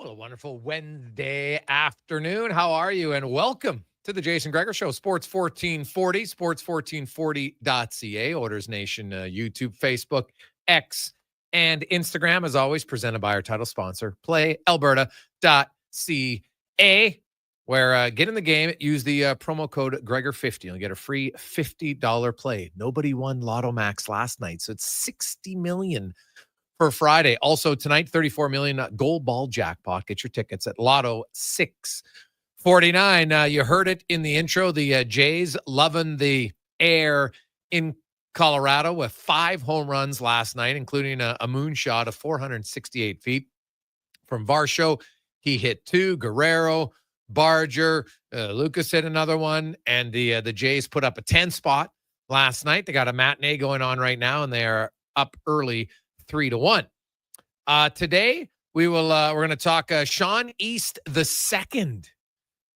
Well, a wonderful Wednesday afternoon. How are you? And welcome to the Jason Gregor Show, Sports 1440, sports1440.ca, Orders Nation, YouTube, Facebook, X, and Instagram, as always, presented by our title sponsor, PlayAlberta.ca, where get in the game, use the promo code Gregor50. You'll get a free $50 play. Nobody won Lotto Max last night, so it's $60 million for Friday. Also tonight, $34 million gold ball jackpot. Get your tickets at Lotto 649. You heard it in the intro. The Jays loving the air in Colorado with 5 home runs last night, including a moonshot of 468 feet from Varsho. He hit 2. Guerrero, Barger, Lucas hit another one, and the Jays put up a 10 spot last night. They got a matinee going on right now, and they are up early 3-1. Today we're going to talk Sean East II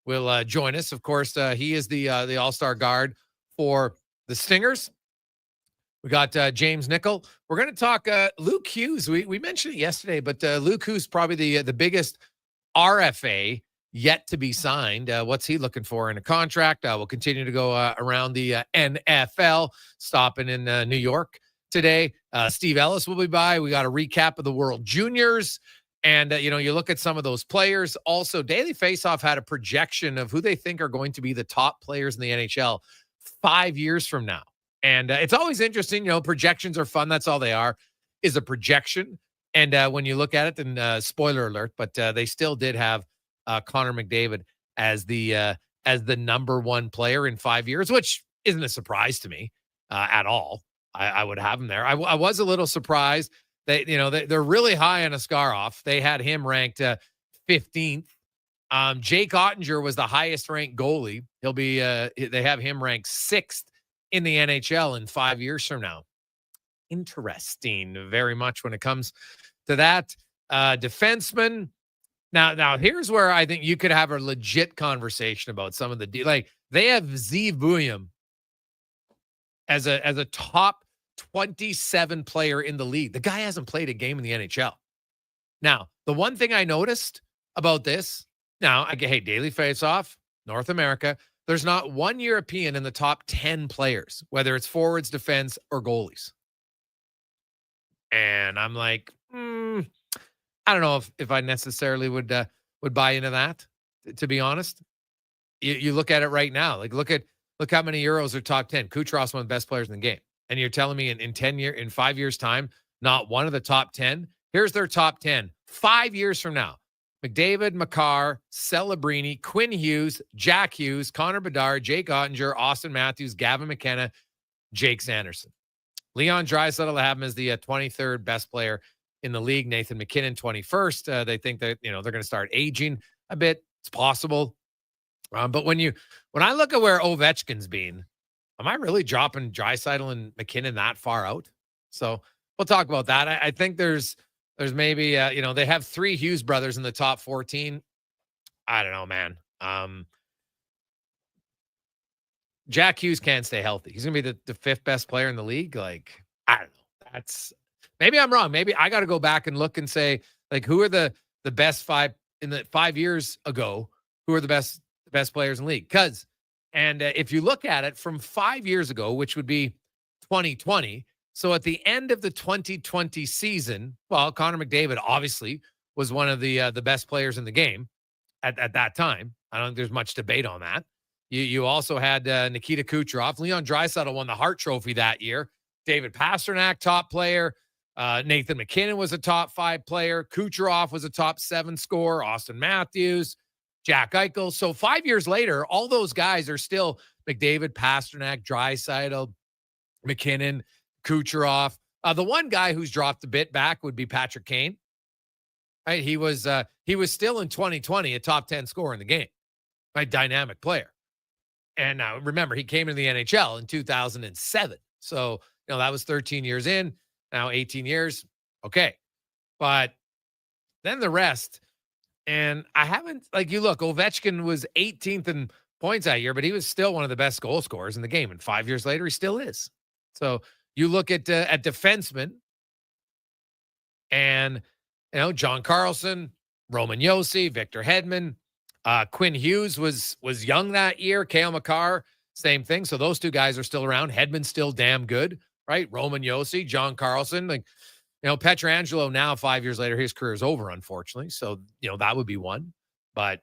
will join us. Of course, he is the all-star guard for the Stingers. We got James Nichols. We're going to talk Luke Hughes. We mentioned it yesterday, but Luke Hughes probably the biggest RFA yet to be signed. What's he looking for in a contract? We'll continue to go around the NFL, stopping in New York today. Steve Ellis will be by. We got a recap of the World Juniors. And, you look at some of those players. Also, Daily Faceoff had a projection of who they think are going to be the top players in the NHL 5 years from now. And it's always interesting. Projections are fun. That's all they are, is a projection. And when you look at it, then spoiler alert, but they still did have Connor McDavid as the number one player in 5 years, which isn't a surprise to me at all. I would have him there. I was a little surprised that, they're really high on Askarov. They had him ranked 15th. Jake Ottinger was the highest ranked goalie. He'll be, they have him ranked 6th in the NHL in 5 years from now. Interesting very much when it comes to that. Defenseman. Now here's where I think you could have a legit conversation about some of the, they have Zeev Buium as a top 27 player in the league. The guy hasn't played a game in the NHL. Now, the one thing I noticed about this, hey, Daily Faceoff, North America, there's not one European in the top 10 players, whether it's forwards, defense, or goalies. And I'm like, I don't know if I necessarily would buy into that, to be honest. You look at it right now. Look how many Euros are top 10. Kucherov's one of the best players in the game. And you're telling me in 5 years' time, not one of the top 10? Here's their top 10. 5 years from now. McDavid, Makar, Celebrini, Quinn Hughes, Jack Hughes, Connor Bedard, Jake Ottinger, Austin Matthews, Gavin McKenna, Jake Sanderson. Leon Draisaitl, they have him as the 23rd best player in the league. Nathan McKinnon, 21st. They think that, they're going to start aging a bit. It's possible. But when I look at where Ovechkin's been, am I really dropping Draisaitl and McKinnon that far out? So we'll talk about that. I think there's maybe, they have 3 Hughes brothers in the top 14. I don't know, man. Jack Hughes can't stay healthy. He's going to be the 5th best player in the league. I don't know. Maybe I'm wrong. Maybe I got to go back and look and say, who are the best 5 in the 5 years ago? Who are the best players in the league? And if you look at it from 5 years ago, which would be 2020, so at the end of the 2020 season, well, Connor McDavid obviously was one of the best players in the game at that time. I don't think there's much debate on that. You also had Nikita Kucherov. Leon Draisaitl won the Hart Trophy that year. David Pastrnak, top player. Nathan McKinnon was a top 5 player. Kucherov was a top 7 scorer. Austin Matthews, Jack Eichel. So 5 years later, all those guys are still McDavid, Pastrnak, Draisaitl, McKinnon, Kucherov. The one guy who's dropped a bit back would be Patrick Kane. Right? He was still in 2020 a top 10 scorer in the game. Right? Dynamic player. And now remember, he came into the NHL in 2007. So, that was 13 years in. Now 18 years. Okay. But then the rest. And I haven't, you look, Ovechkin was 18th in points that year, but he was still one of the best goal scorers in the game. And 5 years later, he still is. So you look at defensemen and, John Carlson, Roman Josi, Victor Hedman, Quinn Hughes was young that year. Cale Makar, same thing. So those two guys are still around. Hedman's still damn good, right? Roman Josi, John Carlson, Pietrangelo now 5 years later, his career is over, unfortunately. So, that would be one. But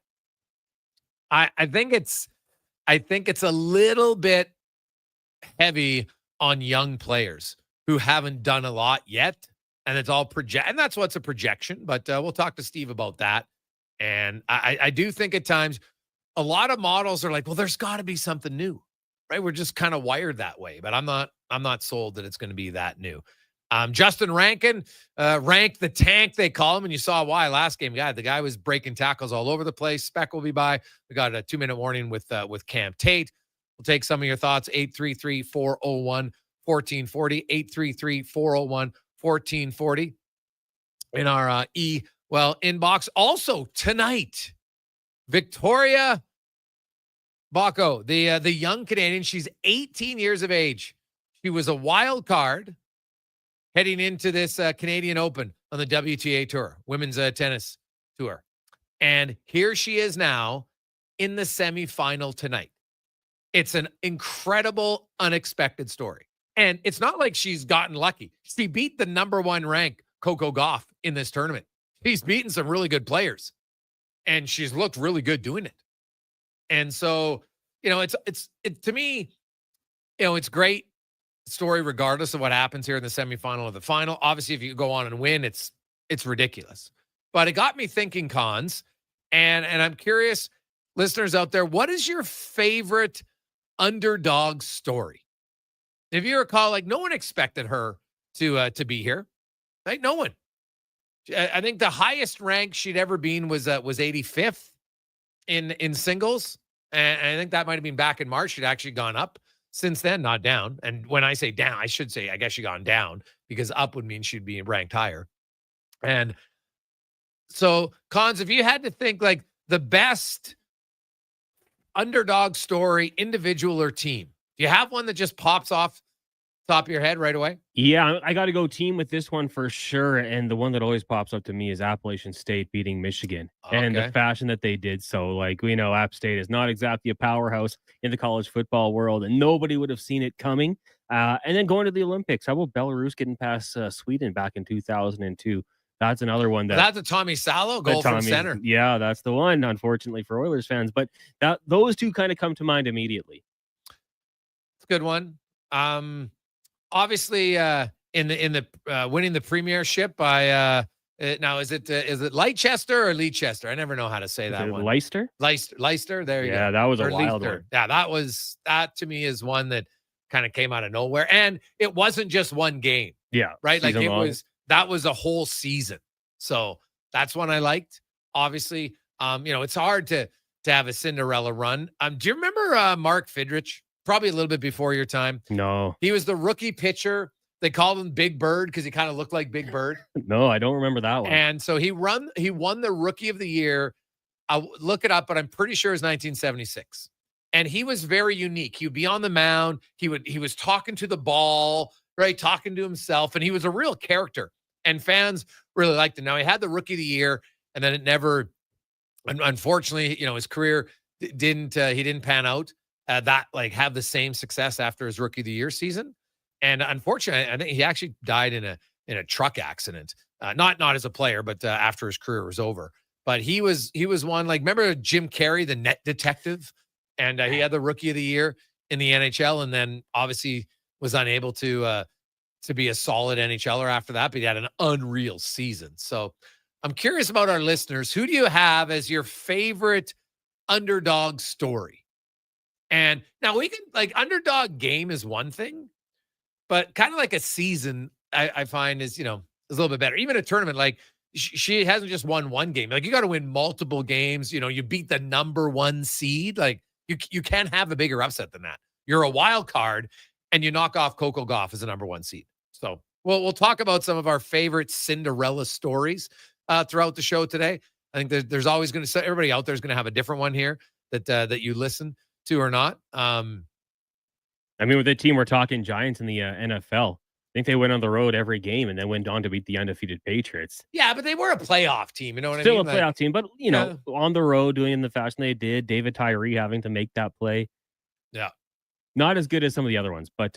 I think it's a little bit heavy on young players who haven't done a lot yet. And it's all and that's what's a projection. But we'll talk to Steve about that. And I do think at times a lot of models are like, well, there's got to be something new, right? We're just kind of wired that way. But I'm not sold that it's going to be that new. Justin Rankin, Rank the Tank, they call him, and you saw why last game. The guy was breaking tackles all over the place. Spec will be by. We got a 2-minute warning with Cam Tate. We'll take some of your thoughts. 833-401-1440, 833-401-1440 in our inbox. Also tonight, Victoria Bacco, the young Canadian. She's 18 years of age. She was a wild card heading into this Canadian Open on the WTA Tour, women's tennis tour. And here she is now in the semifinal tonight. It's an incredible, unexpected story. And it's not like she's gotten lucky. She beat the number 1 ranked Coco Gauff in this tournament. She's beaten some really good players. And she's looked really good doing it. And so, it's to me, it's great story regardless of what happens here in the semifinal or the final. Obviously, if you go on and win, it's ridiculous. But it got me thinking, Cons, and I'm curious, listeners out there, what is your favorite underdog story? If you recall, no one expected her to be here. Right? No one. I think the highest rank she'd ever been was 85th in singles. And I think that might have been back in March. She'd actually gone up since then, not down. And when I say down, I should say, I guess she gone down, because up would mean she'd be ranked higher. And so, Cons, if you had to think the best underdog story, individual or team, do you have one that just pops off top of your head right away? Yeah, I got to go team with this one for sure. And the one that always pops up to me is Appalachian State beating Michigan and the fashion that they did so. We know App State is not exactly a powerhouse in the college football world, and nobody would have seen it coming. And then going to the Olympics. How about Belarus getting past Sweden back in 2002? That's another one. That's a Tommy Salo goal from center. Yeah, that's the one, unfortunately, for Oilers fans. But those two kind of come to mind immediately. It's a good one. Obviously, in the winning the premiership by now is it Leicester or Leicester? I never know how to say that one. Leicester. There you go. Yeah, that was a wild one. Yeah, that to me is one that kind of came out of nowhere, and it wasn't just one game. Yeah, right. That was a whole season. So that's one I liked. Obviously, it's hard to have a Cinderella run. Do you remember Mark Fidrich? Probably a little bit before your time. No. He was the rookie pitcher. They called him Big Bird because he kind of looked like Big Bird. No, I don't remember that one. And so he won the Rookie of the Year. I'll look it up, but I'm pretty sure it's 1976. And he was very unique. He would be on the mound. He was talking to the ball, right? Talking to himself. And he was a real character. And fans really liked him. Now, he had the Rookie of the Year, and then it never, unfortunately, his career he didn't pan out. Have the same success after his Rookie of the Year season. And unfortunately, I think he actually died in a truck accident. Not as a player, but after his career was over. But he was one, remember Jim Carrey, the net detective? And he had the Rookie of the Year in the NHL, and then obviously was unable to be a solid NHLer after that, but he had an unreal season. So I'm curious about our listeners. Who do you have as your favorite underdog story? And now we can underdog game is one thing, but kind of like a season, I find is a little bit better. Even a tournament, she hasn't just won one game. You got to win multiple games. You beat the number 1 seed. You can't have a bigger upset than that. You're a wild card, and you knock off Coco Gauff as a number 1 seed. So we'll talk about some of our favorite Cinderella stories throughout the show today. I think there's always going to, everybody out there is going to have a different one here that you listen to or not. With the team, we're talking Giants in the NFL. think they went on the road every game and then went on to beat the undefeated Patriots. Yeah, but they were a playoff team. You know what Still I mean? a playoff team, but, on the road doing it in the fashion they did, David Tyree having to make that play. Yeah. Not as good as some of the other ones, but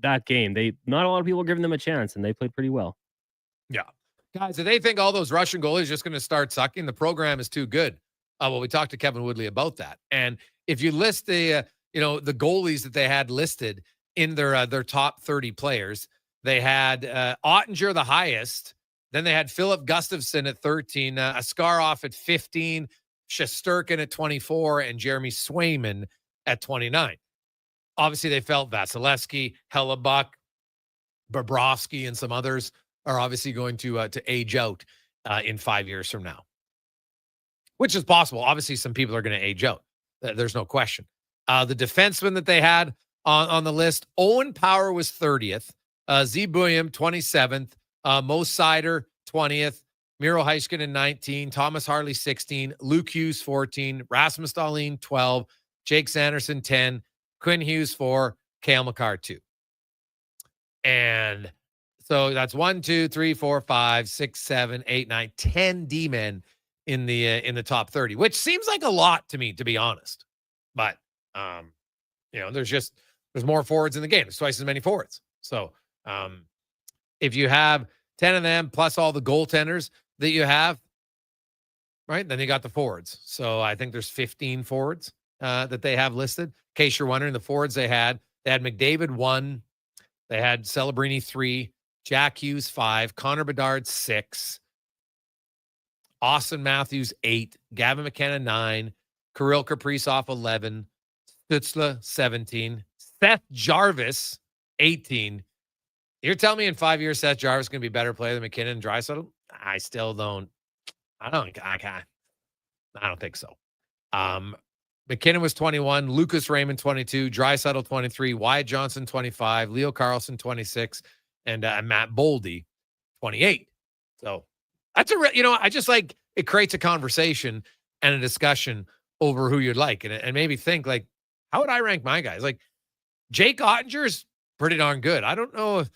that game, not a lot of people were giving them a chance, and they played pretty well. Yeah. Guys, if they think all those Russian goalies are just going to start sucking, the program is too good. Well, we talked to Kevin Woodley about that. And if you list the goalies that they had listed in their top 30 players, they had Ottinger the highest. Then they had Philip Gustafson at 13, Askarov at 15, Shesterkin at 24, and Jeremy Swayman at 29. Obviously, they felt Vasilevsky, Hellebuck, Bobrovsky, and some others are obviously going to age out in 5 years from now, which is possible. Obviously, some people are going to age out. There's no question. The defenseman that they had on the list, Owen Power was 30th, Zebuyam 27th, Mo Seider 20th, Miro Heiskanen 19, Thomas Harley 16, Luke Hughes 14, Rasmus Dahlin 12, Jake Sanderson 10, Quinn Hughes 4, Cale Makar 2. And so that's 1, 2, 3, 4, 5, 6, 7, 8, 9, 10 D-men in the top 30, which seems like a lot to me, to be honest. But there's more forwards in the game. There's twice as many forwards. So if you have 10 of them plus all the goaltenders that you have, right, then you got the forwards. So I think there's 15 forwards that they have listed. In case you're wondering, the forwards they had McDavid 1, they had Celebrini 3, Jack Hughes 5, Connor Bedard 6, Austin Matthews 8, Gavin McKenna 9, Kirill Kaprizov 11, Stützle 17, Seth Jarvis 18. You're telling me in 5 years Seth Jarvis is going to be a better player than McKinnon and Draisaitl? I still don't. I don't think so. McKinnon was 21, Lucas Raymond 22, Draisaitl 23, Wyatt Johnson 25, Leo Carlson 26, and Matt Boldy 28. So that's I just like it creates a conversation and a discussion over who you'd like, and maybe think like, how would I rank my guys? Like Jake Ottinger's pretty darn good. I don't know if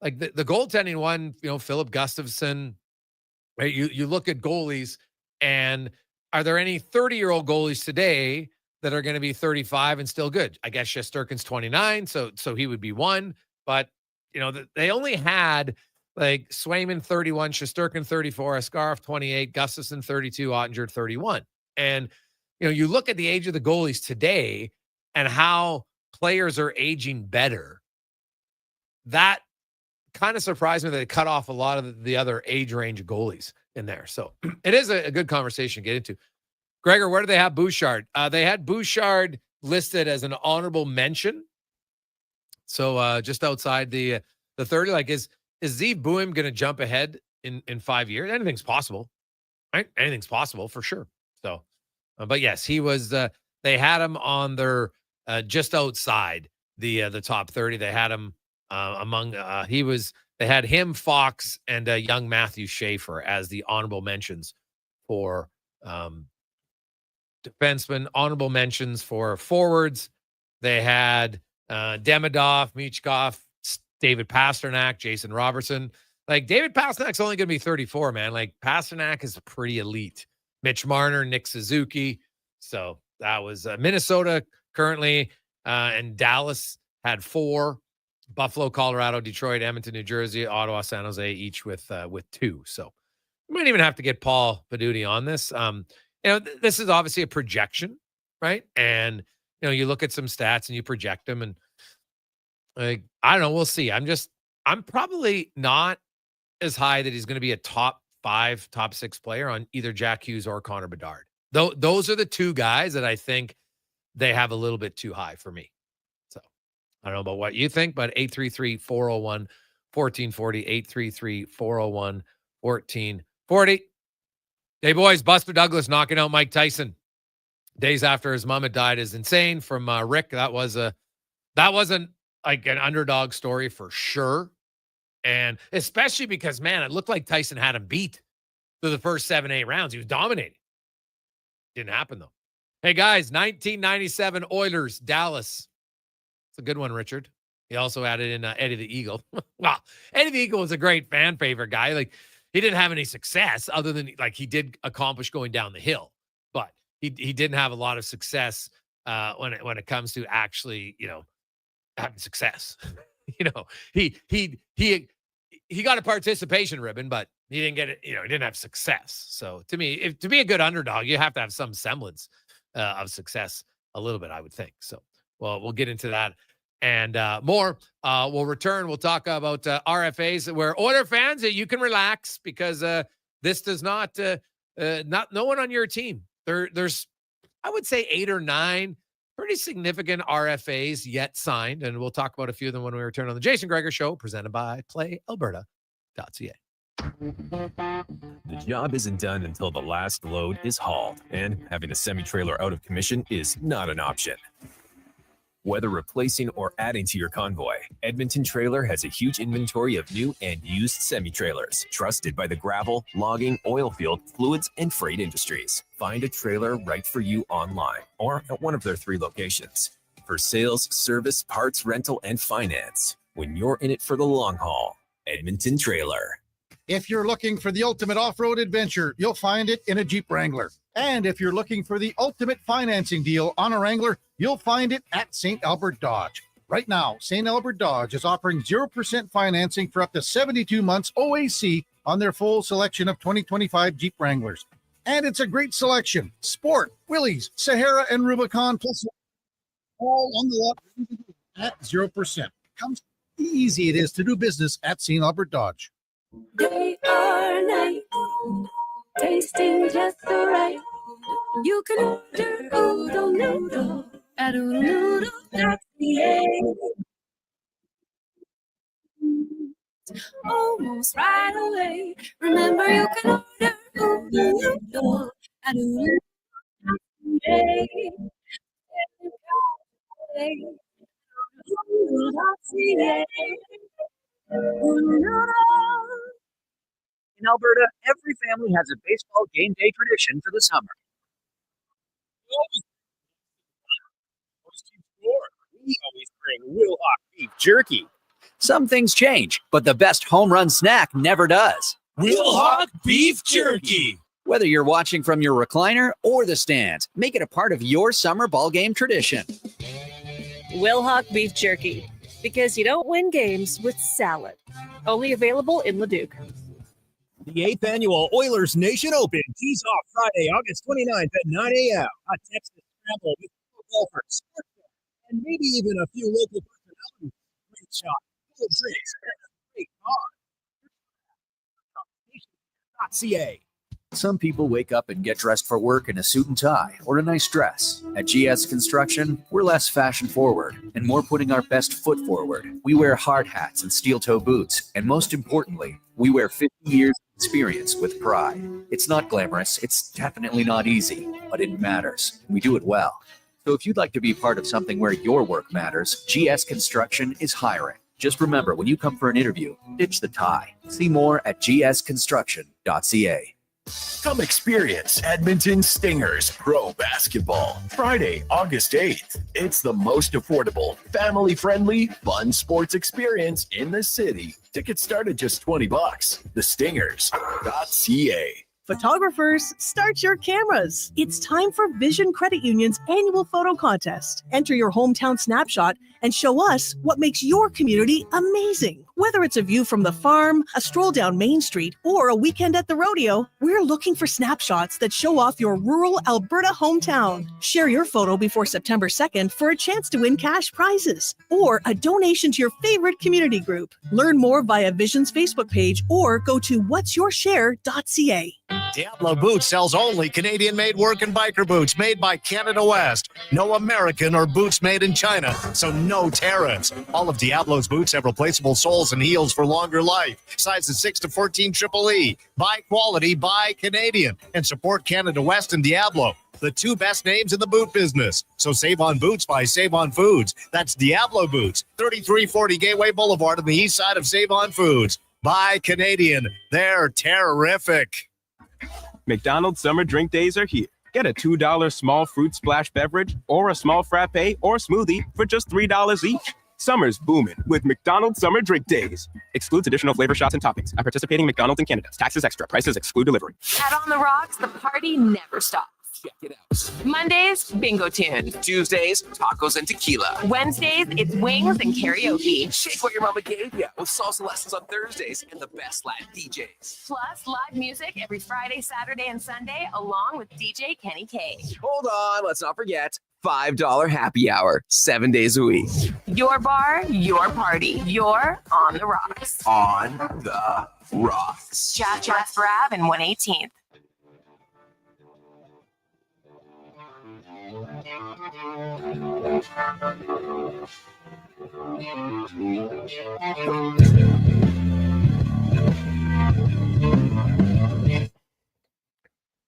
like the goaltending one, Philip Gustafson, right? You look at goalies, and are there any 30-year-old goalies today that are going to be 35 and still good? I guess Shesterkin's 29, so he would be one. But they only had like Swayman 31, Shesterkin 34, Askarov 28, Gustafson 32, Ottinger 31. And you look at the age of the goalies today and how players are aging better. That kind of surprised me that they cut off a lot of the other age range goalies in there. So it is a good conversation to get into. Gregor, where do they have Bouchard? They had Bouchard listed as an honorable mention. So just outside the 30, like is Zeev Buim going to jump ahead in 5 years? Anything's possible, right? Anything's possible for sure. So, but yes, he was, they had him on their, just outside the top 30. They had him they had him, Fox, and young Matthew Schaefer as the honorable mentions for defensemen. Honorable mentions for forwards. They had Demidov, Michkov, David Pasternak, Jason Robertson. Like David Pasternak's only going to be 34, man. Like Pasternak is pretty elite. Mitch Marner, Nick Suzuki. So that was Minnesota currently, and Dallas had 4. Buffalo, Colorado, Detroit, Edmonton, New Jersey, Ottawa, San Jose, each with 2. So we might even have to get Paul Paduti on this. This is obviously a projection, right? And you look at some stats and you project them, and like I don't know, we'll see. I'm probably not as high that he's going to be a top 5, top 6 player on either Jack Hughes or Connor Bedard. Though those are the two guys that I think they have a little bit too high for me. So I don't know about what you think, but 833-401-1440, 833-401-1440. Hey boys, Buster Douglas knocking out Mike Tyson days after his mom had died is insane. From Rick, that wasn't like an underdog story for sure. And especially because, man, it looked like Tyson had him beat through the first 7-8 rounds. He was dominating. Didn't happen, though. Hey, guys, 1997 Oilers, Dallas. It's a good one, Richard. He also added in Eddie the Eagle. Well, Eddie the Eagle was a great fan favorite guy. Like, he didn't have any success other than, like, he did accomplish going down the hill, but he didn't have a lot of success when it comes to actually, having success. He got a participation ribbon, but he didn't get it. He didn't have success. So to me, to be a good underdog, you have to have some semblance of success a little bit, I would think. So, well, we'll get into that and more. We'll return. We'll talk about RFAs. Where Oiler fans, you can relax because this does not no one on your team. There's, I would say, 8 or 9 pretty significant RFAs yet signed, and we'll talk about a few of them when we return on the Jason Gregor Show, presented by PlayAlberta.ca. The job isn't done until the last load is hauled, and having a semi-trailer out of commission is not an option. Whether replacing or adding to your convoy, Edmonton Trailer has a huge inventory of new and used semi-trailers, trusted by the gravel, logging, oil field, fluids, and freight industries. Find a trailer right for you online or at one of their 3 locations. For sales, service, parts, rental, and finance, when you're in it for the long haul, Edmonton Trailer. If you're looking for the ultimate off-road adventure, you'll find it in a Jeep Wrangler. And if you're looking for the ultimate financing deal on a Wrangler, you'll find it at St. Albert Dodge. Right now, St. Albert Dodge is offering 0% financing for up to 72 months OAC on their full selection of 2025 Jeep Wranglers. And it's a great selection. Sport, Willys, Sahara, and Rubicon, plus all on the lot at 0%. Comes how easy it is to do business at St. Albert Dodge. Day or night, tasting just so right. You can order oodle noodle at oodle-noodle.ca. Almost right away. Remember, you can order oodle noodle at oodle-noodle.ca. In Alberta, every family has a baseball game day tradition for the summer. We always bring Will Hawk beef jerky. Some things change, but the best home run snack never does. Will Hawk beef jerky. Whether you're watching from your recliner or the stands, make it a part of your summer ball game tradition. Will Hawk beef jerky, because you don't win games with salad. Only available in Leduc. The 8th annual Oilers Nation Open tees off Friday, August 29th at 9 a.m. A Texas scramble with golfers, and maybe even a few local personalities. Great shot, cool drinks, great car. .ca. Some people wake up and get dressed for work in a suit and tie or a nice dress. At GS Construction, we're less fashion forward and more putting our best foot forward. We wear hard hats and steel toe boots, and most importantly, we wear 50 years of experience with pride. It's not glamorous, it's definitely not easy, but it matters. We do it well. So if you'd like to be part of something where your work matters, GS Construction is hiring. Just remember, when you come for an interview, ditch the tie. See more at gsconstruction.ca. Come experience Edmonton Stingers Pro Basketball. Friday, August 8th. It's the most affordable, family-friendly, fun sports experience in the city. Tickets start at just $20. thestingers.ca. Photographers, start your cameras. It's time for Vision Credit Union's annual photo contest. Enter your hometown snapshot and show us what makes your community amazing. Whether it's a view from the farm, a stroll down Main Street, or a weekend at the rodeo, we're looking for snapshots that show off your rural Alberta hometown. Share your photo before September 2nd for a chance to win cash prizes or a donation to your favorite community group. Learn more via Vision's Facebook page or go to what'syourshare.ca. Diablo Boots sells only Canadian-made work and biker boots made by Canada West. No American or boots made in China, so no tariffs. All of Diablo's boots have replaceable soles and heels for longer life. Sizes 6 to 14 Triple E. Buy quality, buy Canadian. And support Canada West and Diablo, the 2 best names in the boot business. So save on boots by Save On Foods. That's Diablo Boots, 3340 Gateway Boulevard on the east side of Save On Foods. Buy Canadian. They're terrific. McDonald's summer drink days are here. Get a $2 small fruit splash beverage or a small frappe or smoothie for just $3 each. Summer's booming with McDonald's Summer Drink Days. Excludes additional flavor shots and toppings at participating McDonald's in Canada. Taxes extra. Prices exclude delivery. At On the Rocks, the party never stops. Check it out. Mondays, bingo tune. Tuesdays, tacos and tequila. Wednesdays, it's wings and karaoke. Shake what your mama gave you with salsa lessons on Thursdays and the best live DJs. Plus, live music every Friday, Saturday, and Sunday, along with DJ Kenny K. Hold on, let's not forget $5 happy hour, 7 days a week. Your bar, your party. You're On the Rocks. On the Rocks. Jasper Ave and 118th.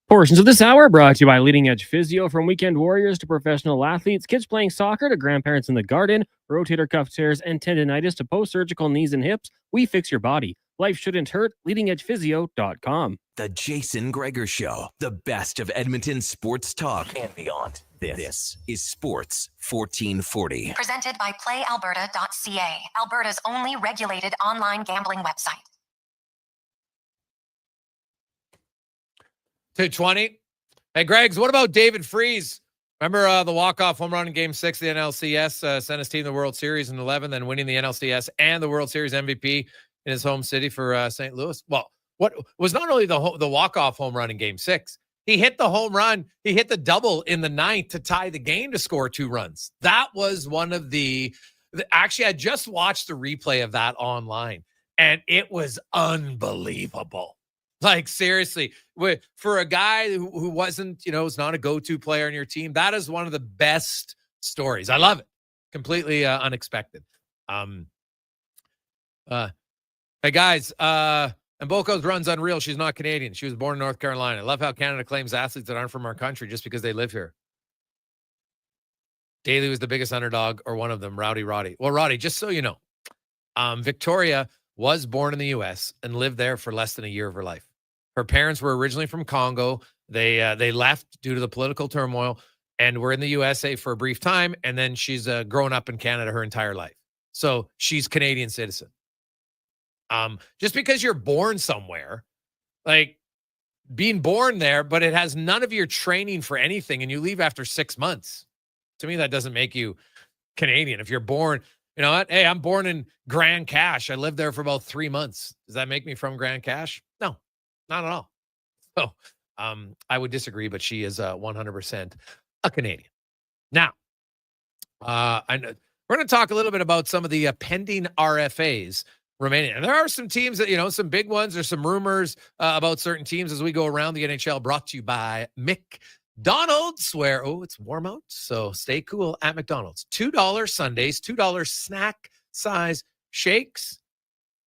Portions of this hour brought to you by Leading Edge Physio. From weekend warriors to professional athletes, kids playing soccer to grandparents in the garden, rotator cuff tears and tendonitis to post-surgical knees and hips, we fix your body. Life shouldn't hurt. LeadingEdgePhysio.com. The Jason Gregor Show, the best of Edmonton sports talk And beyond. This is Sports 1440. Presented by PlayAlberta.ca, Alberta's only regulated online gambling website. 220. Hey, Greggs, what about David Freese? Remember the walk-off home run in Game 6 of the NLCS, sent his team to the World Series in 11, then winning the NLCS and the World Series MVP in his home city for St. Louis? Well, what was not only the walk-off home run in Game 6, he hit the home run, he hit the double in the 9th to tie the game to score 2 runs. That was one of actually, I just watched the replay of that online, and it was unbelievable. Like, seriously, for a guy who wasn't, is not a go-to player on your team, that is one of the best stories. I love it. Completely unexpected. Hey, guys, Mboko's run's unreal. She's not Canadian. She was born in North Carolina. I love how Canada claims athletes that aren't from our country just because they live here. Daly was the biggest underdog, or one of them, Rowdy Roddy. Well, Roddy, just so you know, Victoria was born in the U.S. and lived there for less than a year of her life. Her parents were originally from Congo. They left due to the political turmoil and were in the USA for a brief time, and then she's grown up in Canada her entire life. So she's Canadian citizen. Just because you're born somewhere, like being born there, but it has none of your training for anything, and you leave after 6 months. To me, that doesn't make you Canadian. If you're born, you know what? Hey, I'm born in Grand Cache. I lived there for about 3 months. Does that make me from Grand Cache? No, not at all. So I would disagree, but she is 100% a Canadian. Now, I know we're going to talk a little bit about some of the pending RFAs remaining. And there are some teams that, some big ones. There's some rumors about certain teams as we go around the NHL, brought to you by McDonald's, where, it's warm out, so stay cool at McDonald's. $2 sundaes, $2 snack size shakes,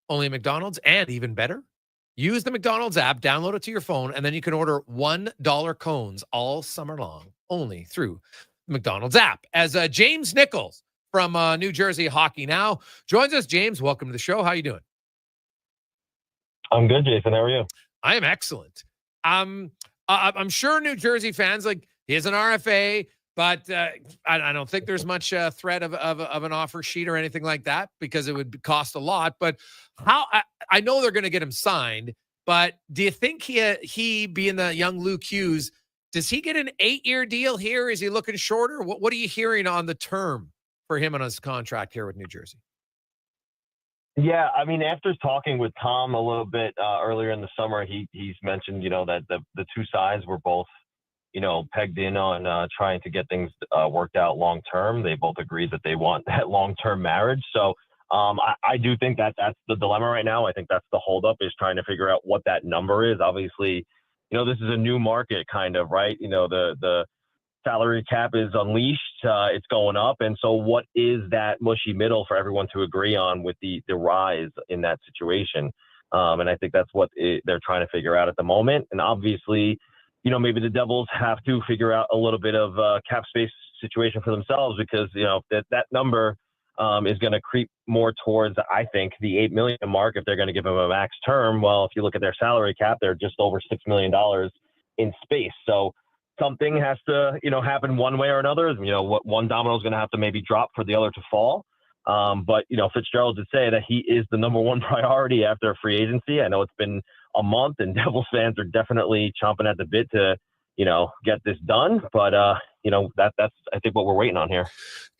only at McDonald's. And even better, use the McDonald's app, download it to your phone, and then you can order $1 cones all summer long, only through the McDonald's app. As James Nichols from New Jersey Hockey Now joins us. James, welcome to the show. How you doing? I'm good, Jason. How are you? I am excellent. I'm sure New Jersey fans, like, he is an RFA, but I don't think there's much threat of an offer sheet or anything like that, because it would cost a lot. But I know they're going to get him signed, but do you think he being the young Luke Hughes, does he get an 8-year deal here? Is he looking shorter? What are you hearing on the term for him on his contract here with New Jersey? Yeah, I mean, after talking with Tom a little bit earlier in the summer, he's mentioned, that the two sides were both, pegged in on trying to get things worked out long term. They both agreed that they want that long term marriage. So I do think that's the dilemma right now. I think that's the holdup, is trying to figure out what that number is. Obviously, this is a new market, kind of, right? The salary cap is unleashed, it's going up, and so what is that mushy middle for everyone to agree on with the rise in that situation? And I think that's what they're trying to figure out at the moment. And obviously, maybe the Devils have to figure out a little bit of cap space situation for themselves, because that number is going to creep more towards, I think, the $8 million mark if they're going to give him a max term. Well, if you look at their salary cap, they're just over $6 million in space. So something has to, happen one way or another. What one domino is going to have to maybe drop for the other to fall. But, Fitzgerald did say that he is the number one priority after free agency. I know it's been a month and Devils fans are definitely chomping at the bit to, get this done. But, that's, I think, what we're waiting on here.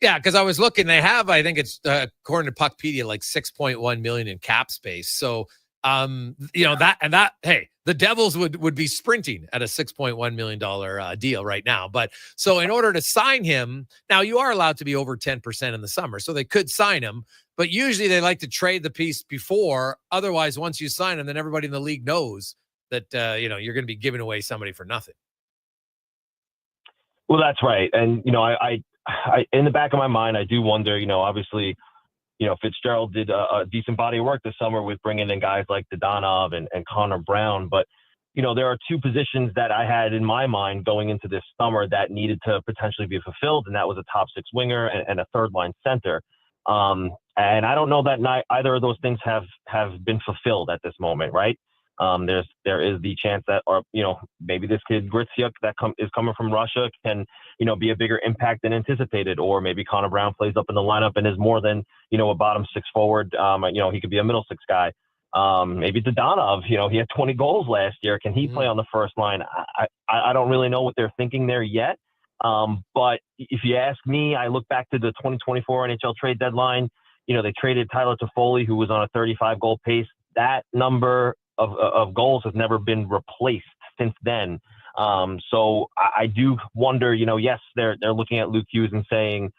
Yeah, because I was looking, they have, I think it's, according to Puckpedia, like $6.1 million in cap space. So, hey, the Devils would be sprinting at a $6.1 million deal right now. But so in order to sign him, now you are allowed to be over 10% in the summer, so they could sign him. But usually they like to trade the piece before. Otherwise, once you sign him, then everybody in the league knows that, you're going to be giving away somebody for nothing. Well, that's right. And, I in the back of my mind, I do wonder, obviously, Fitzgerald did a decent body of work this summer with bringing in guys like Dadonov and Connor Brown. But, there are two positions that I had in my mind going into this summer that needed to potentially be fulfilled. And that was a top six winger and a third line center. And I don't know that either of those things have been fulfilled at this moment, right? There is the chance that, or maybe this kid Gritsyuk that is coming from Russia can be a bigger impact than anticipated, or maybe Connor Brown plays up in the lineup and is more than a bottom six forward. He could be a middle six guy. Maybe Dadonov, he had 20 goals last year. Can he play on the first line? I don't really know what they're thinking there yet. But if you ask me, I look back to the 2024 NHL trade deadline. They traded Tyler Toffoli, who was on a 35 goal pace. That number of goals has never been replaced since then. So I do wonder, yes, they're looking at Luke Hughes and saying,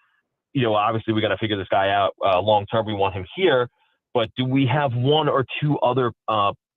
obviously we got to figure this guy out long term. We want him here, but do we have one or two other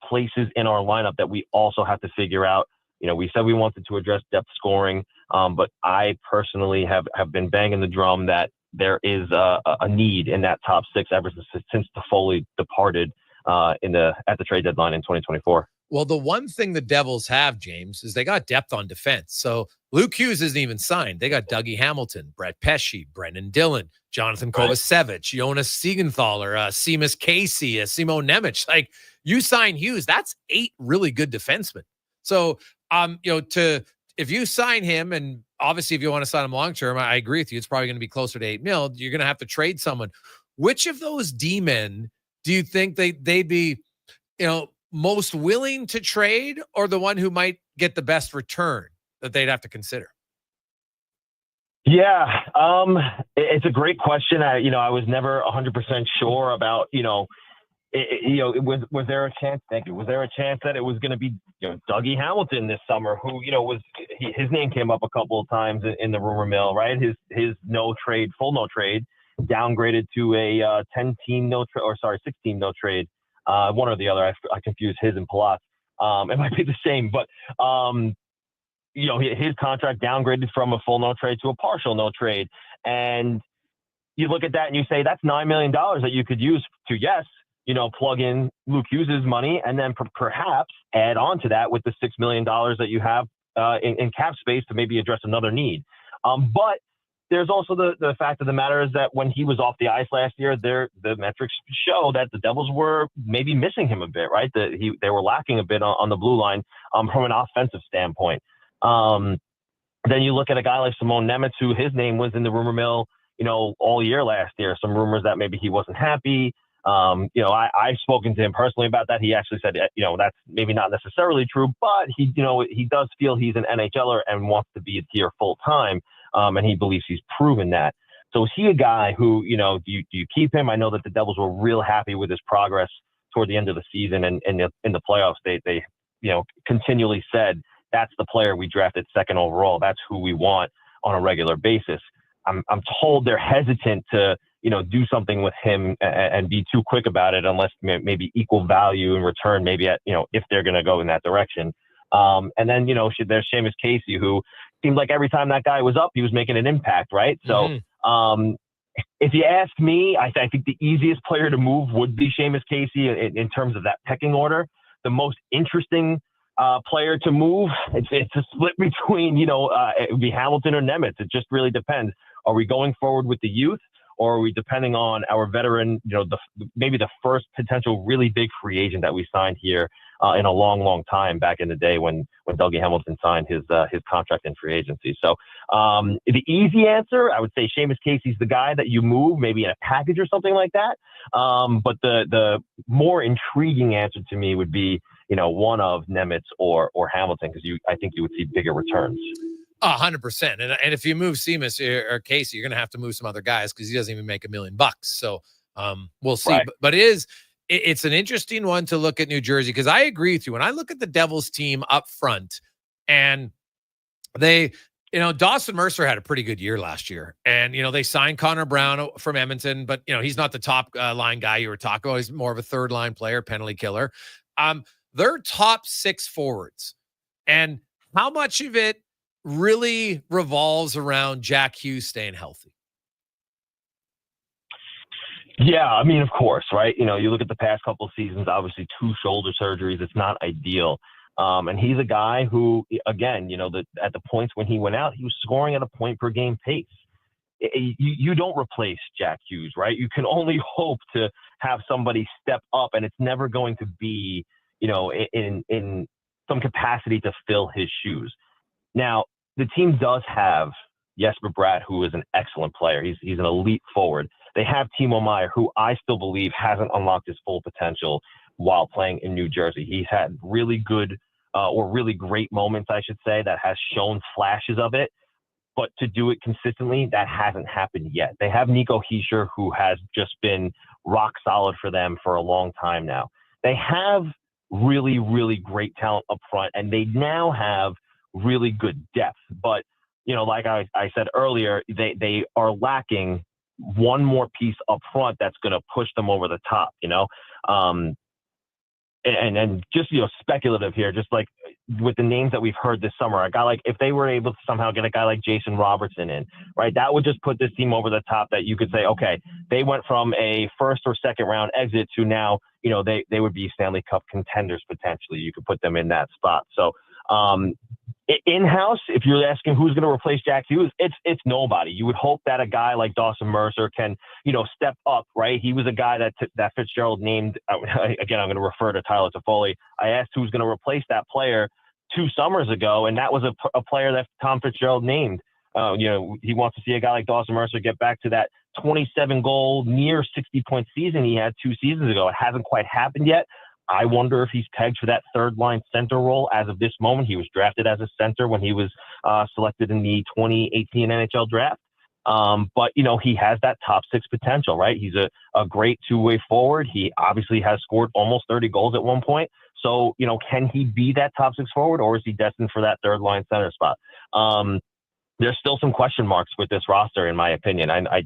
places in our lineup that we also have to figure out? We said we wanted to address depth scoring, but I personally have been banging the drum that there is a need in that top six ever since Toffoli departed at the trade deadline in 2024. Well, the one thing the Devils have, James, is they got depth on defense. So Luke Hughes isn't even signed. They got Dougie Hamilton, Brett Pesce, Brendan Dillon, Jonathan Kovacevic, Jonas Siegenthaler, Seamus Casey, Simo Nemec. Like, you sign Hughes, that's 8 really good defensemen. So, if you sign him, and obviously if you want to sign him long-term, I agree with you, it's probably going to be closer to $8 million. You're going to have to trade someone. Which of those D-men do you think they'd be, most willing to trade, or the one who might get the best return that they'd have to consider? Yeah, it's a great question. I was never 100% sure about, was there a chance? Thank you. Was there a chance that it was going to be, Dougie Hamilton this summer, who, his name came up a couple of times in the rumor mill, right? His full no trade, downgraded to a 10-team no trade, 6-team no trade. One or the other. I confuse his and Palat. It might be the same, but his contract downgraded from a full no trade to a partial no trade, and you look at that and you say that's $9 million that you could use to plug in Luke Hughes' money, and then perhaps add on to that with the $6 million that you have in cap space to maybe address another need. But there's also the fact of the matter is that when he was off the ice last year, the metrics show that the Devils were maybe missing him a bit, right? They were lacking a bit on the blue line from an offensive standpoint. Then you look at a guy like Simon Nemec, who his name was in the rumor mill, all year last year. Some rumors that maybe he wasn't happy. I've spoken to him personally about that. He actually said, that's maybe not necessarily true, but he does feel he's an NHLer and wants to be here full time. And he believes he's proven that. So is he a guy who, do you keep him? I know that the Devils were real happy with his progress toward the end of the season, and in the playoffs, they continually said, that's the player we drafted second overall. That's who we want on a regular basis. I'm told they're hesitant to, do something with him and be too quick about it unless maybe equal value in return, maybe if they're going to go in that direction. And then, there's Seamus Casey, who seemed like every time that guy was up, he was making an impact, right? So if you ask me, I think the easiest player to move would be Seamus Casey in terms of that pecking order. The most interesting player to move, it's a split between, it would be Hamilton or Nemec. It just really depends. Are we going forward with the youth, or are we depending on our veteran, maybe the first potential really big free agent that we signed here in a long, long time back in the day when Dougie Hamilton signed his contract in free agency. So the easy answer, I would say Seamus Casey's the guy that you move maybe in a package or something like that. But the more intriguing answer to me would be, one of Nemitz or Hamilton, because I think you would see bigger returns. 100%. And if you move Seamus or Casey, you're going to have to move some other guys because he doesn't even make $1 million. So we'll see. Right. But it's an interesting one to look at New Jersey, because I agree with you. When I look at the Devils team up front, and they, Dawson Mercer had a pretty good year last year. And, they signed Connor Brown from Edmonton, but, he's not the top line guy you were talking about. He's more of a third line player, penalty killer. They're top 6 forwards. And how much of it really revolves around Jack Hughes staying healthy? Yeah, I mean, of course, right? You look at the past couple of seasons, obviously 2 shoulder surgeries. It's not ideal. And he's a guy who, again, at the points when he went out, he was scoring at a point per game pace. You don't replace Jack Hughes, right? You can only hope to have somebody step up, and it's never going to be, in some capacity to fill his shoes. Now, the team does have Jesper Bratt, who is an excellent player. He's an elite forward. They have Timo Meier, who I still believe hasn't unlocked his full potential while playing in New Jersey. He's had really good or really great moments, I should say, that has shown flashes of it. But to do it consistently, that hasn't happened yet. They have Nico Hischier, who has just been rock solid for them for a long time now. They have really, really great talent up front, and they now have really good depth. But, like I said earlier, they are lacking one more piece up front that's going to push them over the top, and just, speculative here, just like with the names that we've heard this summer, a guy like, if they were able to somehow get a guy like Jason Robertson in, right, that would just put this team over the top, that you could say, okay, they went from a first or second round exit to now, they would be Stanley Cup contenders potentially. You could put them in that spot. So, in-house, if you're asking who's going to replace Jack Hughes, it's nobody. You would hope that a guy like Dawson Mercer can, step up, right? He was a guy that Fitzgerald named. Again, I'm going to refer to Tyler Toffoli. I asked who's going to replace that player 2 summers ago, and that was a player that Tom Fitzgerald named. He wants to see a guy like Dawson Mercer get back to that 27-goal, near 60-point season he had 2 seasons ago. It hasn't quite happened yet. I wonder if he's pegged for that third-line center role as of this moment. He was drafted as a center when he was selected in the 2018 NHL draft. But, he has that top 6 potential, right? He's a great two-way forward. He obviously has scored almost 30 goals at one point. So, can he be that top 6 forward, or is he destined for that third-line center spot? There's still some question marks with this roster, in my opinion. I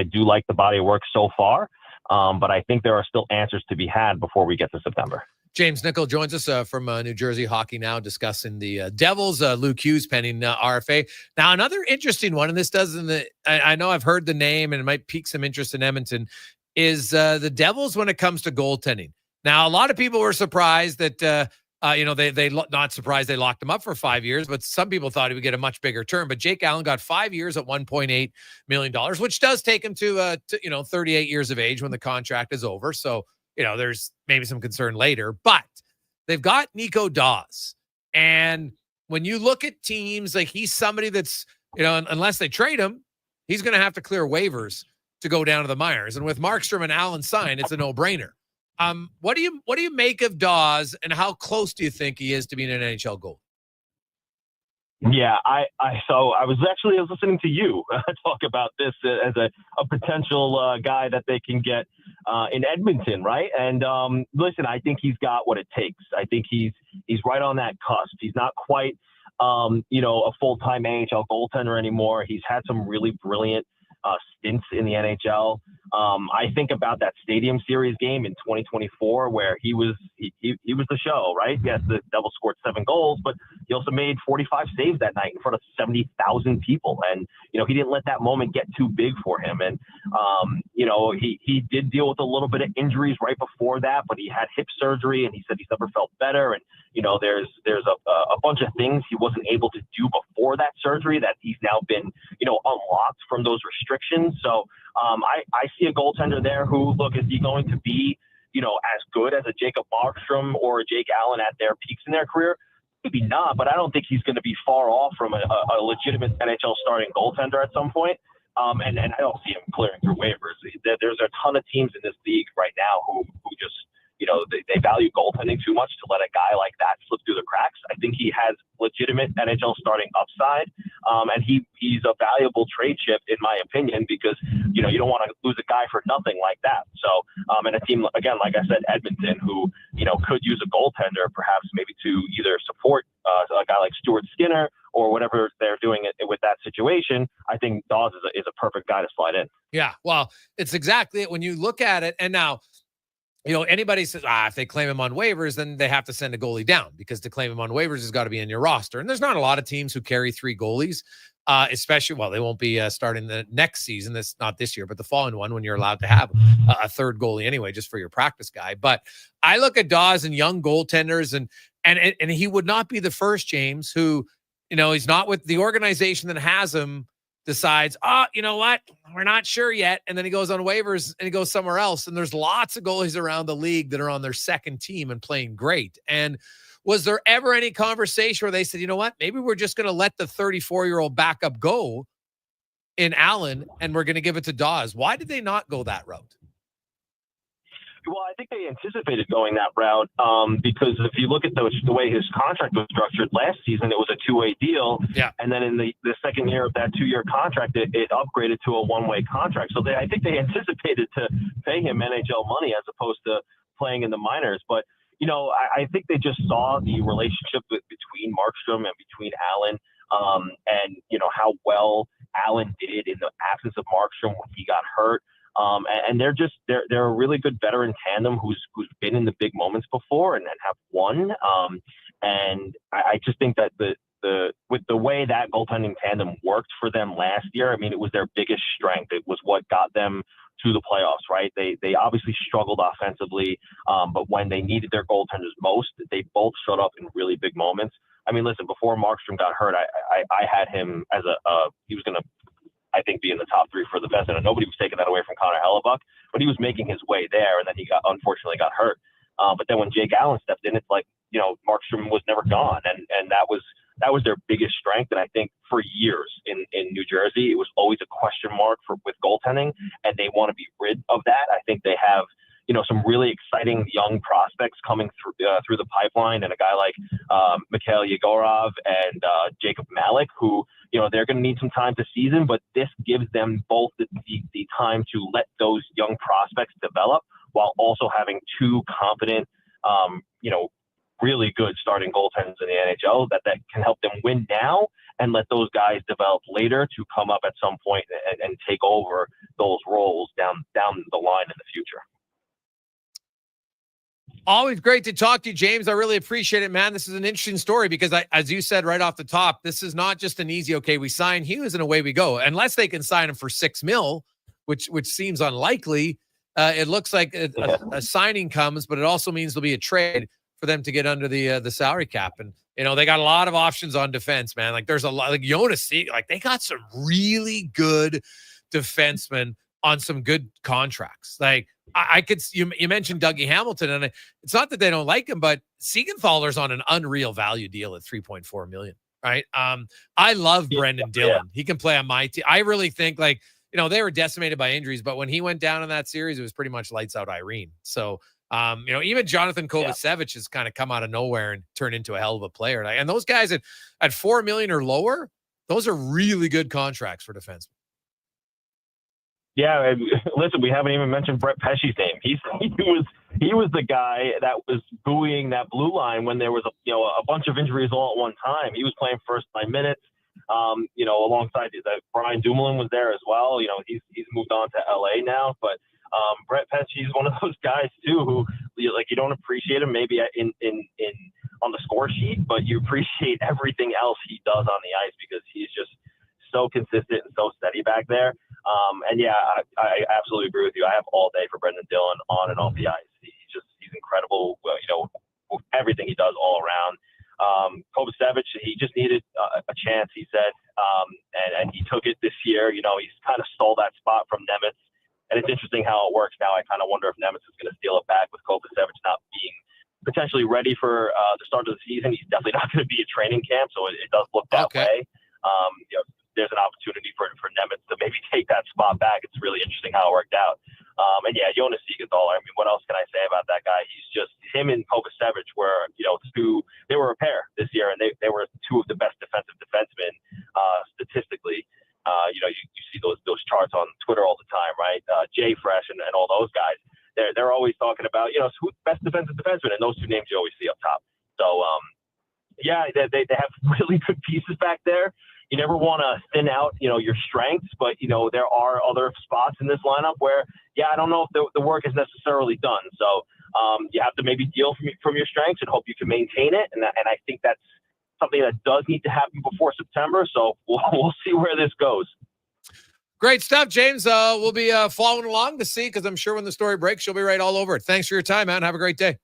do like the body of work so far. But I think there are still answers to be had before we get to September. James Nichols joins us from New Jersey Hockey Now, discussing the Devils, Luke Hughes pending RFA. Now, another interesting one, and this doesn't, I know I've heard the name and it might pique some interest in Edmonton, is the Devils when it comes to goaltending. Now, a lot of people were surprised that, they not surprised they locked him up for 5 years, but some people thought he would get a much bigger term. But Jake Allen got 5 years at $1.8 million, which does take him to 38 years of age when the contract is over. So, there's maybe some concern later, but they've got Nico Daws. And when you look at teams, like, he's somebody that's, unless they trade him, he's going to have to clear waivers to go down to the minors. And with Markstrom and Allen signed, it's a no-brainer. What do you make of Dawes, and how close do you think he is to being an NHL goal? Yeah, I was listening to you talk about this as a potential guy that they can get in Edmonton, right? And listen, I think he's got what it takes. I think he's right on that cusp. He's not quite a full-time AHL goaltender anymore. He's had some really brilliant stints in the NHL. I think about that Stadium Series game in 2024 where he was the show, right? Yes, the Devils scored 7 goals, but he also made 45 saves that night in front of 70,000 people. And, he didn't let that moment get too big for him. And, he did deal with a little bit of injuries right before that, but he had hip surgery and he said he's never felt better. And, there's a bunch of things he wasn't able to do before that surgery that he's now been, unlocked from those restrictions. So I see a goaltender there who, look, is he going to be, as good as a Jacob Markstrom or a Jake Allen at their peaks in their career? Maybe not, but I don't think he's going to be far off from a legitimate NHL starting goaltender at some point. And I don't see him clearing through waivers. There's a ton of teams in this league right now who just, they value goaltending too much to let a guy like that slip through the cracks. I think he has legitimate NHL starting upside, and he's a valuable trade chip, in my opinion, because, you don't want to lose a guy for nothing like that. So, and a team, again, like I said, Edmonton, who, could use a goaltender perhaps maybe to either support a guy like Stuart Skinner or whatever they're doing with that situation. I think Dawes is a perfect guy to slide in. Yeah, well, it's exactly it when you look at it. And now, anybody says, if they claim him on waivers, then they have to send a goalie down, because to claim him on waivers has got to be in your roster. And there's not a lot of teams who carry 3 goalies, especially, they won't be starting the next season. That's not this year, but the following one, when you're allowed to have a third goalie anyway, just for your practice guy. But I look at Dawes and young goaltenders, and he would not be the first, James, who, he's not with the organization that has him, decides, you know what, we're not sure yet. And then he goes on waivers and he goes somewhere else. And there's lots of goalies around the league that are on their second team and playing great. And was there ever any conversation where they said, you know what, maybe we're just going to let the 34-year-old backup go in Allen and we're going to give it to Dawes? Why did they not go that route? Well, I think they anticipated going that route because if you look at the way his contract was structured last season, it was a 2-way deal. Yeah. And then in the second year of that 2-year contract, it upgraded to a 1-way contract. So I think they anticipated to pay him NHL money as opposed to playing in the minors. But, I think they just saw the relationship between Markstrom and between Allen and, how well Allen did in the absence of Markstrom when he got hurt. And they're a really good veteran tandem who's been in the big moments before and have won. And I just think that with the way that goaltending tandem worked for them last year, I mean, it was their biggest strength. It was what got them to the playoffs, right? They obviously struggled offensively, but when they needed their goaltenders most, they both showed up in really big moments. I mean, listen, before Markstrom got hurt, I had him as he was going to, I think, be in the top 3 for the best. And nobody was taking that away from Connor Halley, but he was making his way there, and then he unfortunately got hurt. But then when Jake Allen stepped in, it's like, Markstrom was never gone. And that was their biggest strength. And I think for years in New Jersey, it was always a question mark with goaltending, and they want to be rid of that. I think they have, some really exciting young prospects coming through the pipeline, and a guy like Mikhail Yegorov and Jacob Malik, who, they're going to need some time to season, but this gives them both the time to let those young prospects develop while also having 2 competent, really good starting goaltenders in the NHL that can help them win now and let those guys develop later to come up at some point and take over those roles down the line in the future. Always great to talk to you, James. I really appreciate it, man. This is an interesting story because, as you said right off the top, this is not just an easy, okay, we sign Hughes and away we go. Unless they can sign him for $6 million, which seems unlikely. It looks like a signing comes, but it also means there'll be a trade for them to get under the salary cap. And, they got a lot of options on defense, man. Like there's a lot, like Jonas, like they got some really good defensemen on some good contracts. Like I could, you mentioned Dougie Hamilton, and it's not that they don't like him, but Siegenthaler's on an unreal value deal at $3.4 million. Right. I love Brendan Dillon. Yeah. He can play on my team. I really think they were decimated by injuries, but when he went down in that series, it was pretty much lights out Irene. So, even Jonathan Kovacevic has kind of come out of nowhere and turned into a hell of a player. And those guys at $4 million or lower, those are really good contracts for defensemen. Yeah, listen, we haven't even mentioned Brett Pesce's name. He was the guy that was buoying that blue line when there was a bunch of injuries all at one time. He was playing first 9 minutes. Alongside Brian Dumoulin was there as well. He's moved on to LA now, but Brett Pesce is one of those guys too who you don't appreciate him maybe in on the score sheet, but you appreciate everything else he does on the ice because he's just so consistent and so steady back there. I absolutely agree with you. I have all day for Brendan Dillon on and off the ice. He's incredible. Everything he does all around. Kovacevic, he just needed a chance, he said, and he took it this year. He's kind of stole that spot from Nemitz, and it's interesting how it works now. I kind of wonder if Nemitz is going to steal it back with Kovacevic. officially ready for the start of the season. He's definitely not going to be at training camp, so it does look that way. There's an opportunity for Nemitz to maybe take that spot back. It's really interesting how it worked out. And yeah, Jonas Siegenthaler, I mean, what else can I say about that guy? He's just, him and Kovacevic were, they were a pair this year, and they were two of the best defensive defensemen statistically. You see those charts on Twitter all the time, right? Jay Fresh and all those guys. They're always talking about, who's the best defensive defenseman, and those two names you always see up top. So, they have really good pieces back there. You never want to thin out, your strengths, but, there are other spots in this lineup where, I don't know if the work is necessarily done. So you have to maybe deal from your strengths and hope you can maintain it. And I think that's something that does need to happen before September. So we'll see where this goes. Great stuff, James. We'll be following along to see, because I'm sure when the story breaks, you'll be right all over it. Thanks for your time, man. Have a great day.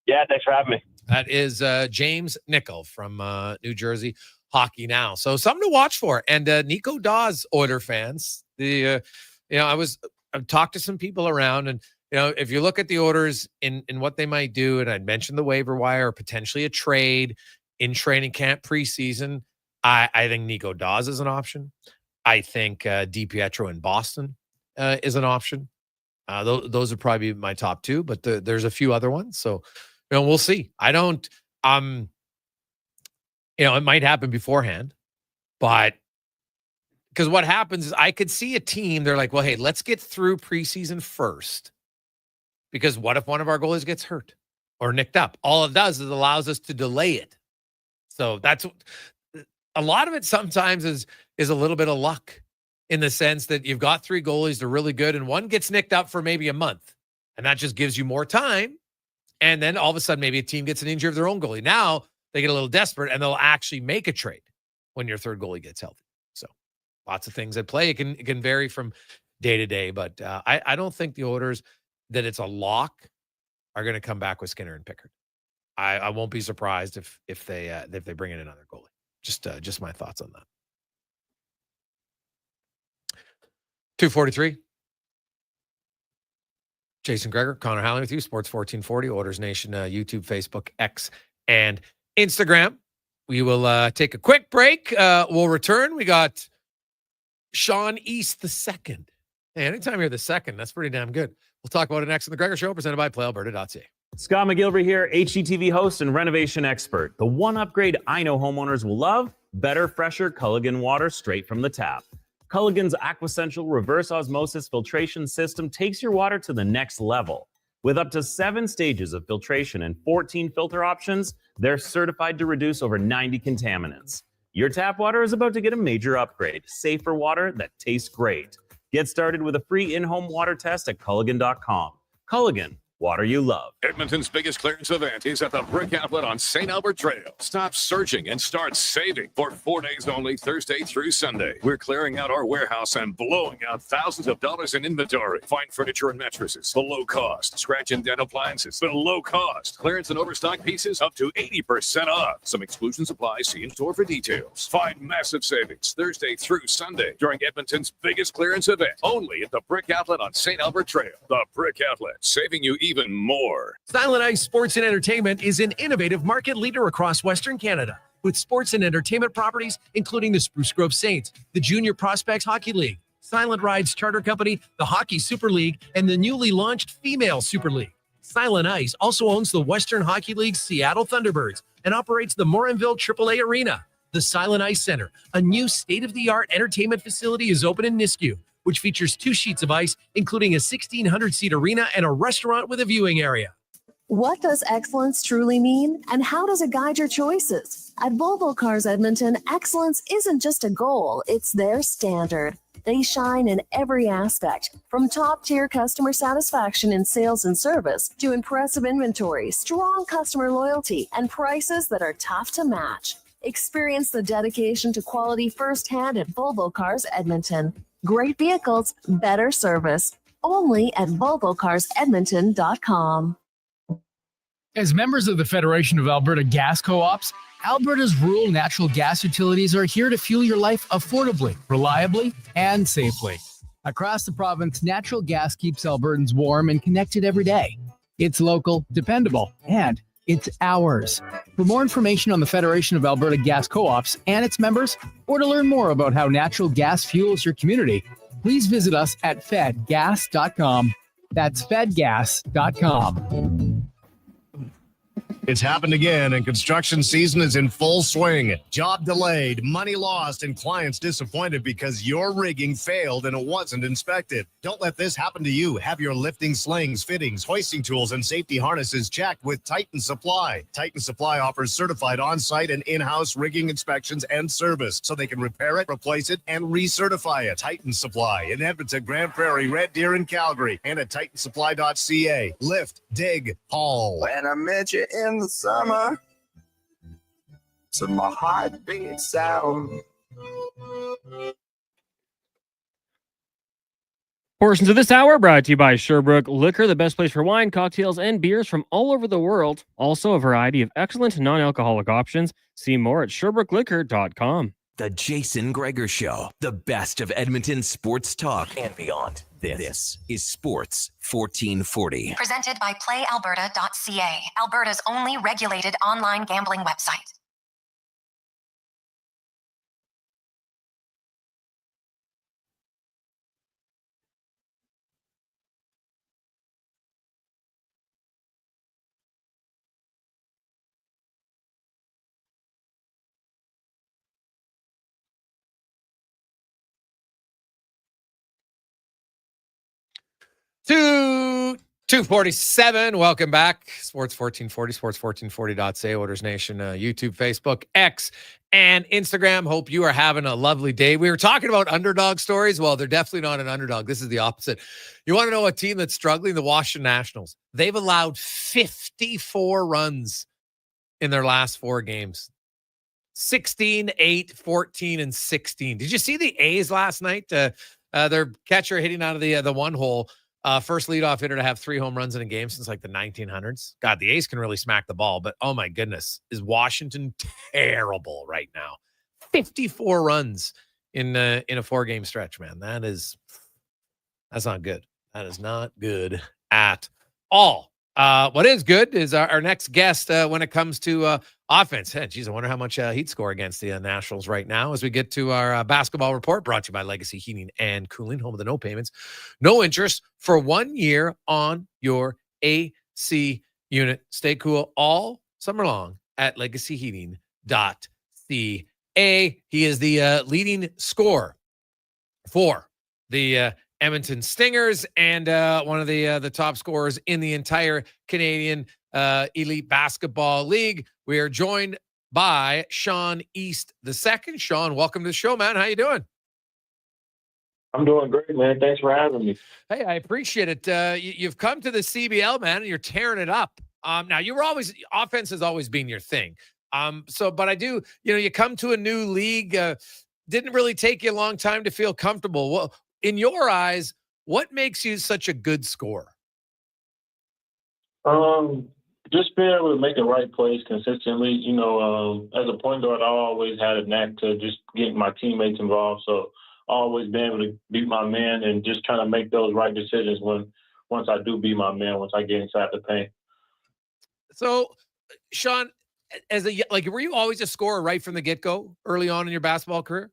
Yeah, thanks for having me. That is James Nichols from New Jersey Hockey Now. So something to watch for. And Nico Dawes, Oiler fans, I've talked to some people around, and if you look at the Oilers in what they might do, and I'd mentioned the waiver wire or potentially a trade in training camp preseason, I think Nico Dawes is an option. I think DiPietro in Boston is an option. Those are probably my top two, but there's a few other ones. So we'll see. I don't. It might happen beforehand, but because what happens is I could see a team, they're like, well, hey, let's get through preseason first, because what if one of our goalies gets hurt or nicked up? All it does is allows us to delay it. So that's a lot of it sometimes is a little bit of luck, in the sense that you've got three goalies, they're really good, and one gets nicked up for maybe a month, and that just gives you more time. And then all of a sudden, maybe a team gets an injury of their own goalie. Now they get a little desperate, and they'll actually make a trade when your third goalie gets healthy. So lots of things at play. It can vary from day to day, but I don't think the Oilers, that it's a lock, are going to come back with Skinner and Pickard. I won't be surprised if they bring in another goalie. Just my thoughts on that. 2:43. Jason Gregor, Connor Halley with you, Sports 1440, Oilers Nation, YouTube, Facebook, X, and Instagram. We will take a quick break. We'll return. We got Sean East the second. Hey, anytime you're the second, that's pretty damn good. We'll talk about it next on the Gregor Show, presented by PlayAlberta.ca. Scott McGilvery here, HGTV host and renovation expert. The one upgrade I know homeowners will love: better, fresher Culligan water straight from the tap. Culligan's Aquasential reverse osmosis filtration system takes your water to the next level. With up to 7 stages of filtration and 14 filter options, they're certified to reduce over 90 contaminants. Your tap water is about to get a major upgrade: safer water that tastes great. Get started with a free in-home water test at Culligan.com. Culligan, water you love. Edmonton's biggest clearance event is at the Brick Outlet on St. Albert Trail. Stop searching and start saving. For 4 days only, Thursday through Sunday, we're clearing out our warehouse and blowing out thousands of dollars in inventory. Fine furniture and mattresses below cost. Scratch and dent appliances below cost. Clearance and overstock pieces up to 80% off. Some exclusions apply. See in-store for details. Find massive savings Thursday through Sunday during Edmonton's biggest clearance event. Only at the Brick Outlet on St. Albert Trail. The Brick Outlet, saving you even more. Silent Ice Sports and Entertainment is an innovative market leader across Western Canada, with sports and entertainment properties including the Spruce Grove Saints, the Junior Prospects Hockey League, Silent Rides Charter Company, the Hockey Super League, and the newly launched Female Super League. Silent Ice also owns the Western Hockey League's Seattle Thunderbirds and operates the Morinville AAA Arena. The Silent Ice Center, a new state-of-the-art entertainment facility, is open in Nisku, which features 2 sheets of ice, including a 1,600-seat arena and a restaurant with a viewing area. What does excellence truly mean, and how does it guide your choices? At Volvo Cars Edmonton, excellence isn't just a goal, it's their standard. They shine in every aspect, from top-tier customer satisfaction in sales and service to impressive inventory, strong customer loyalty, and prices that are tough to match. Experience the dedication to quality firsthand at Volvo Cars Edmonton. Great vehicles, better service. Only at VolvoCarsEdmonton.com. As members of the Federation of Alberta Gas Co-ops, Alberta's rural natural gas utilities are here to fuel your life affordably, reliably, and safely. Across the province, natural gas keeps Albertans warm and connected every day. It's local, dependable, and it's ours. For more information on the Federation of Alberta Gas Co-ops and its members, or to learn more about how natural gas fuels your community, please visit us at fedgas.com. That's fedgas.com. It's happened again, and construction season is in full swing. Job delayed, money lost, and clients disappointed because your rigging failed and it wasn't inspected. Don't let this happen to you. Have your lifting slings, fittings, hoisting tools, and safety harnesses checked with Titan Supply. Titan Supply offers certified on-site and in-house rigging inspections and service, so they can repair it, replace it, and recertify it. Titan Supply in Edmonton, Grand Prairie, Red Deer, and Calgary, and at titansupply.ca. Lift, dig, haul. When I met you in the summer, to my heartbeat sound. Portions of this hour brought to you by Sherbrooke Liquor, the best place for wine, cocktails, and beers from all over the world. Also, a variety of excellent non-alcoholic options. See more at sherbrooke-liquor.com. The Jason Gregor Show, the best of Edmonton sports talk and beyond. This is Sports 1440. Presented by PlayAlberta.ca, Alberta's only regulated online gambling website. To 247. Welcome back. Sports 1440, sports1440.ca, Orders Nation, YouTube, Facebook, X, and Instagram. Hope you are having a lovely day. We were talking about underdog stories. Well, they're definitely not an underdog. This is the opposite. You want to know a team that's struggling? The Washington Nationals. They've allowed 54 runs in their last 4 games. 16, 8, 14, and 16. Did you see the A's last night? Their catcher hitting out of the one hole. First leadoff hitter to have 3 home runs in a game since like the 1900s. God, the A's can really smack the ball, but oh my goodness, is Washington terrible right now? 54 runs in a 4-game stretch, man. That's not good. That is not good at all. What is good is our next guest when it comes to offense. Hey, geez, I wonder how much he'd score against the Nationals right now as we get to our basketball report, brought to you by Legacy Heating and Cooling, home of the no payments, no interest for 1 year on your AC unit. Stay cool all summer long at legacyheating.ca. He is the leading scorer for the Edmonton Stingers and one of the top scorers in the entire Canadian Elite Basketball League. We are joined by Sean East II. Sean, welcome to the show, man. How you doing? I'm doing great, man. Thanks for having me. Hey, I appreciate it. You've come to the CBL, man, and you're tearing it up. Now, you were always – offense has always been your thing. But I do – you come to a new league. Didn't really take you a long time to feel comfortable. Well, in your eyes, what makes you such a good scorer? Just being able to make the right plays consistently. As a point guard, I always had a knack to just getting my teammates involved. So always being able to beat my man and just trying to make those right decisions once I do beat my man, once I get inside the paint. So, Sean, were you always a scorer right from the get-go early on in your basketball career?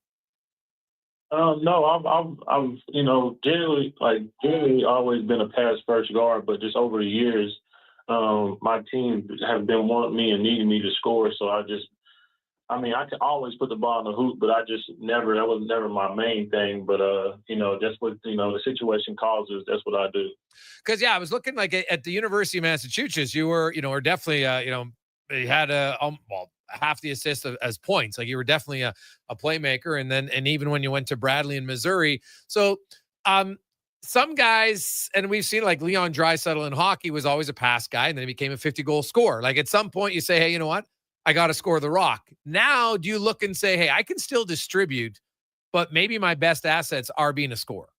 No, I've generally always been a pass first guard, but just over the years, my team have been wanting me and needing me to score. So I can always put the ball in the hoop, but that was never my main thing. But, that's what, the situation calls us. That's what I do. Because, I was looking like at the University of Massachusetts, you were definitely, you had half the assists as points. Like you were definitely a playmaker. And even when you went to Bradley in Missouri. So, some guys, and we've seen like Leon Draisaitl in hockey was always a pass guy, and then he became a 50-goal scorer. Like at some point you say, hey, you know what? I got to score the rock. Now do you look and say, hey, I can still distribute, but maybe my best assets are being a scorer?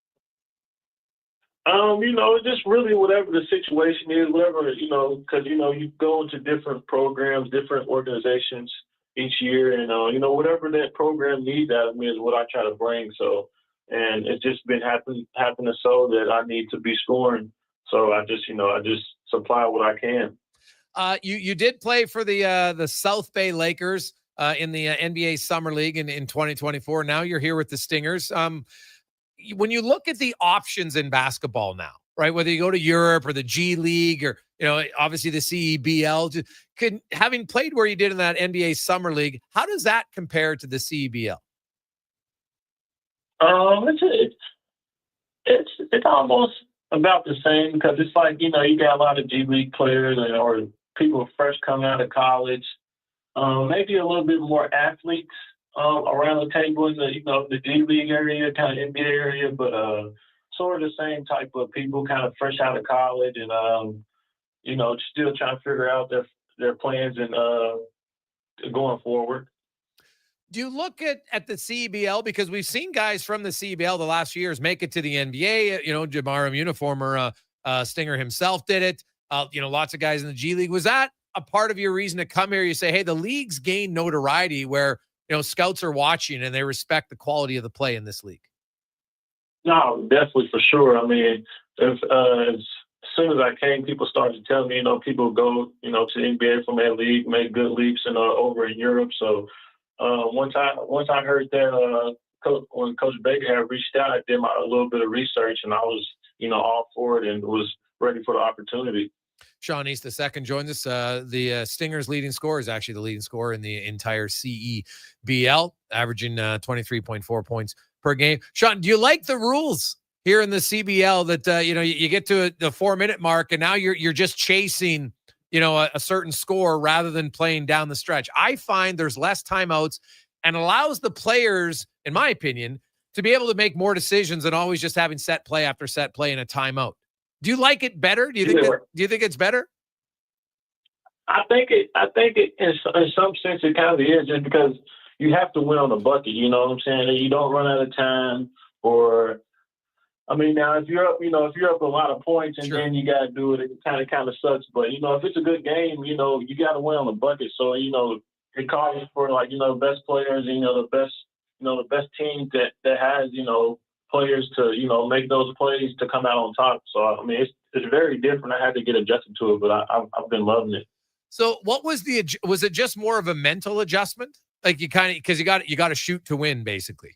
Just really whatever the situation is, because, you go into different programs, different organizations each year, and, whatever that program needs out of me is what I try to bring. So, and it's just been happening so that I need to be scoring. So I just supply what I can. You did play for the South Bay Lakers in the NBA Summer League in 2024. Now you're here with the Stingers. When you look at the options in basketball now, right, whether you go to Europe or the G League or, obviously the CEBL, having played where you did in that NBA Summer League, how does that compare to the CEBL? It's almost about the same because it's like, you got a lot of G League players or people fresh coming out of college. Maybe a little bit more athletes around the table in the G League area, kind of NBA area, but sort of the same type of people kind of fresh out of college and, still trying to figure out their plans and going forward. Do you look at the CBL? Because we've seen guys from the CBL the last few years make it to the NBA. Jamar Uniformer, Stinger himself did it. Lots of guys in the G League. Was that a part of your reason to come here? You say, hey, the league's gained notoriety where, scouts are watching and they respect the quality of the play in this league. No, definitely for sure. I mean, as soon as I came, people started to tell me, people go, to the NBA from that league, make good leaps and over in Europe. So once I heard that when Coach Baker had reached out, I did a little bit of research and I was, all for it and was ready for the opportunity. Sean East II joins us. The Stingers' leading scorer is actually the leading scorer in the entire CEBL, averaging 23.4 points per game. Sean, do you like the rules here in the CBL that you get to the 4-minute mark and now you're just chasing a certain score rather than playing down the stretch? I find there's less timeouts and allows the players, in my opinion, to be able to make more decisions than always just having set play after set play in a timeout. Do you like it better? Do you think it's better? I think it in some sense it kind of is, just because you have to win on the bucket. You know what I'm saying? You don't run out of time, or I mean, now if you're up a lot of points and then you got to do it, it kind of sucks. But if it's a good game, you got to win on the bucket. So it calls for the best players, the best team that has players to make those plays to come out on top. So I mean, it's very different. I had to get adjusted to it, but I've been loving it. So what was it just more of a mental adjustment? Like because you got to shoot to win, basically.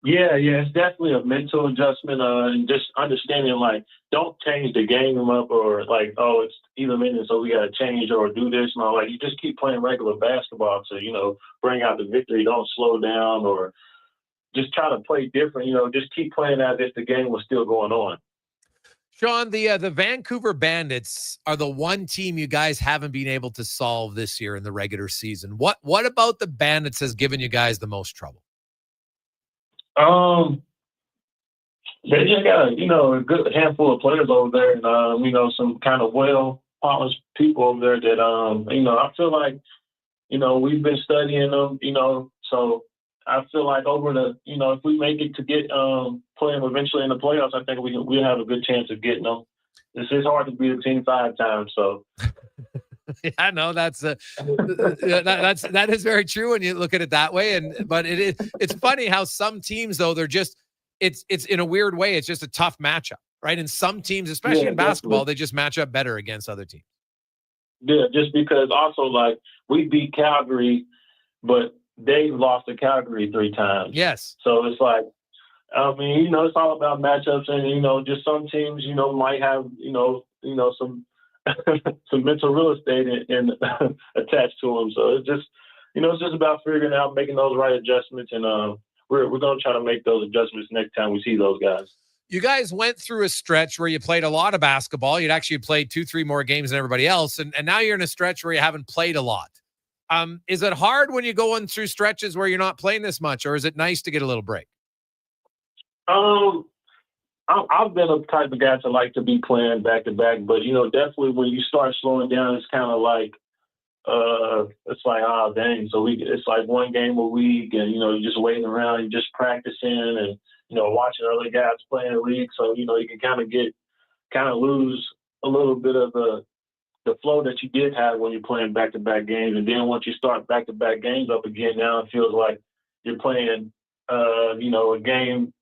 Yeah, it's definitely a mental adjustment, and just understanding don't change the game up or it's even minutes, so we got to change or do this and all. You just keep playing regular basketball to bring out the victory. Don't slow down or just try to play different. Just keep playing as if the game was still going on. Sean, the Vancouver Bandits are the one team you guys haven't been able to solve this year in the regular season. What about the Bandits has given you guys the most trouble? They just got a good handful of players over there, and some kind of well-polished people over there that I feel like we've been studying them, so I feel like over the if we make it to get playing eventually in the playoffs, I think we'll have a good chance of getting them. It's hard to beat a team 5 times, so. Yeah, no, that is very true when you look at it that way. But it's funny how some teams, though, they're just it's in a weird way, it's just a tough matchup, right? And some teams, especially in basketball, definitely, they just match up better against other teams. Yeah, just because also we beat Calgary, but they've lost to Calgary 3 times. Yes. So it's it's all about matchups, and just some teams, might have some some mental real estate in attached to them. So it's just it's just about figuring out making those right adjustments, and we're going to try to make those adjustments next time we see those guys. You guys went through a stretch where you played a lot of basketball. You'd actually played 2-3 more games than everybody else, and now you're in a stretch where you haven't played a lot. Is it hard when you're going through stretches where you're not playing this much, or is it nice to get a little break? I've been a type of guy to like to be playing back to back, but definitely when you start slowing down, it's kind of it's dang. So it's like one game a week, and you're just waiting around, you're just practicing, and watching other guys play in the league. So you can kind of lose a little bit of the flow that you did have when you're playing back to back games, and then once you start back to back games up again, now it feels like you're playing a game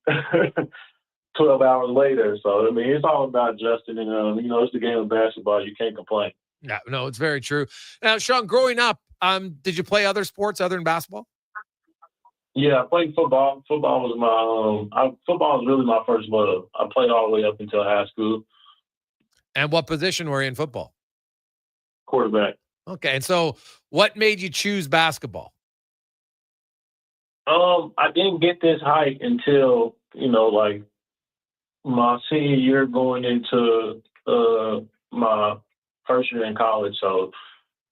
12 hours later. So, I mean, it's all about adjusting. And, it's the game of basketball. You can't complain. Yeah, no, it's very true. Now, Sean, growing up, did you play other sports other than basketball? Yeah, I played football. Football was football was really my first love. I played all the way up until high school. And what position were you in football? Quarterback. Okay, and so what made you choose basketball? I didn't get this height until, like my senior year going into my first year in college. So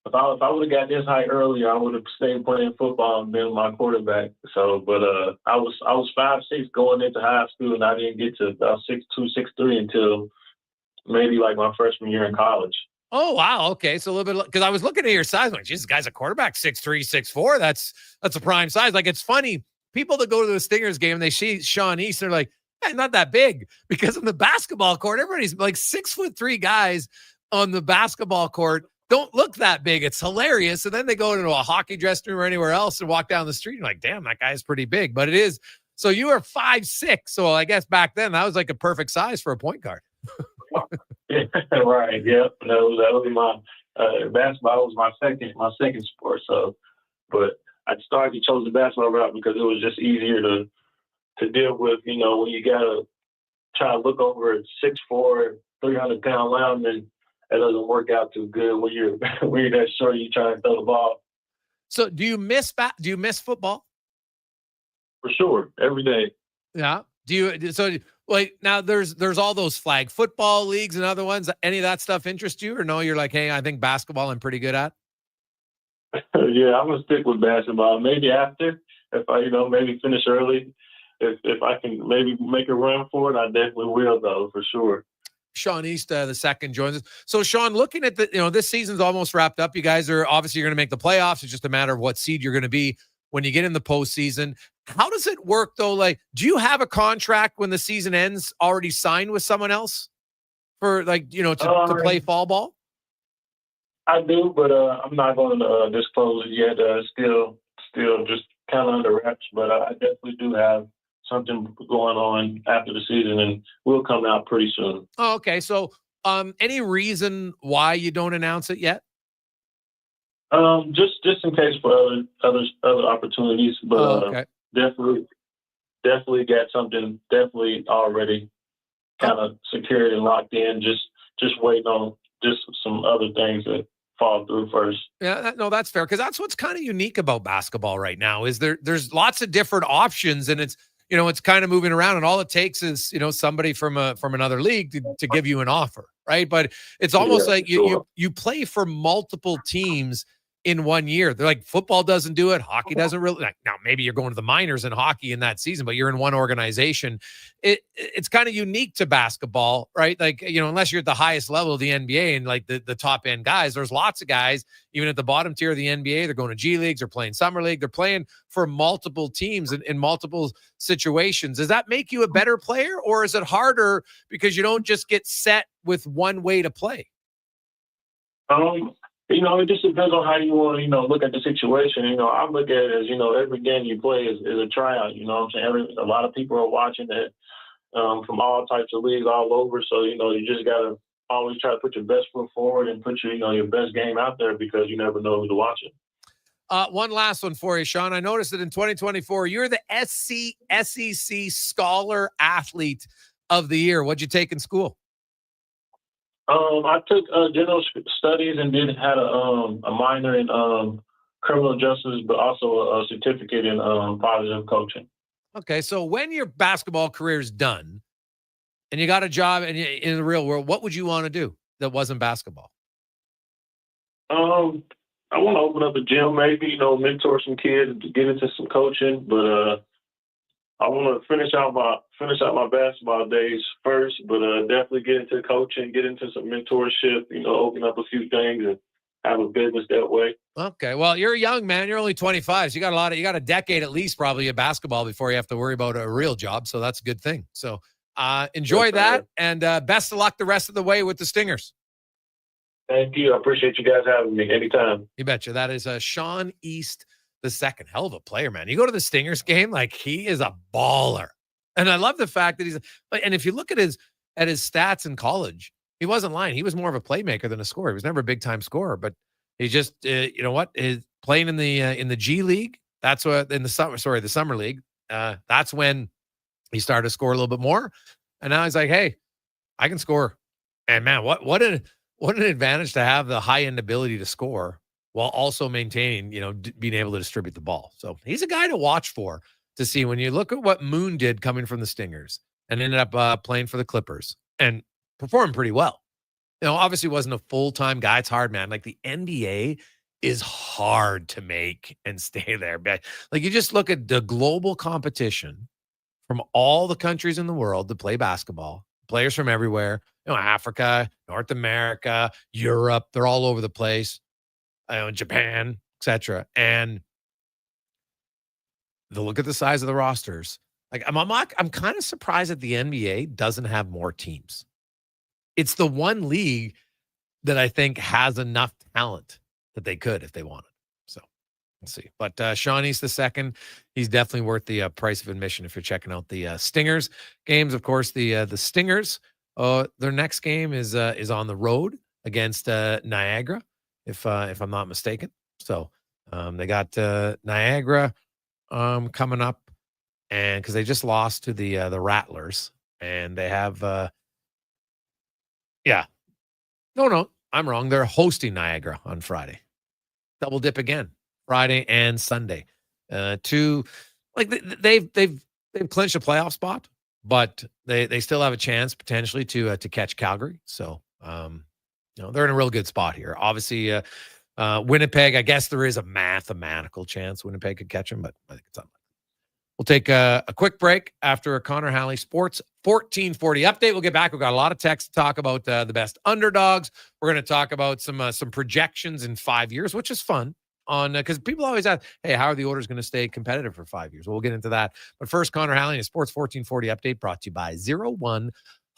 if I would have got this height earlier, I would have stayed playing football and been my quarterback. So, but I was 5'6" going into high school, and I didn't get to about 6'2", 6'3" until maybe like my freshman year in college. Oh, wow. Okay. So a little bit, because I was looking at your size. I'm like, geez, this guy's a quarterback, 6'3", 6'4". That's a prime size. Like, it's funny. People that go to the Stingers game, they see Sean East, they're like, hey, not that big. Because on the basketball court, everybody's like 6'3" guys on the basketball court don't look that big. It's hilarious. And then they go into a hockey dressing room or anywhere else and walk down the street. And you're like, damn, that guy's pretty big. But it is. So you were 5'6". So I guess back then that was like a perfect size for a point guard. Yeah, right. Yep. That was my basketball was my second sport. So, but I chose the basketball route because it was just easier to deal with. When you gotta try to look over a 6'4", 300-pound lineman, it doesn't work out too good when you're that short. You try to throw the ball. So, do you miss football? For sure, every day. Yeah. Do you? So, like now, there's all those flag football leagues and other ones. Any of that stuff interest you, or no? You're like, hey, I think basketball I'm pretty good at. Yeah, I'm gonna stick with basketball. Maybe after, if I maybe finish early, if I can maybe make a run for it, I definitely will though, for sure. Sean East, the second, joins us. So, Sean, looking at this season's almost wrapped up. You guys are obviously going to make the playoffs. It's just a matter of what seed you're going to be when you get in the postseason. How does it work, though? Like, do you have a contract when the season ends already signed with someone else for, to play fall ball? I do, but I'm not going to disclose it yet. Still just kind of under wraps, but I definitely do have something going on after the season, and we'll come out pretty soon. Oh, okay. So, any reason why you don't announce it yet? Just in case for other opportunities, but okay. Definitely got something definitely already kind of secured and locked in. Just waiting on just some other things that fall through first. Yeah, that's fair, because that's what's kind of unique about basketball right now is there's lots of different options, and it's kind of moving around, and all it takes is somebody from another league to give you an offer, right? But it's almost like you play for multiple teams in 1 year. They're like, football doesn't do it. Hockey doesn't really. Now, maybe you're going to the minors in hockey in that season, but you're in one organization. It's kind of unique to basketball, right? Like, unless you're at the highest level of the NBA and like the top end guys, there's lots of guys, even at the bottom tier of the NBA, they're going to G leagues, they're playing summer league, they're playing for multiple teams in multiple situations. Does that make you a better player, or is it harder because you don't just get set with one way to play? It just depends on how you want to, look at the situation. I look at it as, every game you play is a tryout. You know what I'm saying? A lot of people are watching it from all types of leagues all over. So, you just got to always try to put your best foot forward and put your best game out there, because you never know who's watching. One last one for you, Sean. I noticed that in 2024, you're the SEC Scholar Athlete of the Year. What'd you take in school? I took general studies and had a minor in criminal justice, but also a certificate in positive coaching. Okay, so when your basketball career is done and you got a job in the real world, what would you want to do that wasn't basketball? I want to open up a gym, maybe, mentor some kids, get into some coaching, but I want to finish out my basketball days first, but definitely get into coaching, get into some mentorship, open up a few things and have a business that way. Okay. Well, you're young, man. You're only 25. So you got a decade at least probably of basketball before you have to worry about a real job. So that's a good thing. So enjoy that, and best of luck the rest of the way with the Stingers. Thank you. I appreciate you guys having me anytime. You betcha. That is Sean East the second. Hell of a player, man. You go to the Stingers game, like, he is a baller. And I love the fact that and if you look at his stats in college, he wasn't lying. He was more of a playmaker than a scorer. He was never a big time scorer, but he just, you know what, is playing in the G League. That's what the summer league. That's when he started to score a little bit more. And now he's like, hey, I can score. And man, what an advantage to have the high end ability to score while also maintaining, being able to distribute the ball. So he's a guy to watch for, to see when you look at what Moon did coming from the Stingers and ended up playing for the Clippers and performed pretty well. Obviously wasn't a full-time guy. It's hard, man. Like the NBA is hard to make and stay there. But like you just look at the global competition from all the countries in the world to play basketball, players from everywhere, Africa, North America, Europe, they're all over the place. Japan, etc. And look at the size of the rosters. Like I'm kind of surprised that the NBA doesn't have more teams. It's the one league that I think has enough talent that they could if they wanted. So we'll see. But Sean East II, he's definitely worth the price of admission if you're checking out the Stingers games. Of course, the Stingers, their next game is on the road against Niagara, if I'm not mistaken. So they got Niagara coming up, and because they just lost to the Rattlers, and they have no, I'm wrong. They're hosting Niagara on Friday. Double dip again, Friday and Sunday. They've clinched a playoff spot, but they still have a chance potentially to catch Calgary. So they're in a real good spot here. Obviously, Winnipeg, I guess there is a mathematical chance Winnipeg could catch them, but I think it's unlikely. We'll take a quick break after a Connor Halley Sports 1440 update. We'll get back. We've got a lot of text to talk about the best underdogs. We're going to talk about some projections in 5 years, which is fun. Because people always ask, hey, how are the orders going to stay competitive for 5 years? Well, we'll get into that. But first, Connor Halley and Sports 1440 update brought to you by 01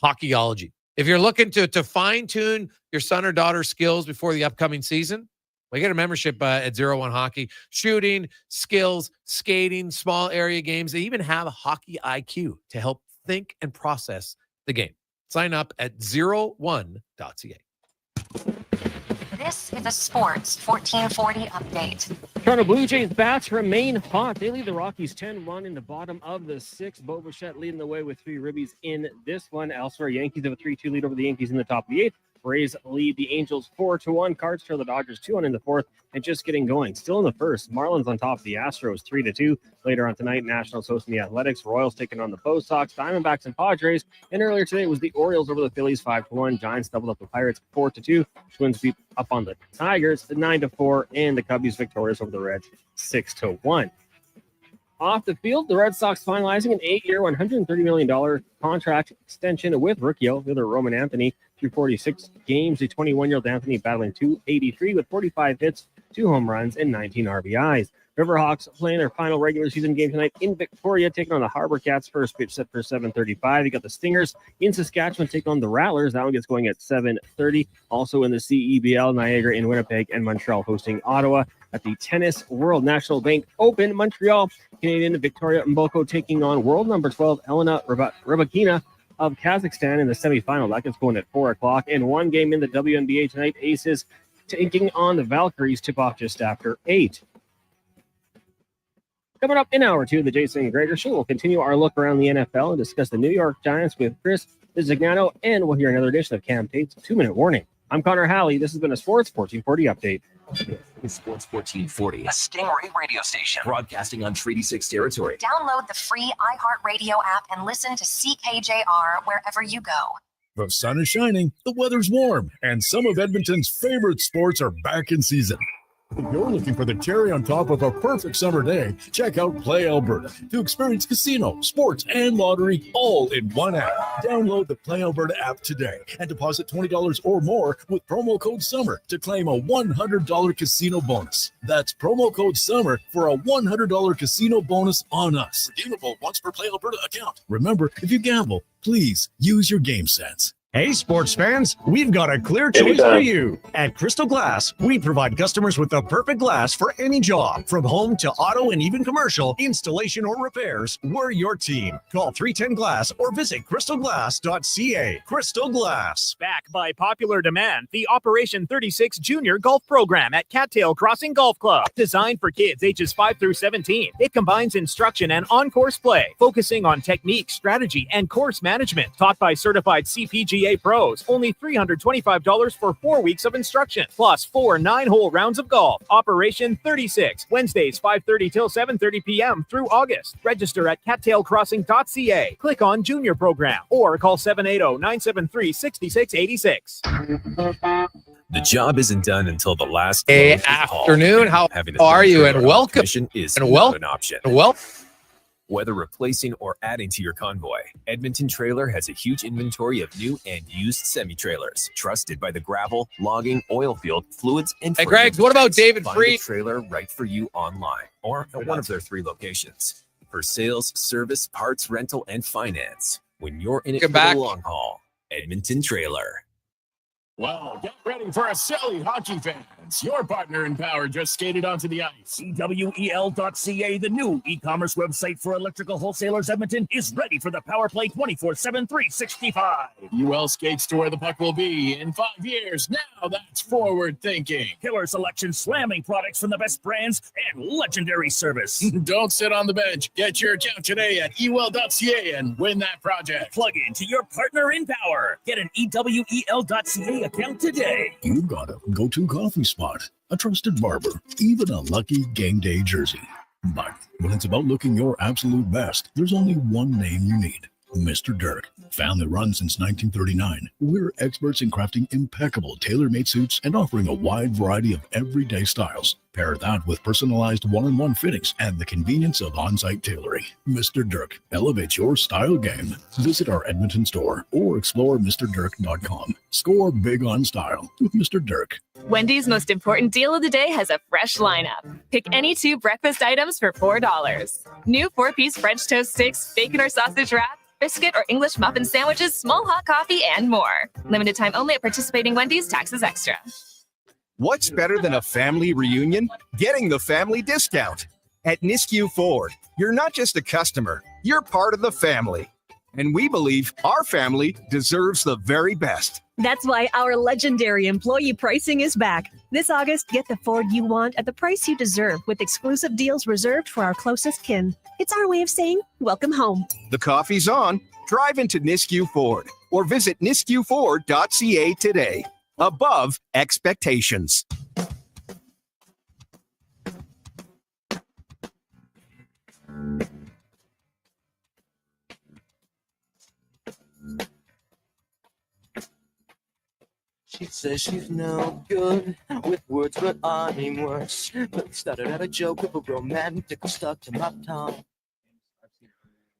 Hockeyology. If you're looking to fine-tune your son or daughter's skills before the upcoming season, we get a membership at 01 Hockey. Shooting, skills, skating, small area games. They even have a hockey IQ to help think and process the game. Sign up at 01.ca. This is a Sports 1440 update. Toronto Blue Jays bats remain hot. They lead the Rockies 10-1 in the bottom of the sixth. Bo Bichette leading the way with 3 ribbies in this one. Elsewhere, Yankees have a 3-2 lead over the Yankees in the top of the eighth. Rays lead the Angels 4-1. Cards trail the Dodgers 2-1 in the fourth and just getting going. Still in the first, Marlins on top of the Astros 3-2. Later on tonight, Nationals hosting the Athletics. Royals taking on the Post Sox, Diamondbacks and Padres. And earlier today it was the Orioles over the Phillies 5-1. Giants doubled up the Pirates 4-2. Twins beat up on the Tigers 9-4, and the Cubbies victorious over the Reds 6-1. Off the field, the Red Sox finalizing an 8-year, $130 million contract extension with rookie outfielder Roman Anthony through 46 games. The 21-year-old Anthony battling .283 with 45 hits, 2 home runs, and 19 RBIs. Riverhawks playing their final regular season game tonight in Victoria, taking on the Harbor Cats. First pitch set for 7:35. You got the Stingers in Saskatchewan taking on the Rattlers. That one gets going at 7:30. Also in the CEBL, Niagara in Winnipeg and Montreal hosting Ottawa. At the Tennis World National Bank Open, Montreal, Canadian Victoria Mboko taking on world number 12, Elena Rybakina of Kazakhstan in the semifinal. That gets going at 4 o'clock. And one game in the WNBA tonight, Aces taking on the Valkyries, tip-off just after 8. Coming up in hour 2 of the Jason Gregor Show, we'll continue our look around the NFL and discuss the New York Giants with Chris Bizignano, and we'll hear another edition of Cam Tate's 2-Minute Warning. I'm Connor Halley. This has been a Sports 1440 update. Sports 1440, a Stingray radio station broadcasting on Treaty 6 territory. Download the free iHeartRadio app and listen to CKJR wherever you go. The sun is shining, the weather's warm, and some of Edmonton's favorite sports are back in season. If you're looking for the cherry on top of a perfect summer day, check out Play Alberta to experience casino, sports, and lottery all in one app. Download the Play Alberta app today and deposit $20 or more with promo code SUMMER to claim a $100 casino bonus. That's promo code SUMMER for a $100 casino bonus on us. Redeemable once per Play Alberta account. Remember, if you gamble, please use your game sense. Hey, sports fans, we've got a clear choice for Anytime. you. At Crystal Glass, we provide customers with the perfect glass for any job. From home to auto and even commercial, installation or repairs, we're your team. Call 310 Glass or visit crystalglass.ca. Crystal Glass. Back by popular demand, the Operation 36 Junior Golf Program at Cattail Crossing Golf Club. Designed for kids ages 5 through 17, it combines instruction and on-course play, focusing on technique, strategy, and course management. Taught by certified CPGA pros. Only $325 for 4 weeks of instruction, plus 4 9-hole rounds of golf. Operation 36, Wednesdays 5:30 till 7:30 p.m. through August. Register at cattailcrossing.ca. Click on Junior Program or call 780-973-6686. The job isn't done until the last Hey, load is hauled. afternoon. How Having a are you? semi-trailer And out of welcome. commission is And not an option. Well, Whether replacing or adding to your convoy, Edmonton Trailer has a huge inventory of new and used semi-trailers, trusted by the gravel, logging, oil field, fluids, and Hey, freight Greg, what about industries. David Find Freed? a trailer right for you online or at one of their 3 locations. For sales, service, parts, rental, and finance. When you're in it for the long haul, Edmonton Trailer. Well, get ready for a silly hockey fans. Your partner in power just skated onto the ice. EWEL.ca, the new e-commerce website for electrical wholesalers Edmonton, is ready for the power play 24/7, 365. UL skates to where the puck will be in 5 years. Now that's forward thinking. Killer selection, slamming products from the best brands, and legendary service. Don't sit on the bench. Get your account today at ewell.ca and win that project. Plug into your partner in power. Get an EWEL.ca account today. You've got a go-to coffee spot, a trusted barber, even a lucky game day jersey. But when it's about looking your absolute best, there's only one name you need. Mr. Dirk. Family run since 1939, we're experts in crafting impeccable tailor-made suits and offering a wide variety of everyday styles. Pair that with personalized one-on-one fittings and the convenience of on-site tailoring. Mr. Dirk, elevate your style game. Visit our Edmonton store or explore MrDirk.com. Score big on style with Mr. Dirk. Wendy's most important deal of the day has a fresh lineup. Pick any 2 breakfast items for $4. New 4-piece French toast sticks, bacon or sausage wrap, biscuit or English muffin sandwiches, small hot coffee, and more. Limited time only at participating Wendy's, taxes extra. What's better than a family reunion? Getting the family discount. At Nisku Ford, you're not just a customer, you're part of the family. And we believe our family deserves the very best. That's why our legendary employee pricing is back. This August, get the Ford you want at the price you deserve with exclusive deals reserved for our closest kin. It's our way of saying welcome home. The coffee's on. Drive into Nisku Ford or visit niskuford.ca today. Above expectations. She says she's no good with words, but I'm worse. But started out a joke with a romantic stuck to my tongue.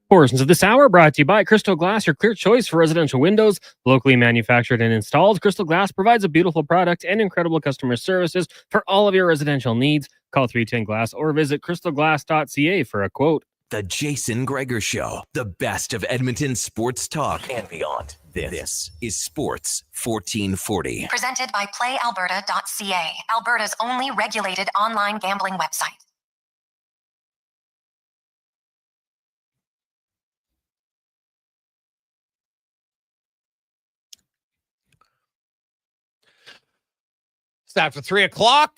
Portions of this hour brought to you by Crystal Glass, your clear choice for residential windows. Locally manufactured and installed, Crystal Glass provides a beautiful product and incredible customer services for all of your residential needs. Call 310 Glass or visit crystalglass.ca for a quote. The Jason Gregor Show, the best of Edmonton sports talk and beyond. This is Sports 1440. Presented by PlayAlberta.ca, Alberta's only regulated online gambling website. It's after 3 o'clock.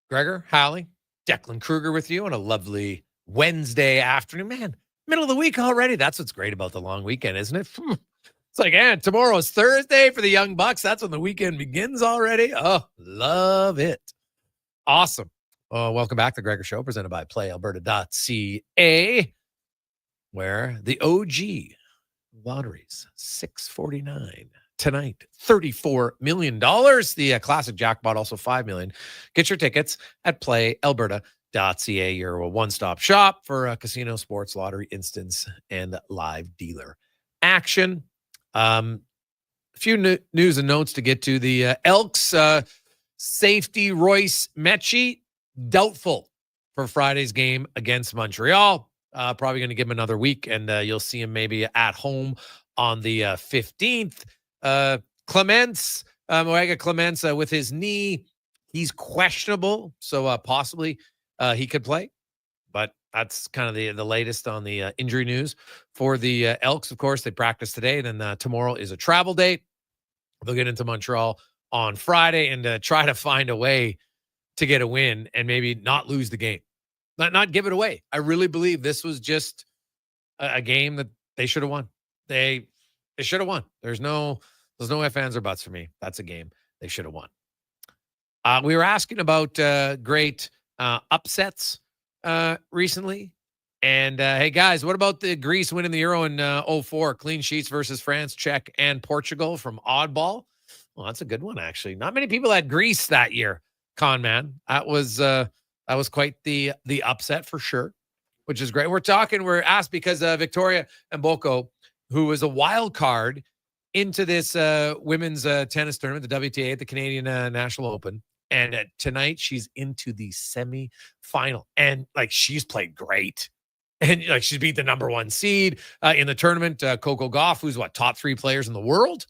Gregor, Halley, Declan Kruger with you on a lovely Wednesday afternoon. Man, middle of the week already. That's what's great about the long weekend, isn't it? It's like, tomorrow's Thursday for the Young Bucks. That's when the weekend begins already. Oh, love it. Awesome. Welcome back to the Gregor Show, presented by PlayAlberta.ca, where the OG lotteries, $649 tonight, $34 million. The classic jackpot, also $5 million. Get your tickets at PlayAlberta.ca, your one-stop shop for casino, sports, lottery, instance, and live dealer action. A few news and notes to get to. The Elks safety Royce Mechie, doubtful for Friday's game against Montreal. Probably going to give him another week, and you'll see him maybe at home on the 15th. Clements, Moega Clements with his knee, he's questionable, so possibly he could play. But that's kind of the latest on the injury news for the Elks. Of course, they practice today, and then tomorrow is a travel day. They'll get into Montreal on Friday and try to find a way to get a win and maybe not lose the game, not give it away. I really believe this was just a game that they should have won. They should have won. There's no ifs, ands, or buts for me. That's a game they should have won. We were asking about great upsets recently. And hey, guys, what about the Greece winning the Euro in 2004? Clean sheets versus France, Czech, and Portugal from Oddball. Well, that's a good one, actually. Not many people had Greece that year, Con Man. That was quite the upset for sure, which is great. We're asked because Victoria Mboko, who was a wild card into this women's tennis tournament, the WTA at the Canadian National Open. And tonight she's into the semi-final. And she's played great. And she's beat the number 1 seed in the tournament, Coco Gauff, who's top 3 players in the world.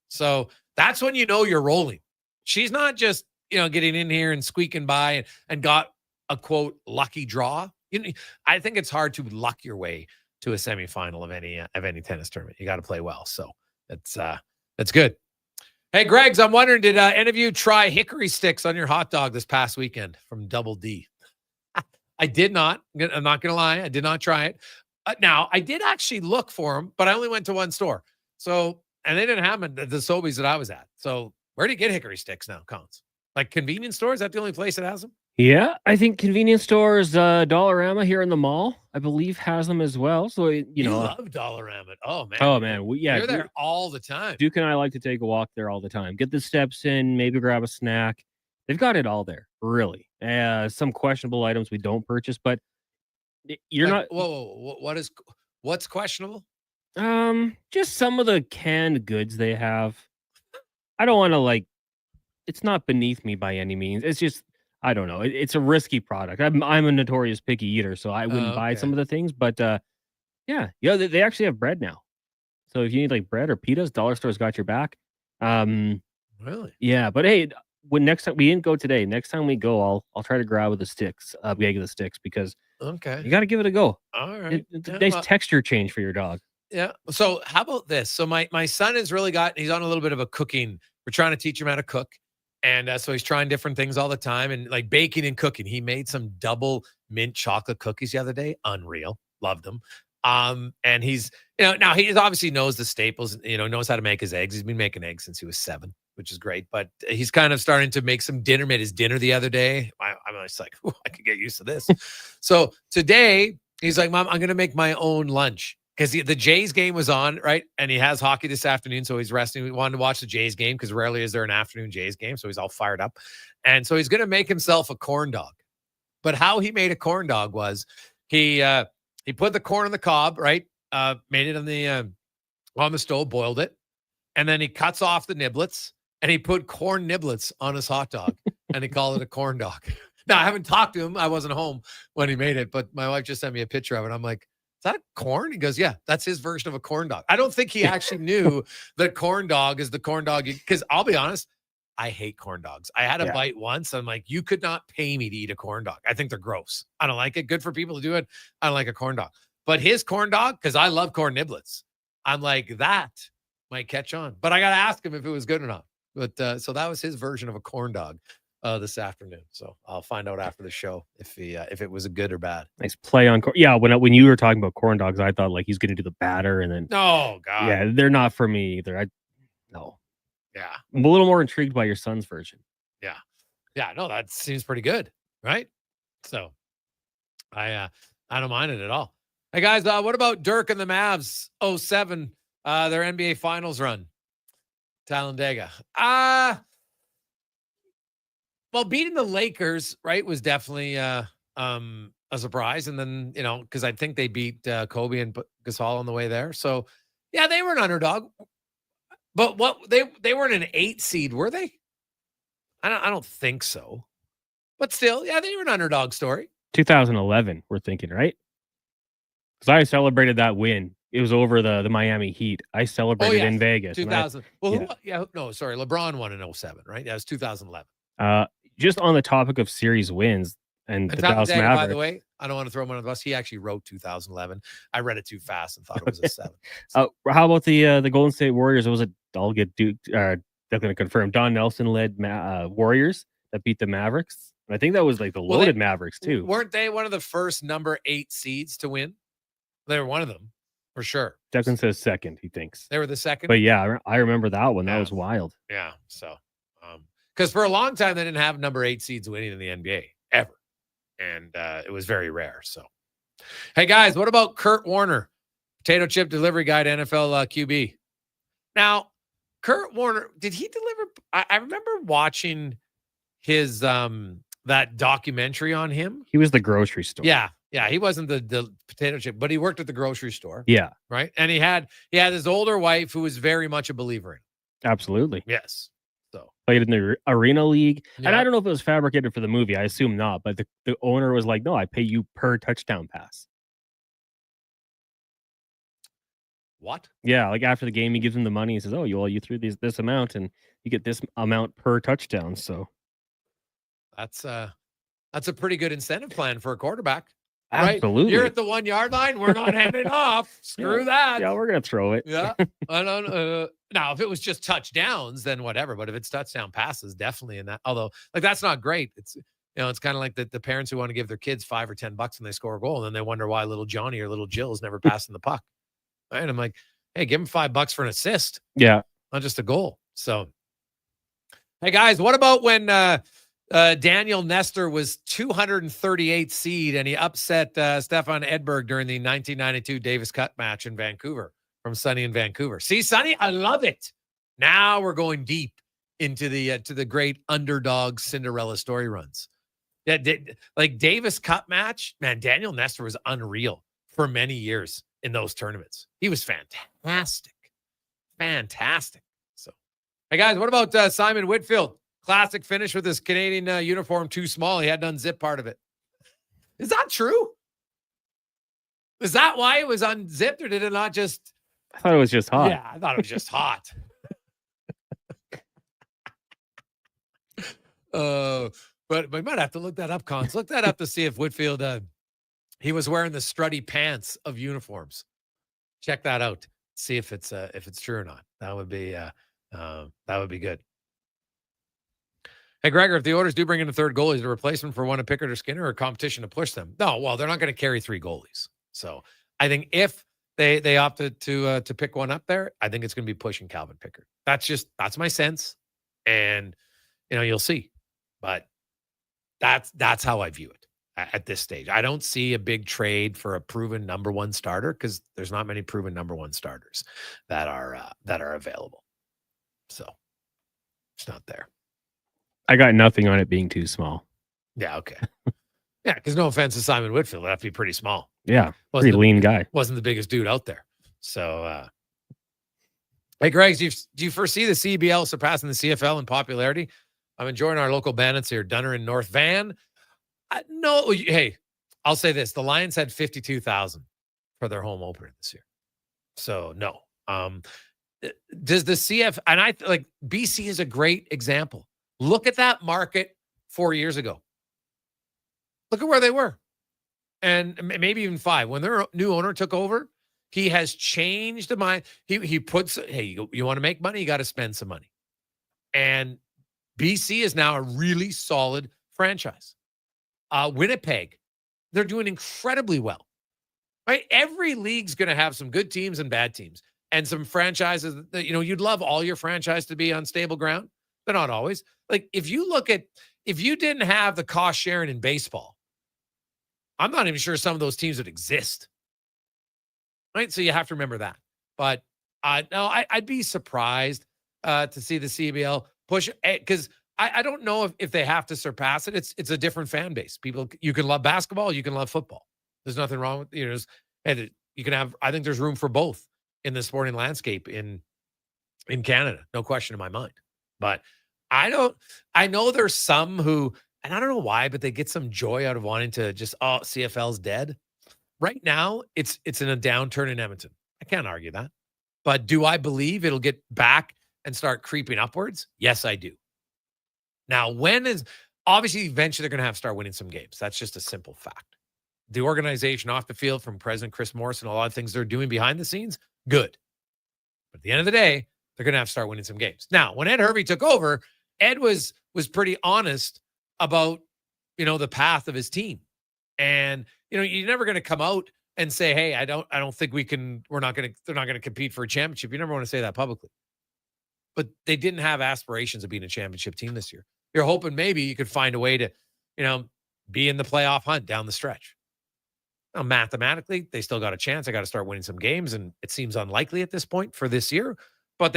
So that's when you know you're rolling. She's not just, getting in here and squeaking by and got a quote lucky draw. I think it's hard to luck your way to a semifinal of any tennis tournament. You got to play well. So that's good. Hey, Greg's, I'm wondering, did any of you try hickory sticks on your hot dog this past weekend from Double D? I did not. I'm not going to lie. I did not try it. Now, I did actually look for them, but I only went to one store. So, and they didn't have them at the Sobeys that I was at. So where do you get hickory sticks now, Cons? Convenience stores? Is that the only place that has them? Yeah, I think convenience stores, Dollarama here in the mall, I believe, has them as well. So, you love Dollarama. Oh, man. Oh, man. You're there all the time. Duke and I like to take a walk there all the time. Get the steps in, maybe grab a snack. They've got it all there, really. Some questionable items we don't purchase, but you're not. Whoa. What's questionable? Just some of the canned goods they have. I don't want to it's not beneath me by any means. It's just, I don't know. It's a risky product. I'm a notorious picky eater, so I wouldn't buy some of the things. But yeah, they actually have bread now. So if you need bread or pitas, dollar store's got your back. Really? Yeah, but hey, when next time we didn't go today, next time we go, I'll try to grab the sticks, bag of the sticks, because you got to give it a go. All right, it's a nice texture change for your dog. Yeah. So how about this? So my son has really he's on a little bit of a cooking. We're trying to teach him how to cook. And so he's trying different things all the time, and baking and cooking. He made some double mint chocolate cookies the other day. Unreal. Loved them. And he's, now he obviously knows the staples, knows how to make his eggs. He's been making eggs since he was 7, which is great. But he's kind of starting to make some dinner, made his dinner the other day. I'm just like, I could get used to this. So today he's like, Mom, I'm going to make my own lunch. Because the Jays game was on, right? And he has hockey this afternoon, so he's resting. We wanted to watch the Jays game because rarely is there an afternoon Jays game, so he's all fired up. And so he's going to make himself a corn dog. But how he made a corn dog was he put the corn on the cob, right? Made it on the stove, boiled it, and then he cuts off the niblets and he put corn niblets on his hot dog, and he called it a corn dog. Now I haven't talked to him. I wasn't home when he made it, but my wife just sent me a picture of it. I'm like, is that corn? He goes, yeah, that's his version of a corn dog. I don't think he actually knew that corn dog is the corn dog. Because I'll be honest, I hate corn dogs. I had a bite once. I'm like, you could not pay me to eat a corn dog. I think they're gross. I don't like it. Good for people to do it. I don't like a corn dog. But his corn dog, because I love corn niblets, I'm like, that might catch on. But I got to ask him if it was good or not. But so that was his version of a corn dog this afternoon. So I'll find out after the show if it was a good or bad. Nice play on corn. Yeah, when you were talking about corn dogs, I thought he's going to do the batter and then. Oh God. Yeah, they're not for me either. No. Yeah. I'm a little more intrigued by your son's version. Yeah. Yeah. No, that seems pretty good, right? So I don't mind it at all. Hey guys, what about Dirk and the Mavs 07, their NBA Finals run? Talladega. Well, beating the Lakers, right, was definitely a surprise. And then, because I think they beat Kobe and Gasol on the way there. So, yeah, they were an underdog. But what they weren't an 8 seed, were they? I don't think so. But still, yeah, they were an underdog story. 2011, we're thinking, right? Because I celebrated that win It was over the Miami Heat. I celebrated in Vegas. 2000. Sorry. LeBron won in 07, right? That was 2011. Just on the topic of series wins and the Dallas Mavericks. By the way, I don't want to throw him under the bus. He actually wrote 2011. I read it too fast and thought it was a 7. How about the Golden State Warriors? It was I'll get Duke. They're going to confirm. Don Nelson led Warriors that beat the Mavericks. And I think that was like the loaded Mavericks too. Weren't they one of the first number 8 seeds to win? They were one of them for sure. Declan says second. He thinks they were the second. But yeah, I remember that one. That was wild. Yeah. So, because for a long time they didn't have number 8 seeds winning in the NBA ever, and it was very rare. So, hey guys, what about Kurt Warner, potato chip delivery guy to NFL QB? Now, Kurt Warner, did he deliver? I remember watching his that documentary on him. He was the grocery store. Yeah. He wasn't the potato chip, but he worked at the grocery store. Yeah. Right. And he had his older wife who was very much a believer in him. Absolutely. Yes. So played in the Arena League. Yeah. And I don't know if it was fabricated for the movie. I assume not. But the owner was like, no, I pay you per touchdown pass. What? Yeah. Like after the game, he gives him the money. He says, oh, you threw this amount and you get this amount per touchdown. So that's a pretty good incentive plan for a quarterback. Absolutely. Right? You're at the 1 yard line. We're not handing off. Screw that. Yeah, we're going to throw it. Yeah. I don't now, if it was just touchdowns, then whatever. But if it's touchdown passes, definitely in that. Although, like, that's not great. It's, it's kind of like the parents who want to give their kids $5 or $10 when they score a goal. And then they wonder why little Johnny or little Jill is never passing the puck. Right? And I'm like, hey, give him $5 for an assist. Yeah. Not just a goal. So, hey, guys, what about when Daniel Nestor was 238th seed and he upset Stefan Edberg during the 1992 Davis Cup match in Vancouver from Sonny in Vancouver? See, Sonny, I love it. Now we're going deep into the to the great underdog Cinderella story runs. Yeah, like Davis Cup match, man, Daniel Nestor was unreal for many years in those tournaments. He was fantastic. So, hey, guys, what about Simon Whitfield? Classic finish with his Canadian uniform too small. He had to unzip part of it. Is that true? Is that why it was unzipped, or did it not just? I thought it was just hot. Yeah, I thought it was just hot. But we might have to look that up, Cons. Look that up to see if Whitfield he was wearing the strutty pants of uniforms. Check that out. See if it's true or not. That would be good. Hey, Gregor, if the Oilers do bring in a third goalie, is it a replacement for one of Pickard or Skinner or a competition to push them? No, well, they're not going to carry 3 goalies. So I think if they opted to pick one up there, I think it's going to be pushing Calvin Pickard. That's my sense. And, you'll see. But that's how I view it at this stage. I don't see a big trade for a proven number 1 starter because there's not many proven number 1 starters that are available. So it's not there. I got nothing on it being too small. Yeah, okay. Yeah, because no offense to Simon Whitfield, that'd be pretty small. Yeah, pretty lean guy. Wasn't the biggest dude out there. So, hey, Greg, do you foresee the CBL surpassing the CFL in popularity? I'm enjoying our local bandits here, Dunner and North Van. No, hey, I'll say this. The Lions had 52,000 for their home opener this year. So, no. Does the CF, and I like BC is a great example. Look at that market 4 years ago. Look at where they were. And maybe even 5. When their new owner took over, he has changed the mind. He puts, hey, you want to make money, you got to spend some money. And BC is now a really solid franchise. Winnipeg, they're doing incredibly well. Right? Every league's going to have some good teams and bad teams. And some franchises that, you'd love all your franchise to be on stable ground. But not always. Like, if you didn't have the cost sharing in baseball, I'm not even sure some of those teams would exist. Right? So you have to remember that. But no, I'd be surprised to see the CBL push, because I don't know if they have to surpass it. It's a different fan base. People, you can love basketball, you can love football. There's nothing wrong with, you can have, I think there's room for both in the sporting landscape in Canada. No question in my mind. But I know there's some who, and I don't know why, but they get some joy out of wanting to just, CFL's dead. Right now, it's in a downturn in Edmonton. I can't argue that. But do I believe it'll get back and start creeping upwards? Yes, I do. Now, obviously, eventually they're going to have to start winning some games. That's just a simple fact. The organization off the field, from President Chris Morrison, a lot of things they're doing behind the scenes, good. But at the end of the day, they're going to have to start winning some games. Now, when Ed Hervey took over, Ed was pretty honest about, the path of his team. And, you're never going to come out and say, hey, I don't think they're not going to compete for a championship. You never want to say that publicly. But they didn't have aspirations of being a championship team this year. You're hoping maybe you could find a way to, be in the playoff hunt down the stretch. Now, mathematically, they still got a chance. I got to start winning some games, and it seems unlikely at this point for this year. But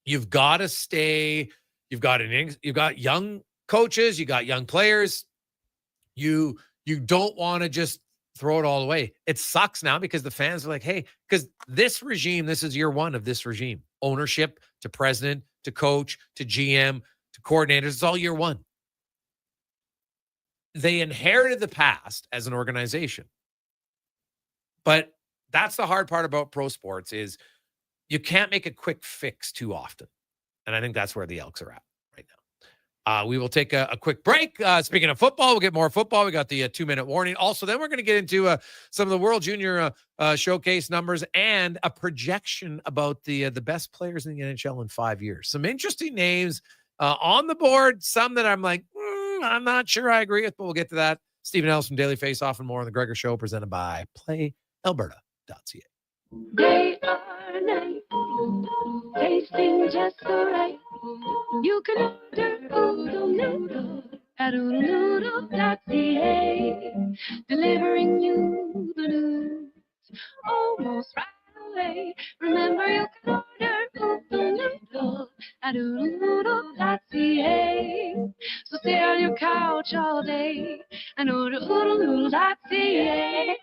you've got to stay. You've got young coaches. You got young players. You don't want to just throw it all away. It sucks now because the fans are like, hey, because this is year one of this regime. Ownership to president, to coach, to GM, to coordinators. It's all year one. They inherited the past as an organization. But that's the hard part about pro sports is you can't make a quick fix too often. And I think that's where the Elks are at right now. We will take a quick break. Speaking of football, we'll get more football. We got the 2-minute warning. Also, then we're going to get into some of the World Junior Showcase numbers and a projection about the best players in the NHL in 5 years. Some interesting names on the board. Some that I'm like, I'm not sure I agree with, but we'll get to that. Stephen Ellis from Daily Faceoff and more on the Gregor Show, presented by PlayAlberta.ca. Day or night, tasting just so right. You can order Oodle Noodle at oodlenoodle.ca, delivering you the news almost right away. Remember, you can order Oodle Noodle at oodlenoodle.ca. So stay on your couch all day and order oodlenoodle.ca.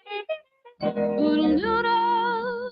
Oodle Noodle.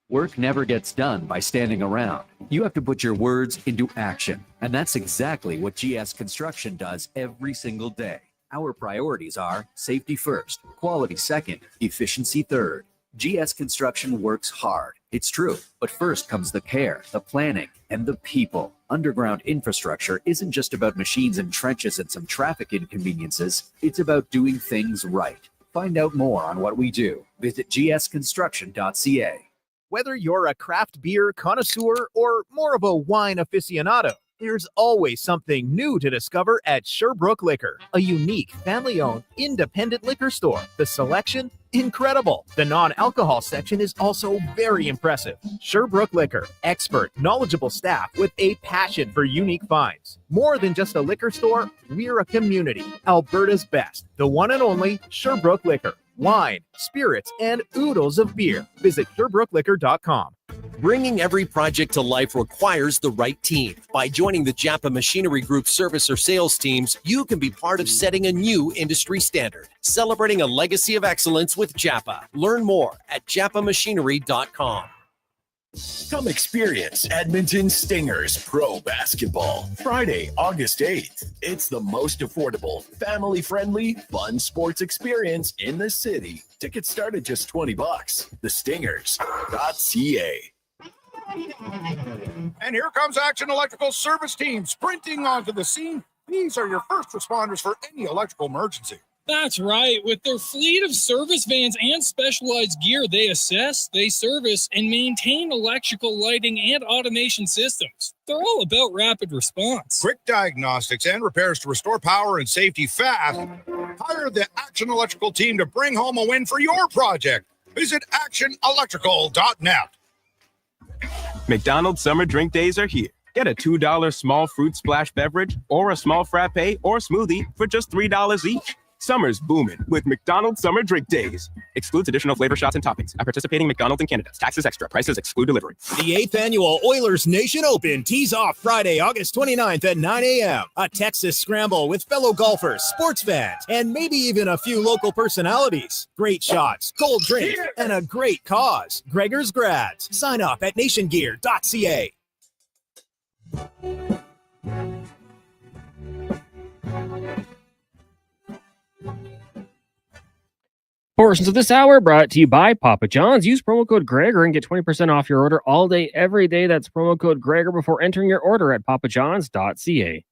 Work never gets done by standing around. You have to put your words into action. And that's exactly what GS Construction does every single day. Our priorities are safety first, quality second, efficiency third. GS Construction works hard. It's true. But first comes the care, the planning, and the people. Underground infrastructure isn't just about machines and trenches and some traffic inconveniences. It's about doing things right. Find out more on what we do. Visit gsconstruction.ca. Whether you're a craft beer connoisseur or more of a wine aficionado, there's always something new to discover at Sherbrooke Liquor, a unique family-owned independent liquor store. The selection, incredible. The non-alcohol section is also very impressive. Sherbrooke Liquor, expert, knowledgeable staff with a passion for unique finds. More than just a liquor store, we're a community. Alberta's best, the one and only Sherbrooke Liquor. Wine, spirits, and oodles of beer. Visit SherbrookeLiquor.com. Bringing every project to life requires the right team. By joining the Japa Machinery Group service or sales teams, you can be part of setting a new industry standard. Celebrating a legacy of excellence with Japa. Learn more at japamachinery.com. Come experience Edmonton Stingers Pro Basketball. Friday, August 8th. It's the most affordable, family-friendly, fun sports experience in the city. Tickets start at just $20. thestingers.ca. And here comes Action Electrical Service Team sprinting onto the scene. These are your first responders for any electrical emergency. That's right. With their fleet of service vans and specialized gear, they assess, they service, and maintain electrical lighting and automation systems. They're all about rapid response. Quick diagnostics and repairs to restore power and safety fast. Hire the Action Electrical team to bring home a win for your project. Visit actionelectrical.net. McDonald's Summer Drink Days are here. Get a $2 small fruit splash beverage or a small frappe or smoothie for just $3 each. Summer's booming with McDonald's Summer Drink Days. Excludes additional flavor shots and toppings at participating McDonald's in Canada. Taxes extra. Prices exclude delivery. The 8th Annual Oilers Nation Open tees off Friday, August 29th at 9 a.m. A Texas scramble with fellow golfers, sports fans, and maybe even a few local personalities. Great shots, cold drinks, and a great cause. Gregor's Grads. Sign up at nationgear.ca. Portions of this hour brought to you by Papa John's. Use promo code Gregor and get 20% off your order all day, every day. That's promo code Gregor before entering your order at papajohns.ca.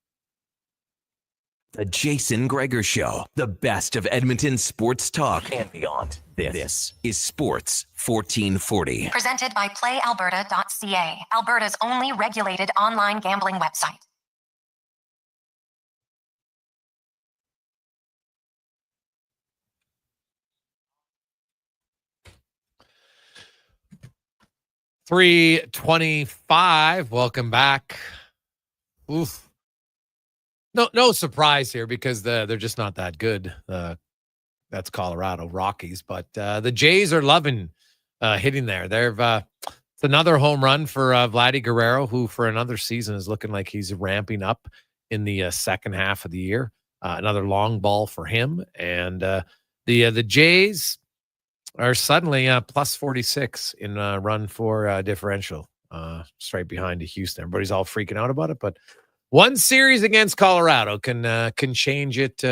The Jason Gregor Show, the best of Edmonton sports talk and beyond. This is Sports 1440. Presented by PlayAlberta.ca, Alberta's only regulated online gambling website. $3.25. Welcome back. Oof. No surprise here because they're just not that good. That's Colorado Rockies, but the Jays are loving hitting there. It's another home run for Vladdy Guerrero, who for another season is looking like he's ramping up in the second half of the year. Another long ball for him, and the Jays are suddenly plus 46 in run for differential, straight behind to Houston. Everybody's all freaking out about it, but one series against Colorado can change it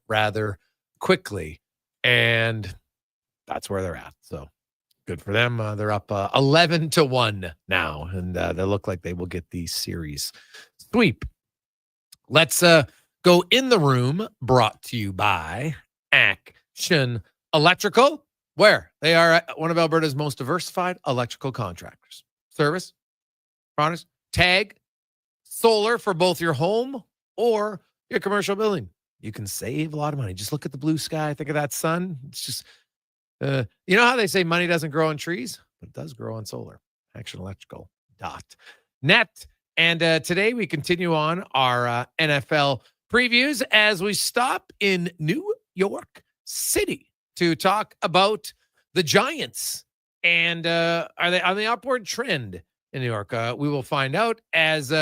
rather quickly, and that's where they're at. So good for them. They're up 11-1 now, and they look like they will get the series sweep. Let's go in the room. Brought to you by Action Electrical, where they are one of Alberta's most diversified electrical contractors. Service, products, tag, solar for both your home or your commercial building. You can save a lot of money. Just look at the blue sky. Think of that sun. It's just, you know how they say money doesn't grow on trees, but it does grow on solar. ActionElectrical.net. And today we continue on our NFL previews as we stop in New York City to talk about the Giants. And are they on the upward trend in New York? We will find out as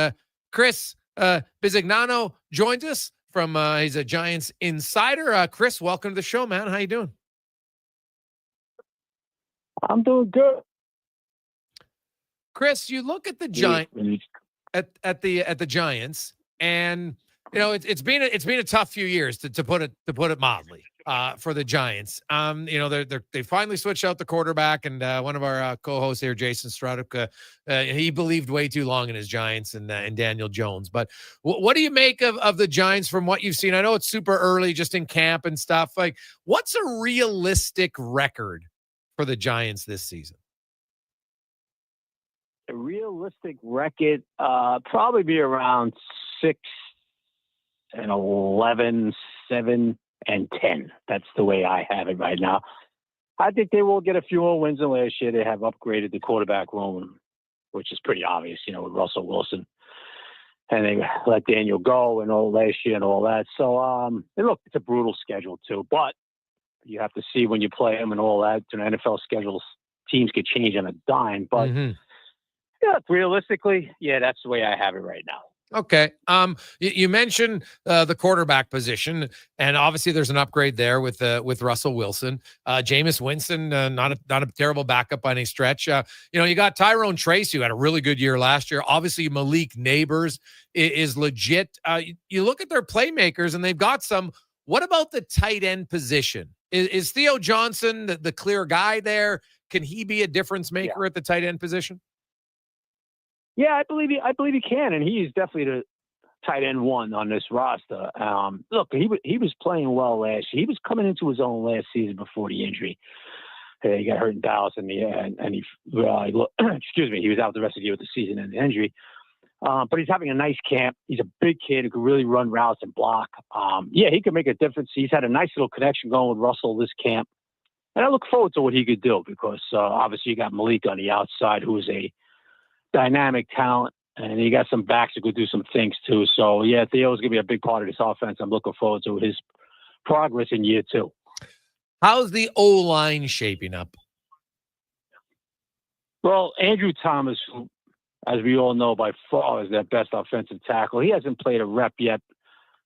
Chris Bizignano joins us from he's a Giants insider. Chris, welcome to the show, man. How you doing? I'm doing good. Chris, you look at the at the Giants, and you know it's been a tough few years to put it mildly for the Giants. You know they finally switched out the quarterback, and one of our co-hosts here, Jason Struduk, he believed way too long in his Giants and Daniel Jones. But what do you make of the Giants from what you've seen? I know it's super early, just in camp and stuff. Like, what's a realistic record for the Giants this season? A realistic record, probably be around 6-11, 7-10. That's the way I have it right now. I think they will get a few more wins than last year. They have upgraded the quarterback room, which is pretty obvious, you know, with Russell Wilson. And they let Daniel go and all last year and all that. So, and look, it's a brutal schedule too. But you have to see when you play them and all that. To an NFL schedule, teams could change on a dime. But yeah, realistically, yeah, that's the way I have it right now. Okay. You mentioned the quarterback position, and obviously there's an upgrade there with Russell Wilson. Jameis Winston, not a terrible backup by any stretch. You know, you got Tyrone Tracy, who had a really good year last year. Obviously, Malik Neighbors is legit. You look at their playmakers, and they've got some. What about the tight end position? Is Theo Johnson the clear guy there? Can he be a difference maker at the tight end position? Yeah, I believe he can, and he is definitely the tight end one on this roster. Look, he was playing well last year. He was coming into his own last season before the injury. He got hurt in Dallas in the end, and he excuse me, he was out the rest of the year with the season and the injury. But he's having a nice camp. He's a big kid who can really run routes and block. Yeah, he can make a difference. He's had a nice little connection going with Russell this camp, and I look forward to what he could do because obviously you got Malik on the outside, who is a dynamic talent, and you got some backs who could do some things too. So yeah, Theo's gonna be a big part of this offense. I'm looking forward to his progress in year two. How's the O-line shaping up? Well, Andrew Thomas, who, as we all know, by far is their best offensive tackle. He hasn't played a rep yet.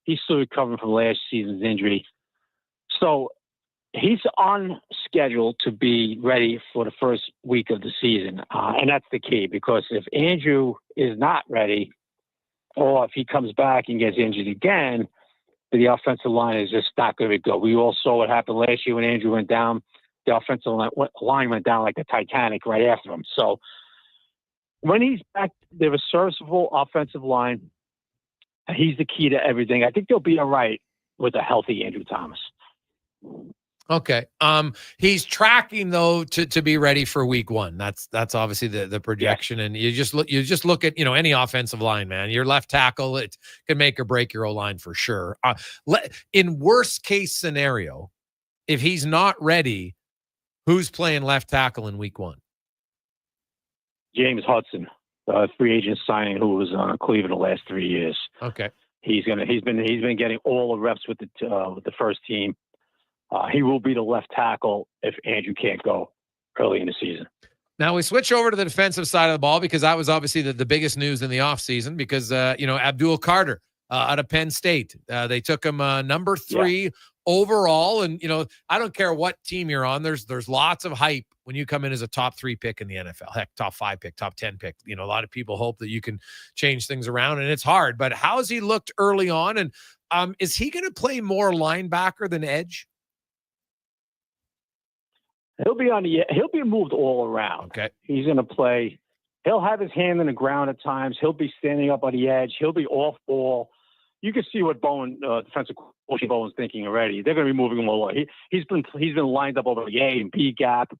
He's still recovering from last season's injury. So he's on schedule to be ready for the first week of the season. And that's the key, because if Andrew is not ready, or if he comes back and gets injured again, the offensive line is just not going to be good. We all saw what happened last year when Andrew went down. The offensive line went down like the Titanic right after him. So when he's back, they have a serviceable offensive line. He's the key to everything. I think they'll be all right with a healthy Andrew Thomas. Okay. He's tracking though to be ready for week 1. That's obviously the projection. And you just look at, any offensive line, man. Your left tackle, it can make or break your O-line for sure. In worst case scenario, if he's not ready, who's playing left tackle in week 1? James Hudson, free agent signing who was on Cleveland the last 3 years. Okay. He's been getting all the reps with the first team. He will be the left tackle if Andrew can't go early in the season. Now we switch over to the defensive side of the ball because that was obviously the biggest news in the offseason because, Abdul Carter out of Penn State, they took him number 3 overall. And, I don't care what team you're on. There's lots of hype when you come in as a top 3 pick in the NFL, heck, top 5 pick, top 10 pick. A lot of people hope that you can change things around and it's hard, but how's he looked early on? And is he going to play more linebacker than edge? He'll be moved all around. Okay. He's going to play. He'll have his hand in the ground at times. He'll be standing up on the edge. He'll be off ball. You can see what defensive coach Bowen's thinking already. They're going to be moving him along. He's been lined up over the A and B gap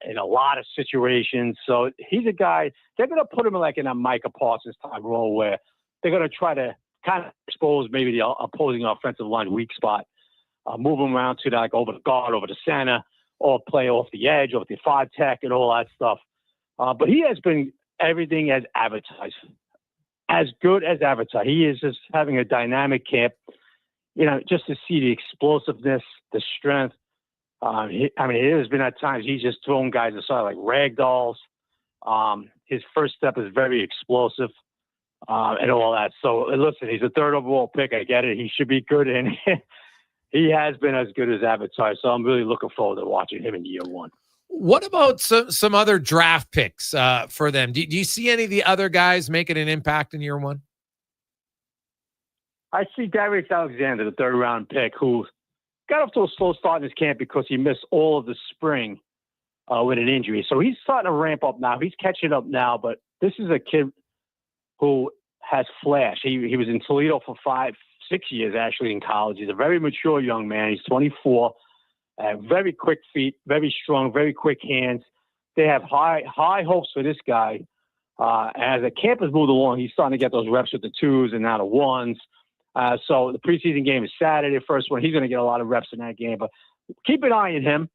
in a lot of situations. So he's a guy. They're going to put him in a Micah Parsons type role where they're going to try to kind of expose maybe the opposing offensive line weak spot, move him around to over the guard, over the center, or play off the edge, off the 5 tech, and all that stuff. But he has been everything as advertised, as good as advertised. He is just having a dynamic camp, just to see the explosiveness, the strength. It has been at times he's just throwing guys aside like rag dolls. His first step is very explosive and all that. So, listen, he's a 3rd overall pick. I get it. He should be good, and he has been as good as advertised. So I'm really looking forward to watching him in year 1. What about some other draft picks for them? Do you see any of the other guys making an impact in year 1? I see Darius Alexander, the 3rd round pick, who got off to a slow start in his camp because he missed all of the spring with an injury. So he's starting to ramp up now. He's catching up now, but this is a kid who has flash. He was in Toledo for 5-6 years actually in college. He's a very mature young man. He's 24, very quick feet, very strong, very quick hands. They have high hopes for this guy. As the camp has moved along, he's starting to get those reps with the 2s and now the 1s. So the preseason game is Saturday, first one. He's going to get a lot of reps in that game, but keep an eye on him.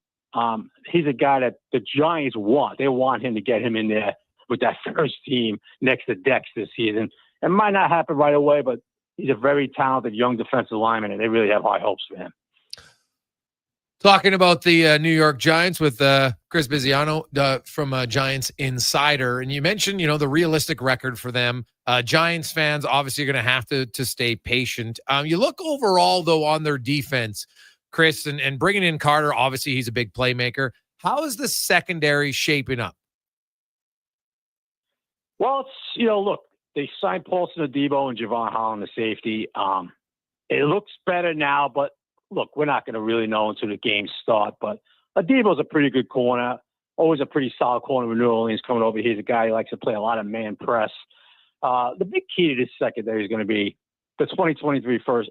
He's a guy that the Giants want. They want him to get him in there with that first team next to Dex this season. It might not happen right away, but he's a very talented young defensive lineman, and they really have high hopes for him. Talking about the New York Giants with Chris Bizignano from Giants Insider, and you mentioned, the realistic record for them. Giants fans obviously are going to have to stay patient. You look overall, though, on their defense, Chris, and bringing in Carter, obviously he's a big playmaker. How is the secondary shaping up? Well, it's, look, they signed Paulson Adebo and Javon Holland, the safety. It looks better now, but look, we're not going to really know until the games start. But Adebo's a pretty good corner, always a pretty solid corner with New Orleans coming over. He's a guy who likes to play a lot of man press. The big key to this secondary is going to be the 2023 first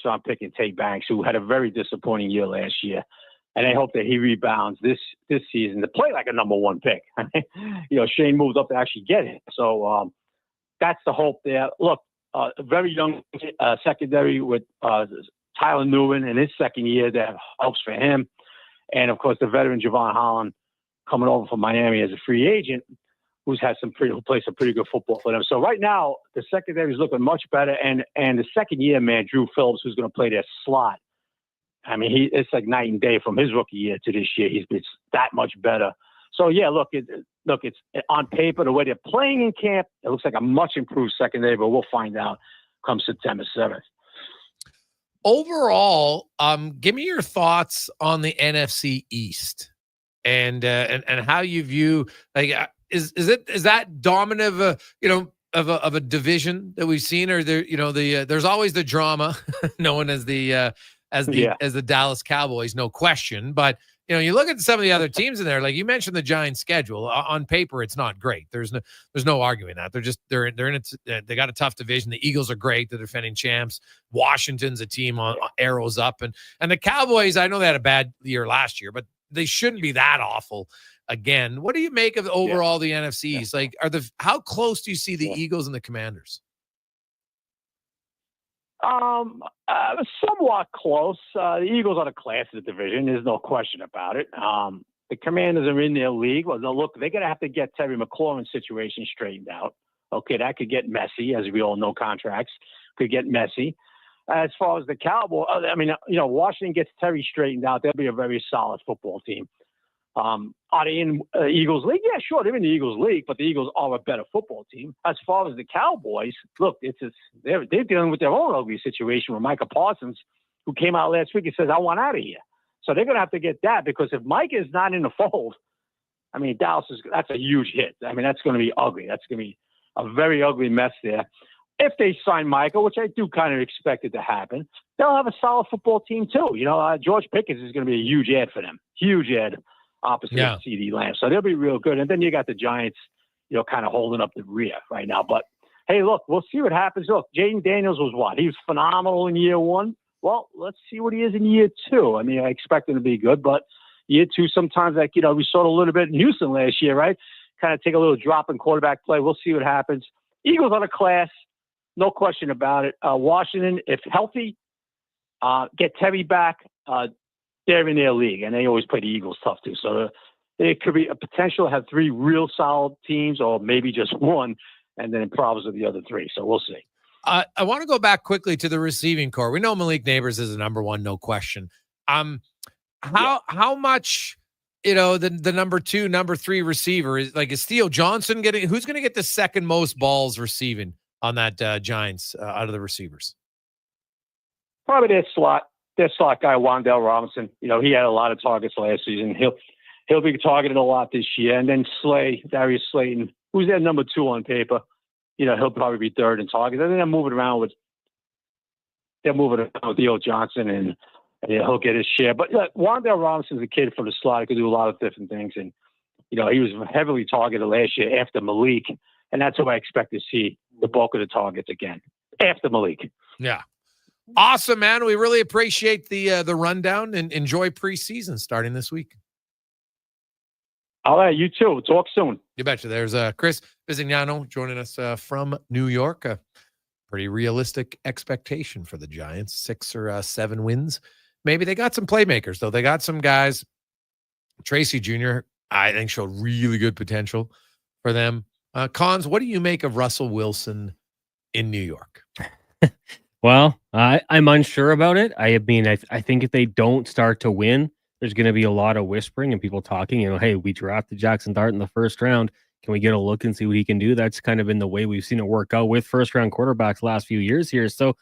round pick in Tate Banks, who had a very disappointing year last year. And I hope that he rebounds this season to play like a number 1 pick. Shane moved up to actually get it. So that's the hope there. Look, a very young secondary with Tyler Newman in his second year that helps for him. And, of course, the veteran Javon Holland coming over from Miami as a free agent who plays some pretty good football for them. So right now, the secondary is looking much better. And the second year, man, Drew Phillips, who's going to play their slot. It's like night and day from his rookie year to this year. He's been that much better. So, yeah, it's on paper, the way they're playing in camp, it looks like a much improved secondary, but we'll find out come September 7th. Overall, give me your thoughts on the NFC East and how you view, like, is that dominant of of a division that we've seen, or there, there's always the drama known as the Dallas Cowboys, no question. But you look at some of the other teams in there, like you mentioned the Giants' schedule. On paper, it's not great. There's no arguing that. They're in it. They got a tough division. The Eagles are great. They're defending champs. Washington's a team on arrows up, and the Cowboys. I know they had a bad year last year, but they shouldn't be that awful again. What do you make of overall the NFCs? Like, how close do you see the Eagles and the Commanders? Somewhat close. The Eagles are the class of the division. There's no question about it. The Commanders are in their league. Well, look, they're going to have to get Terry McLaurin's situation straightened out. Okay, that could get messy, as we all know. Contracts could get messy. As far as the Cowboys, Washington gets Terry straightened out, they'll be a very solid football team. Are they in Eagles league? Yeah, sure, they're in the Eagles league, but the Eagles are a better football team. As far as the Cowboys, look, they're dealing with their own ugly situation with Micah Parsons, who came out last week and says, I want out of here. So they're going to have to get that, because if Mike is not in the fold, Dallas that's a huge hit. That's going to be ugly. That's going to be a very ugly mess there. If they sign Michael, which I do kind of expect it to happen, they'll have a solid football team too. George Pickens is going to be a huge ad for them. Huge ad opposite CeeDee Lamb. So they'll be real good. And then you got the Giants, kind of holding up the rear right now. But, hey, look, we'll see what happens. Look, Jaden Daniels was what? He was phenomenal in year one. Well, let's see what he is in year two. I expect him to be good, but year two, sometimes, we saw it a little bit in Houston last year, right? Kind of take a little drop in quarterback play. We'll see what happens. Eagles are the class. No question about it. Washington, if healthy, get Terry back, they're in their league, and they always play the Eagles tough too. So it could be a potential to have three real solid teams, or maybe just one, and then problems with the other three. So we'll see. I want to go back quickly to the receiving core. We know Malik Neighbors is the number one, no question. How much, the number two, number three receiver is Theo Johnson who's going to get the second most balls receiving on that Giants out of the receivers? Probably their slot guy, Wan'Dale Robinson. He had a lot of targets last season. He'll be targeted a lot this year. And then Darius Slayton, who's their number two on paper, he'll probably be third in targets. And then they're moving around with Theo Johnson, and he'll get his share. But Wan'Dale Robinson's a kid for the slot. He could do a lot of different things. And, he was heavily targeted last year after Malik. And that's what I expect to see the bulk of the targets again after Malik. Yeah. Awesome, man. We really appreciate the rundown, and enjoy preseason starting this week. All right, you too. Talk soon. You betcha. There's Chris Bizignano joining us from New York. A pretty realistic expectation for the Giants, 6 or 7 wins. Maybe they got some playmakers, though. They got some guys. Tracy Jr., I think, showed really good potential for them. Cons, what do you make of Russell Wilson in New York? Well, I'm unsure about it. I think if they don't start to win, there's going to be a lot of whispering and people talking, hey, we drafted Jackson Dart in the first round. Can we get a look and see what he can do? That's kind of been the way we've seen it work out with first-round quarterbacks last few years here. So,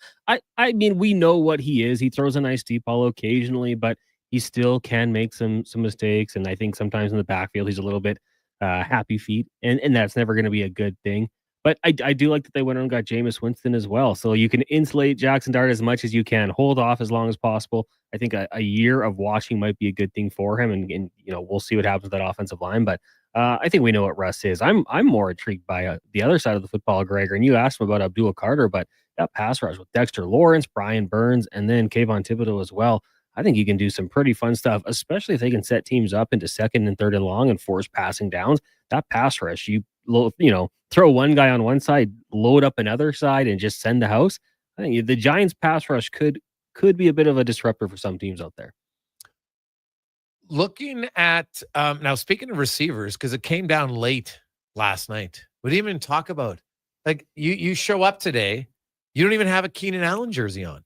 we know what he is. He throws a nice deep ball occasionally, but he still can make some mistakes. And I think sometimes in the backfield, he's a little bit happy feet, and that's never going to be a good thing. But I do like that they went and got Jameis Winston as well. So you can insulate Jackson Dart as much as you can, hold off as long as possible. I think a year of watching might be a good thing for him. And we'll see what happens with that offensive line. But I think we know what Russ is. I'm more intrigued by the other side of the football, Gregor. And you asked him about Abdul Carter, but that pass rush with Dexter Lawrence, Brian Burns, and then Kayvon Thibodeau as well. I think you can do some pretty fun stuff, especially if they can set teams up into second and third and long and force passing downs. That pass rush, throw one guy on one side, load up another side, and just send the house. I think the Giants' pass rush could be a bit of a disruptor for some teams out there. Looking at now, speaking of receivers, because it came down late last night, we didn't even talk about you show up today, you don't even have a Keenan Allen jersey on.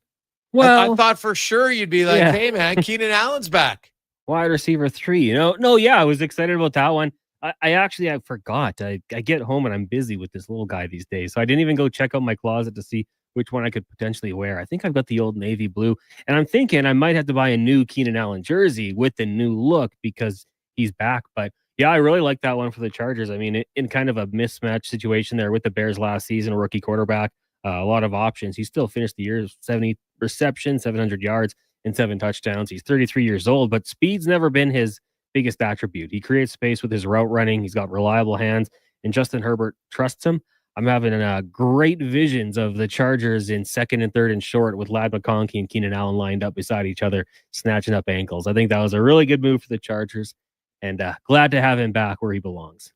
Well, I thought for sure you'd be like, hey man, Keenan Allen's back. Wide receiver 3, I was excited about that one. I forgot. I get home and I'm busy with this little guy these days. So I didn't even go check out my closet to see which one I could potentially wear. I think I've got the old navy blue, and I'm thinking I might have to buy a new Keenan Allen jersey with the new look because he's back. But, Yeah, I really like that one for the Chargers. I mean, in kind of a mismatch situation there with the Bears last season, a rookie quarterback, a lot of options. He still finished the year 70 receptions, 700 yards, and 7 touchdowns. He's 33 years old, but speed's never been his biggest attribute. He creates space with his route running. He's got reliable hands, and Justin Herbert trusts him. I'm having great visions of the Chargers in 2nd and 3rd and short with Ladd McConkey and Keenan Allen lined up beside each other, snatching up ankles. I think that was a really good move for the Chargers, and glad to have him back where he belongs.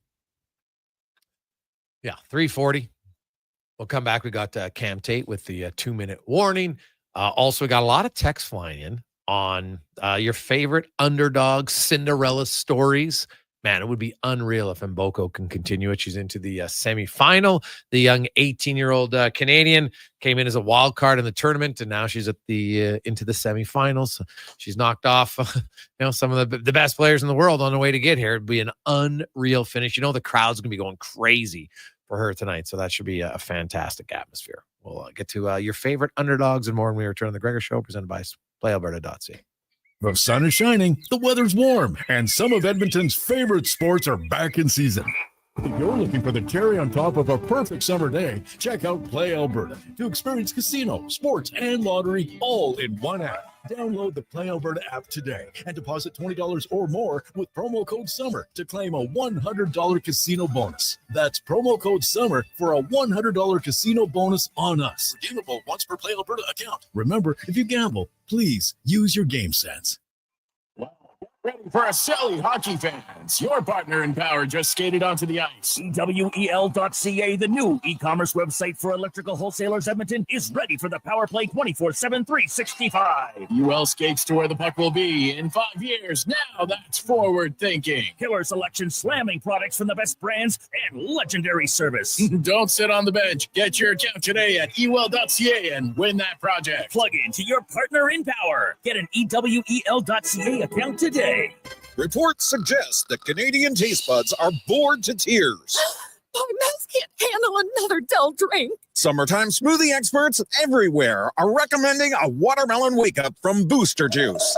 Yeah, 3:40. We'll come back. We got Cam Tate with the 2-minute warning. Also, we got a lot of text flying in on your favorite underdog Cinderella stories. Man, it would be unreal if Mboko can continue it. She's into the semifinal. The young 18-year-old Canadian came in as a wild card in the tournament, and now she's at the into the semifinals. She's knocked off, some of the best players in the world on the way to get here. It'd be an unreal finish. The crowd's gonna be going crazy for her tonight, so that should be a fantastic atmosphere. We'll get to your favorite underdogs and more when we return to the Gregor Show, presented by PlayAlberta.ca. The sun is shining, the weather's warm, and some of Edmonton's favorite sports are back in season. If you're looking for the cherry on top of a perfect summer day, check out Play Alberta to experience casino, sports, and lottery all in one app. Download the Play Alberta app today and deposit $20 or more with promo code SUMMER to claim a $100 casino bonus. That's promo code SUMMER for a $100 casino bonus on us. Redeemable once per Play Alberta account. Remember, if you gamble, please use your game sense. Ready for a Sally hockey fans. Your partner in power just skated onto the ice. EWEL.ca, the new e-commerce website for electrical wholesalers Edmonton, is ready for the power play 24/7, 365. UL skates to where the puck will be in 5 years. Now that's forward thinking. Killer selection, slamming products from the best brands, and legendary service. Don't sit on the bench. Get your account today at EWEL.ca and win that project. Plug into your partner in power. Get an EWEL.ca account today. Reports suggest that Canadian taste buds are bored to tears. My mouth can't handle another dull drink. Summertime smoothie experts everywhere are recommending a watermelon wake-up from Booster Juice.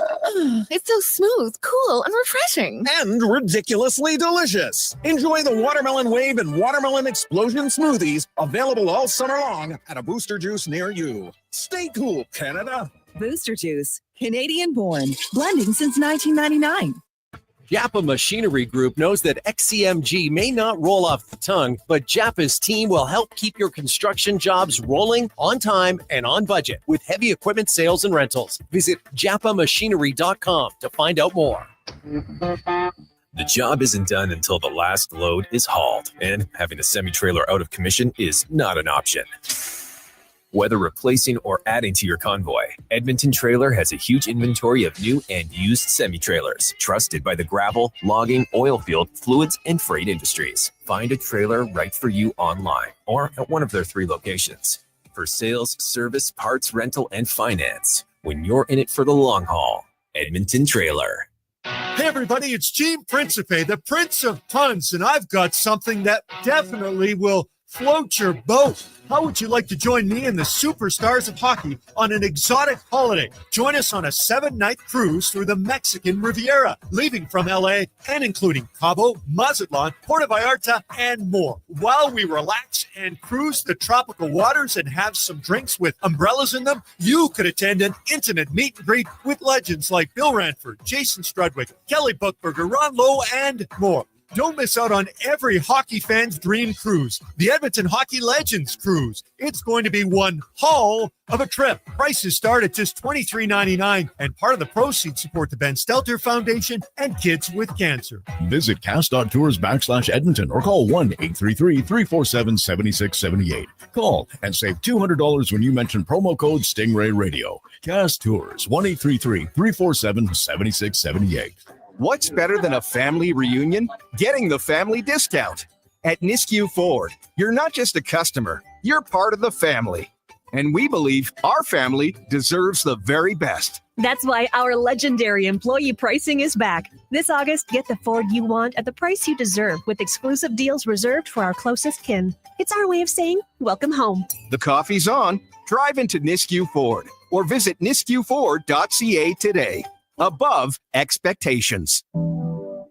It's so smooth, cool, and refreshing. And ridiculously delicious. Enjoy the Watermelon Wave and Watermelon Explosion smoothies, available all summer long at a Booster Juice near you. Stay cool, Canada. Booster Juice, Canadian-born, blending since 1999. Japa Machinery Group knows that XCMG may not roll off the tongue, but Japa's team will help keep your construction jobs rolling on time and on budget with heavy equipment sales and rentals. Visit japamachinery.com to find out more. The job isn't done until the last load is hauled, and having a semi-trailer out of commission is not an option. Whether replacing or adding to your convoy, Edmonton Trailer has a huge inventory of new and used semi-trailers, trusted by the gravel, logging, oil field, fluids, and freight industries. Find a trailer right for you online or at one of their 3 locations. For sales, service, parts, rental, and finance, when you're in it for the long haul, Edmonton Trailer. Hey everybody, it's Gene Principe, the Prince of Puns, and I've got something that definitely will float your boat. How would you like to join me and the superstars of hockey on an exotic holiday? Join us on a 7-night cruise through the Mexican Riviera, leaving from LA and including Cabo, Mazatlan, Puerto Vallarta, and more. While we relax and cruise the tropical waters and have some drinks with umbrellas in them, you could attend an intimate meet and greet with legends like Bill Ranford, Jason Strudwick, Kelly Buchberger, Ron Lowe, and more. Don't miss out on every hockey fan's dream cruise, the Edmonton Hockey Legends Cruise. It's going to be one haul of a trip. Prices start at just $23.99, and part of the proceeds support the Ben Stelter Foundation and Kids with Cancer. Visit cast.tours/Edmonton or call 1-833-347-7678. Call and save $200 when you mention promo code Stingray Radio. Cast Tours, 1-833-347-7678. What's better than a family reunion? Getting the family discount. At Nisku Ford, you're not just a customer, you're part of the family. And we believe our family deserves the very best. That's why our legendary employee pricing is back. This August, get the Ford you want at the price you deserve with exclusive deals reserved for our closest kin. It's our way of saying, welcome home. The coffee's on. Drive into Nisku Ford or visit niskuford.ca today. Above expectations.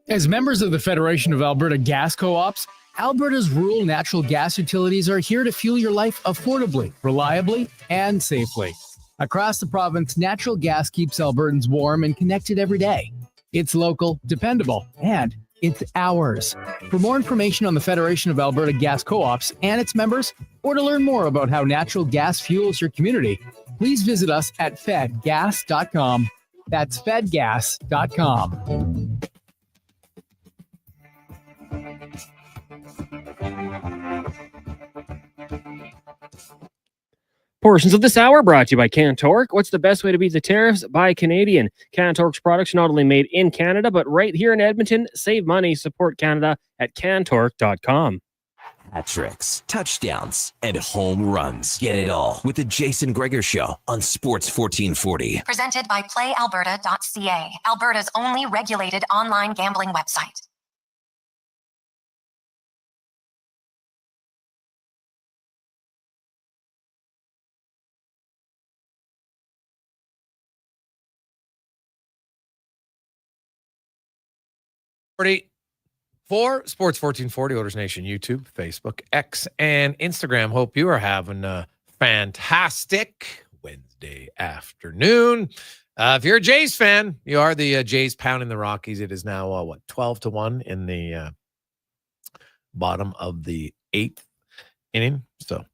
As members of the Federation of Alberta Gas Co-ops, Alberta's rural natural gas utilities are here to fuel your life affordably, reliably, and safely. Across the province, natural gas keeps Albertans warm and connected every day. It's local, dependable, and it's ours. For more information on the Federation of Alberta Gas Co-ops and its members, or to learn more about how natural gas fuels your community, please visit us at fedgas.com. That's fedgas.com. Portions of this hour brought to you by Cantork. What's the best way to beat the tariffs? Buy Canadian. Cantork's products are not only made in Canada, but right here in Edmonton. Save money, support Canada at cantork.com. Hat tricks, touchdowns, and home runs. Get it all with the Jason Gregor Show on Sports 1440. Presented by PlayAlberta.ca, Alberta's only regulated online gambling website. For Sports 1440, Oilers Nation, YouTube, Facebook, X, and Instagram. Hope you are having a fantastic Wednesday afternoon. If you're a Jays fan, you are the Jays pounding the Rockies. It is now, 12-1 in the bottom of the 8th inning. So,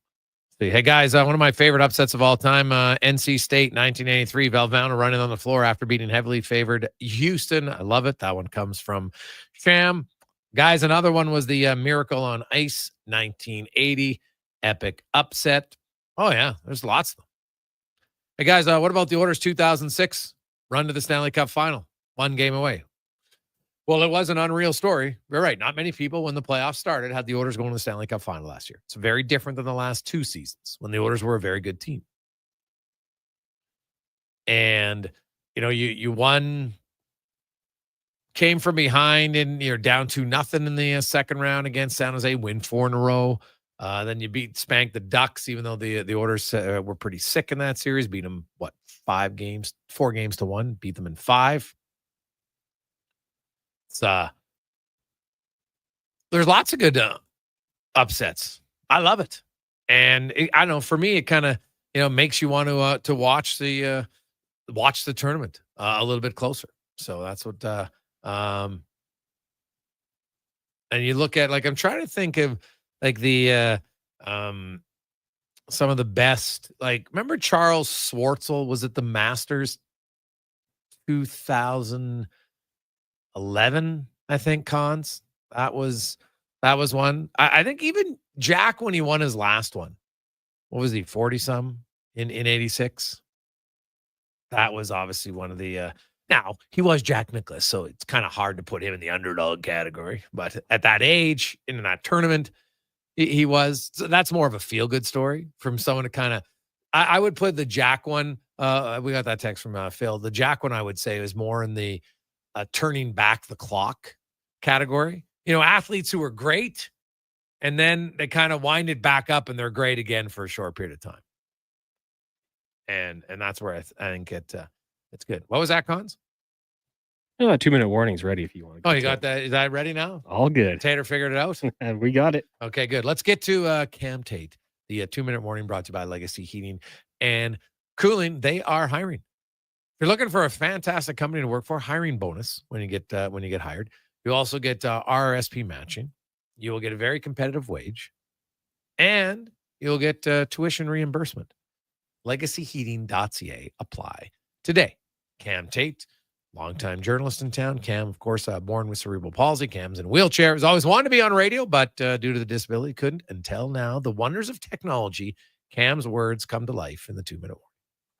hey, guys, one of my favorite upsets of all time, NC State, 1983. Valvano running on the floor after beating heavily favored Houston. I love it. That one comes from Sham. Guys, another one was the Miracle on Ice, 1980. Epic upset. Oh, yeah, there's lots of them. Hey, guys, what about the Oilers' 2006 run to the Stanley Cup final? 1 game away. Well, it was an unreal story. You're right. Not many people, when the playoffs started, had the Oilers going to the Stanley Cup final last year. It's very different than the last 2 seasons when the Oilers were a very good team. And, you won, came from behind, and you're down 2-0 in the second round against San Jose, win 4 in a row. Then you spanked the Ducks, even though the Oilers were pretty sick in that series. Beat them, 4 games to 1. Beat them in 5. There's lots of good upsets. I love it, and I know for me, it kind of makes you want to watch the tournament a little bit closer. So that's what. And you look at, I'm trying to think of the some of the best. Remember Charles Schwartzel was at the Masters 2011, I think, Cons. That was one. I think even Jack, when he won his last one, what was he, 40-some in 86? That was obviously one of the now, he was Jack Nicholas, so it's kind of hard to put him in the underdog category. But at that age, in that tournament, he was. So that's more of a feel-good story from someone to kind of. I would put the Jack one. We got that text from Phil. The Jack one, I would say, is more in the turning back the clock category. Athletes who are great, and then they kind of wind it back up, and they're great again for a short period of time. And that's where I think it's good. What was that, Cons? 2-minute warning's ready if you want. Oh, you got that? Is that ready now? All good. Tater figured it out? We got it. Okay, good. Let's get to Cam Tate. The 2-minute warning brought to you by Legacy Heating and Cooling. They are hiring. If you're looking for a fantastic company to work for, hiring bonus when you get hired. You also get RRSP matching. You will get a very competitive wage, and you'll get tuition reimbursement. LegacyHeating.ca. Apply today. Cam Tate, longtime journalist in town. Cam, of course, born with cerebral palsy. Cam's in a wheelchair. Has always wanted to be on radio, but due to the disability, couldn't until now. The wonders of technology. Cam's words come to life in the 2-minute warning.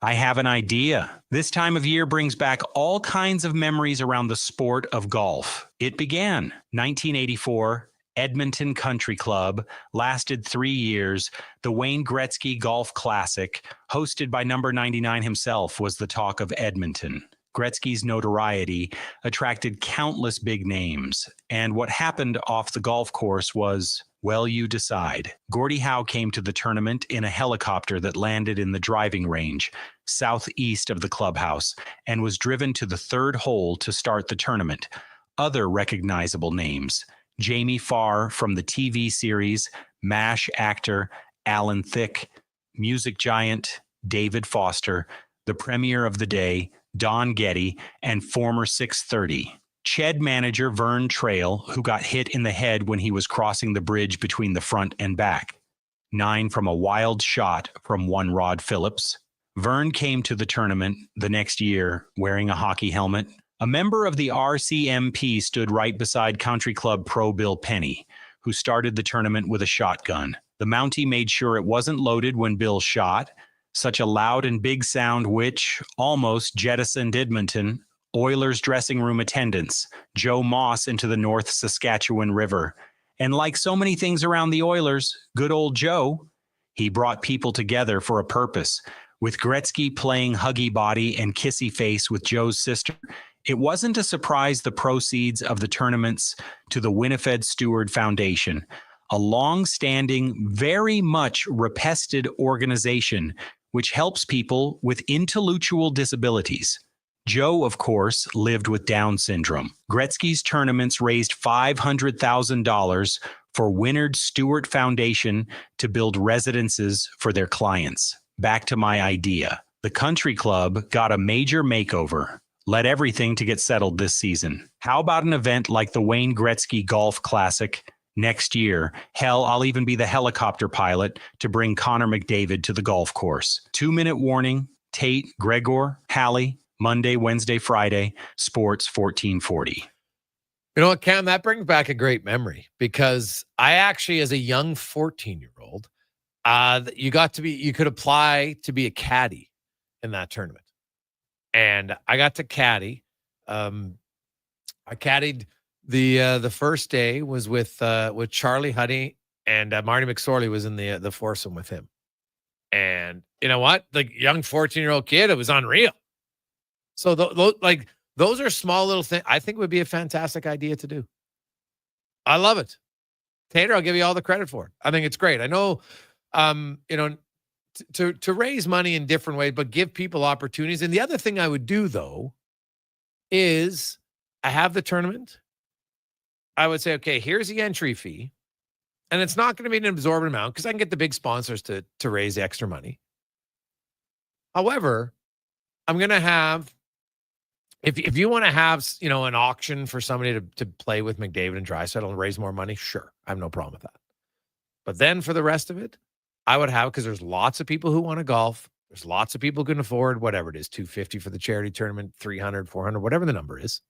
I have an idea. This time of year brings back all kinds of memories around the sport of golf. It began 1984. Edmonton Country Club, lasted 3 years. The Wayne Gretzky Golf Classic, hosted by number 99 himself, was the talk of Edmonton. Gretzky's notoriety attracted countless big names, and what happened off the golf course was, well, you decide. Gordie Howe came to the tournament in a helicopter that landed in the driving range, southeast of the clubhouse, and was driven to the 3rd hole to start the tournament. other recognizable names. Jamie Farr from the TV series, MASH actor Alan Thicke, music giant David Foster, the premier of the day, Don Getty, and former 630. Ched manager Vern Trail, who got hit in the head when he was crossing the bridge between the front and back. 9 from a wild shot from one Rod Phillips. Vern came to the tournament the next year wearing a hockey helmet. A member of the RCMP stood right beside Country Club pro Bill Penny, who started the tournament with a shotgun. The Mountie made sure it wasn't loaded when Bill shot. Such a loud and big sound which almost jettisoned Edmonton, Oilers dressing room attendants, Joe Moss into the North Saskatchewan River. And like so many things around the Oilers, good old Joe, he brought people together for a purpose. With Gretzky playing huggy body and kissy face with Joe's sister, it wasn't a surprise the proceeds of the tournaments to the Winnipeg Steward Foundation, a long-standing, very much repested organization which helps people with intellectual disabilities. Joe, of course, lived with Down syndrome. Gretzky's tournaments raised $500,000 for Winnard Stewart Foundation to build residences for their clients. Back to my idea. The country club got a major makeover. Led everything to get settled this season. How about an event like the Wayne Gretzky Golf Classic next year? Hell, I'll even be the helicopter pilot to bring Connor McDavid to the golf course. 2-minute warning, Tate, Gregor, Halley, Monday, Wednesday, Friday, Sports 1440. You know what, Cam? That brings back a great memory because I actually, as a young 14-year-old, you could apply to be a caddy in that tournament. And I got to caddy. I caddied the first day was with Charlie Huddy, and Marty McSorley was in the foursome with him. And you know what? The young 14-year-old kid, it was unreal. So those are small little things. I think would be a fantastic idea to do. I love it. Tater, I'll give you all the credit for it. I think it's great. I know, to raise money in different ways, but give people opportunities. And the other thing I would do, though, is I have the tournament. I would say, okay, here's the entry fee. And it's not going to be an absorbent amount because I can get the big sponsors to raise the extra money. However, I'm going to have, if you want to have, an auction for somebody to play with McDavid and Draisaitl and raise more money, sure. I have no problem with that. But then for the rest of it, I would have, because there's lots of people who want to golf. There's lots of people who can afford whatever it is, $250 for the charity tournament, $300, $400, whatever the number is.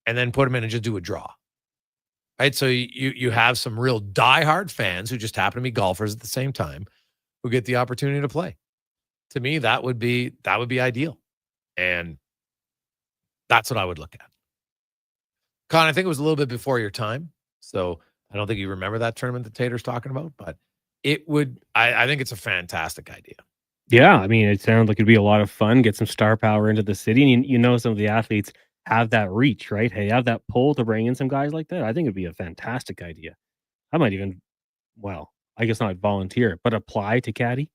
And then put them in and just do a draw. Right? So you have some real diehard fans who just happen to be golfers at the same time who get the opportunity to play. To me, that would be ideal. And that's what I would look at. Con, I think it was a little bit before your time. So I don't think you remember that tournament that Tater's talking about, but I think it's a fantastic idea. Yeah, I mean, it sounds like it'd be a lot of fun. Get some star power into the city, and some of the athletes have that reach, right? Hey, have that pull to bring in some guys like that. I think it'd be a fantastic idea. I might even, I guess not volunteer, but apply to caddy.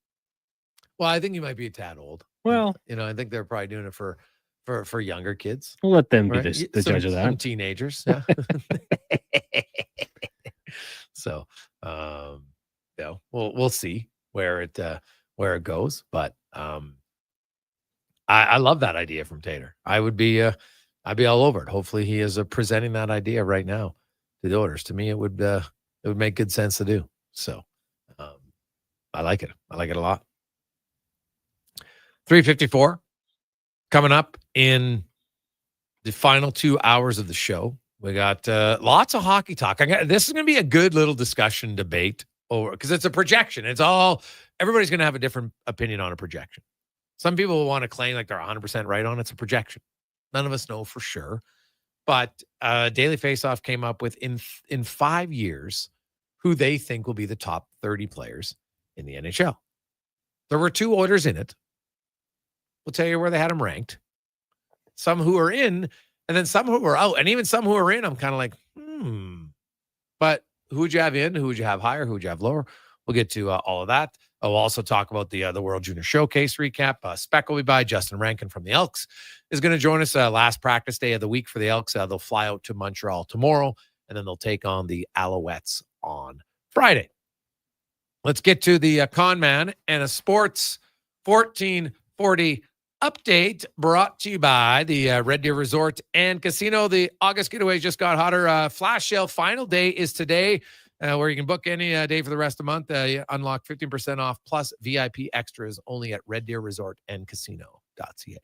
Well, I think you might be a tad old. Well, I think they're probably doing it for younger kids. We'll let them right? be the judge of that. Some teenagers, yeah. So, we'll see where it goes, but I love that idea from Tater. I'd be all over it. Hopefully, he is presenting that idea right now to the Oilers. To me, it would make good sense to do. So, I like it. I like it a lot. 3:54 coming up in the final 2 hours of the show. We got lots of hockey talk. This is going to be a good little discussion debate over because it's a projection. Everybody's going to have a different opinion on a projection. Some people will want to claim like they're 100% right on it's a projection. None of us know for sure. But Daily Faceoff came up with in 5 years who they think will be the top 30 players in the NHL. There were 2 Oilers in it. We'll tell you where they had them ranked. Some who are in, and then some who are out. And even some who are in, I'm kind of like, But who would you have in? Who would you have higher? Who would you have lower? We'll get to all of that. We'll also talk about the World Junior Showcase recap. Spec will be by. Justin Rankin from the Elks is going to join us last practice day of the week for the Elks. They'll fly out to Montreal tomorrow, and then they'll take on the Alouettes on Friday. Let's get to the Con Man and a Sports 1440 update brought to you by the Red Deer Resort and Casino. The August getaway just got hotter. Flash sale final day is today. Where you can book any day for the rest of the month. You unlock 15% off plus VIP extras only at Red Deer Resort and Casino.ca.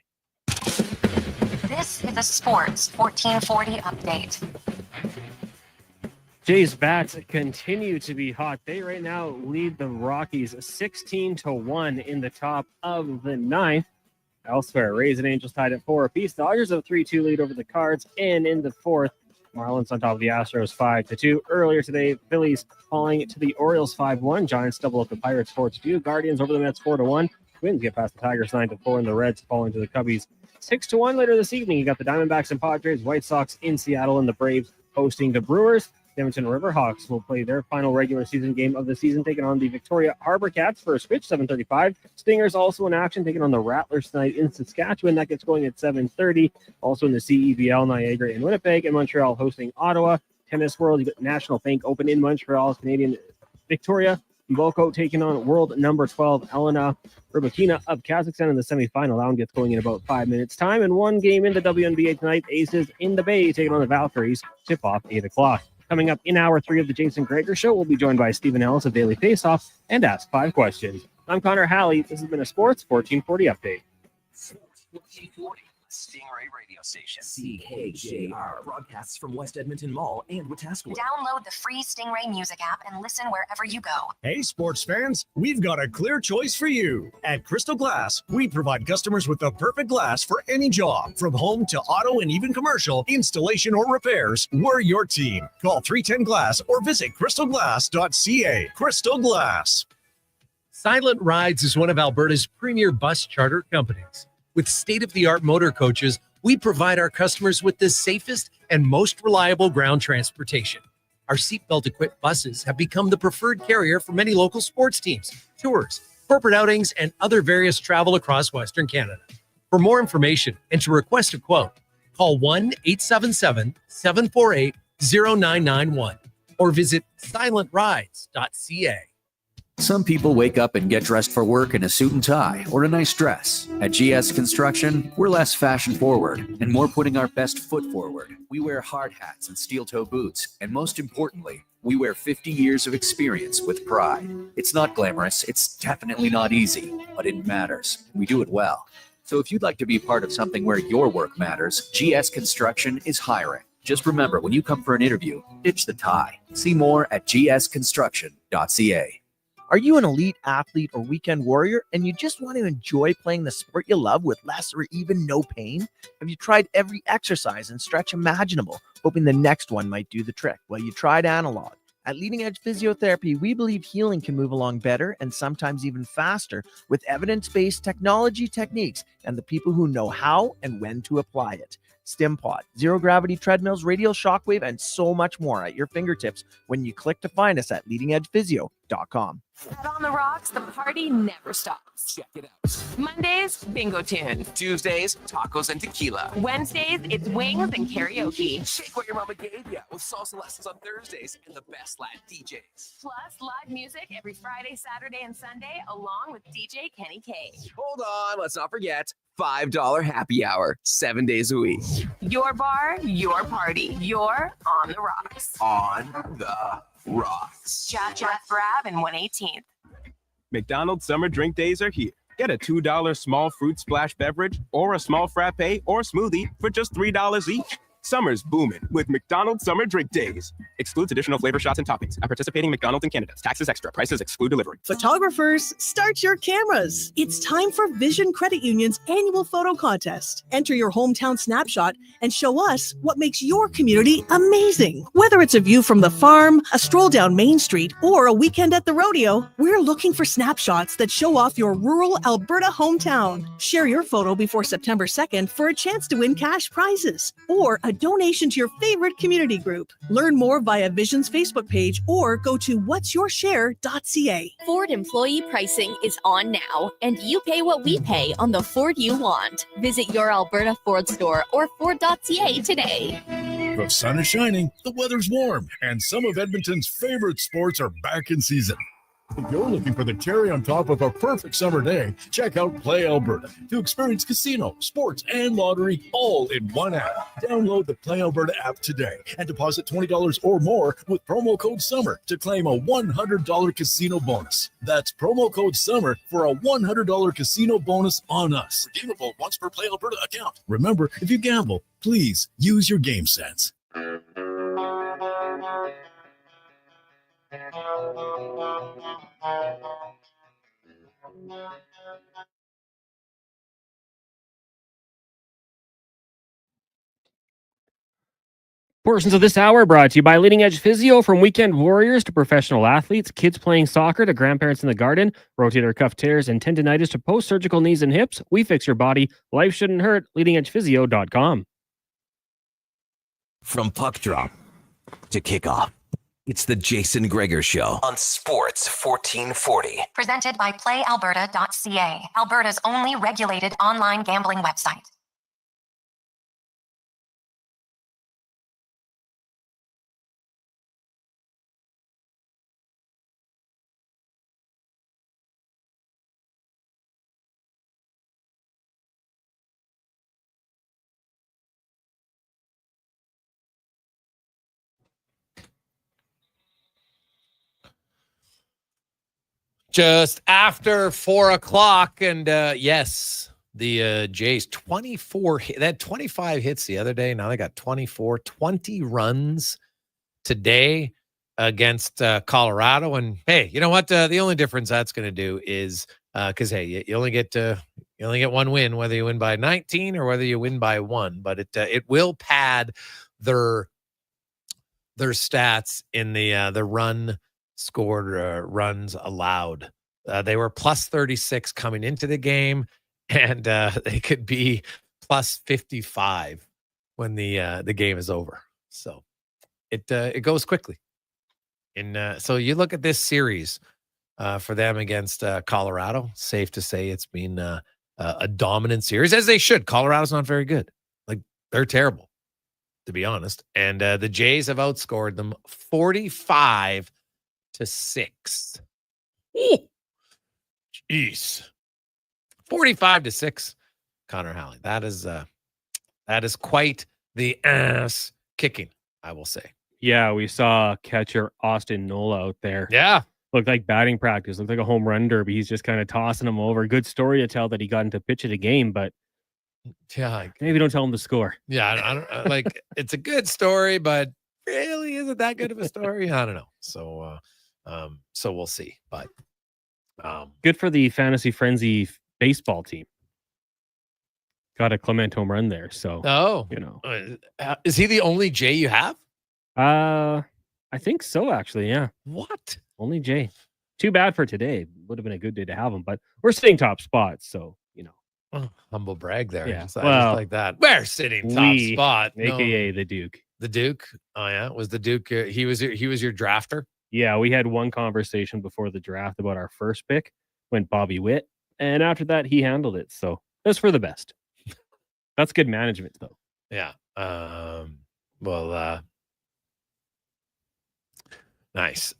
This is a Sports 1440 update. Jays bats continue to be hot. They right now lead the Rockies 16-1 in the top of the ninth. Elsewhere, Rays and Angels tied at 4 apiece. Dodgers have a 3-2 lead over the Cards, and in the fourth, Marlins on top of the Astros 5-2. Earlier today, Phillies falling to the Orioles 5-1. Giants double up the Pirates 4-2. Guardians over the Mets 4-1. Twins get past the Tigers 9-4, and the Reds falling to the Cubbies 6-1. Later this evening, you got the Diamondbacks and Padres, White Sox in Seattle, and the Braves hosting the Brewers. The Edmonton Riverhawks will play their final regular season game of the season, taking on the Victoria Harbor Cats for a switch, 7:35. Stingers also in action, taking on the Rattlers tonight in Saskatchewan. That gets going at 7:30. Also in the CEBL, Niagara in Winnipeg, and Montreal hosting Ottawa. Tennis World, you got National Bank Open in Montreal, Canadian Victoria Mboko taking on world number 12, Elena Rybakina of Kazakhstan in the semifinal. That one gets going in about 5 minutes' time. And one game in the WNBA tonight, Aces in the Bay taking on the Valkyries. Tip off 8 o'clock. Coming up in hour 3 of the Jason Gregor Show, we'll be joined by Stephen Ellis of Daily Faceoff and ask 5 questions. I'm Connor Halley. This has been a Sports 1440 update. Sports 1440, Stingray Radio Station. CKJR broadcasts from West Edmonton Mall and Wetaskiwin. Download the free Stingray music app and listen wherever you go. Hey, sports fans, we've got a clear choice for you. At Crystal Glass, we provide customers with the perfect glass for any job. From home to auto and even commercial, installation or repairs, we're your team. Call 310-GLASS or visit crystalglass.ca. Crystal Glass. Silent Rides is one of Alberta's premier bus charter companies. With state-of-the-art motor coaches, we provide our customers with the safest and most reliable ground transportation. Our seatbelt-equipped buses have become the preferred carrier for many local sports teams, tours, corporate outings, and other various travel across Western Canada. For more information and to request a quote, call 1-877-748-0991 or visit silentrides.ca. Some people wake up and get dressed for work in a suit and tie or a nice dress. At GS Construction, we're less fashion forward and more putting our best foot forward. We wear hard hats and steel-toe boots, and most importantly, we wear 50 years of experience with pride. It's not glamorous, it's definitely not easy, but it matters. We do it well. So if you'd like to be part of something where your work matters, GS Construction is hiring. Just remember, when you come for an interview, ditch the tie. See more at gsconstruction.ca. Are you an elite athlete or weekend warrior and you just want to enjoy playing the sport you love with less or even no pain? Have you tried every exercise and stretch imaginable, hoping the next one might do the trick? Well, you tried analog. At Leading Edge Physiotherapy, we believe healing can move along better and sometimes even faster with evidence-based technology techniques and the people who know how and when to apply it. StimPod, zero-gravity treadmills, radial shockwave, and so much more at your fingertips when you click to find us at leadingedgephysio.com. At On the Rocks, the party never stops. Check it out. Mondays, bingo tune. Tuesdays, tacos and tequila. Wednesdays, it's wings and karaoke. Shake what your mama gave ya with salsa lessons on Thursdays and the best live DJs. Plus, live music every Friday, Saturday, and Sunday, along with DJ Kenny K. Hold on, let's not forget $5 happy hour, 7 days a week. Your bar, your party. You're On the Rocks. On the Rocks. Jeff Brab and 118th. McDonald's summer drink days are here. Get a $2 small fruit splash beverage or a small frappe or smoothie for just $3 each. Summer's booming with McDonald's Summer Drink Days. Excludes additional flavor shots and toppings. At participating McDonald's in Canada. Taxes extra. Prices exclude delivery. Photographers, start your cameras. It's time for Vision Credit Union's annual photo contest. Enter your hometown snapshot and show us what makes your community amazing. Whether it's a view from the farm, a stroll down Main Street, or a weekend at the rodeo, we're looking for snapshots that show off your rural Alberta hometown. Share your photo before September 2nd for a chance to win cash prizes or a donation to your favorite community group. Learn more via Vision's Facebook page or go to whatsyourshare.ca. Ford employee pricing is on now, and you pay what we pay on the Ford you want. Visit your Alberta Ford store or Ford.ca today. The sun is shining, the weather's warm, and some of Edmonton's favorite sports are back in season. If you're looking for the cherry on top of a perfect summer day, check out Play Alberta to experience casino, sports, and lottery all in one app. Download the Play Alberta app today and deposit $20 or more with promo code SUMMER to claim a $100 casino bonus. That's promo code SUMMER for a $100 casino bonus on us. Redeemable once per Play Alberta account. Remember, if you gamble, please use your game sense. Portions of this hour brought to you by Leading Edge Physio. From weekend warriors to professional athletes, kids playing soccer to grandparents in the garden, rotator cuff tears and tendinitis to post-surgical knees and hips. We fix your body. Life shouldn't hurt. LeadingEdgePhysio.com. From puck drop to kickoff, it's the Jason Gregor Show on Sports 1440. Presented by PlayAlberta.ca, Alberta's only regulated online gambling website. Just after 4 o'clock, and yes, the Jays 24. They had 25 hits the other day. Now they got 24, 20 runs today against Colorado. And hey, you know what? The only difference that's going to do is because hey, you only get one win, whether you win by 19 or whether you win by 1. But it will pad their stats in the run scored, runs allowed. They were plus 36 coming into the game, and they could be plus 55 when the game is over. So it goes quickly. And so you look at this series for them against Colorado. Safe to say it's been a dominant series, as they should. Colorado's not very good. Like, they're terrible, to be honest. And the Jays have outscored them 45-6. Ooh, jeez, 45-6. Connor Halley. That is quite the ass kicking, I will say. Yeah, we saw catcher Austin Nola out there. Yeah, looked like batting practice. Looked like a home run derby. He's just kind of tossing them over. Good story to tell that he got into pitch of the game, but yeah, maybe don't tell him to score. Yeah, I don't like. It's a good story, but really, is it that good of a story? I don't know. So we'll see. But good for the Fantasy Frenzy baseball team. Got a Clement home run there. So is he the only J you have? I think so, actually. Yeah. What? Only J. Too bad for today. Would have been a good day to have him, but we're sitting top spots, so humble brag there. Yeah. Just like that. We're sitting top spot, aka the Duke. The Duke. Oh yeah, was the Duke? He was your drafter. Yeah, we had one conversation before the draft about our first pick. Went Bobby Witt, and after that, he handled it. So that's for the best. That's good management, though. Yeah. Nice.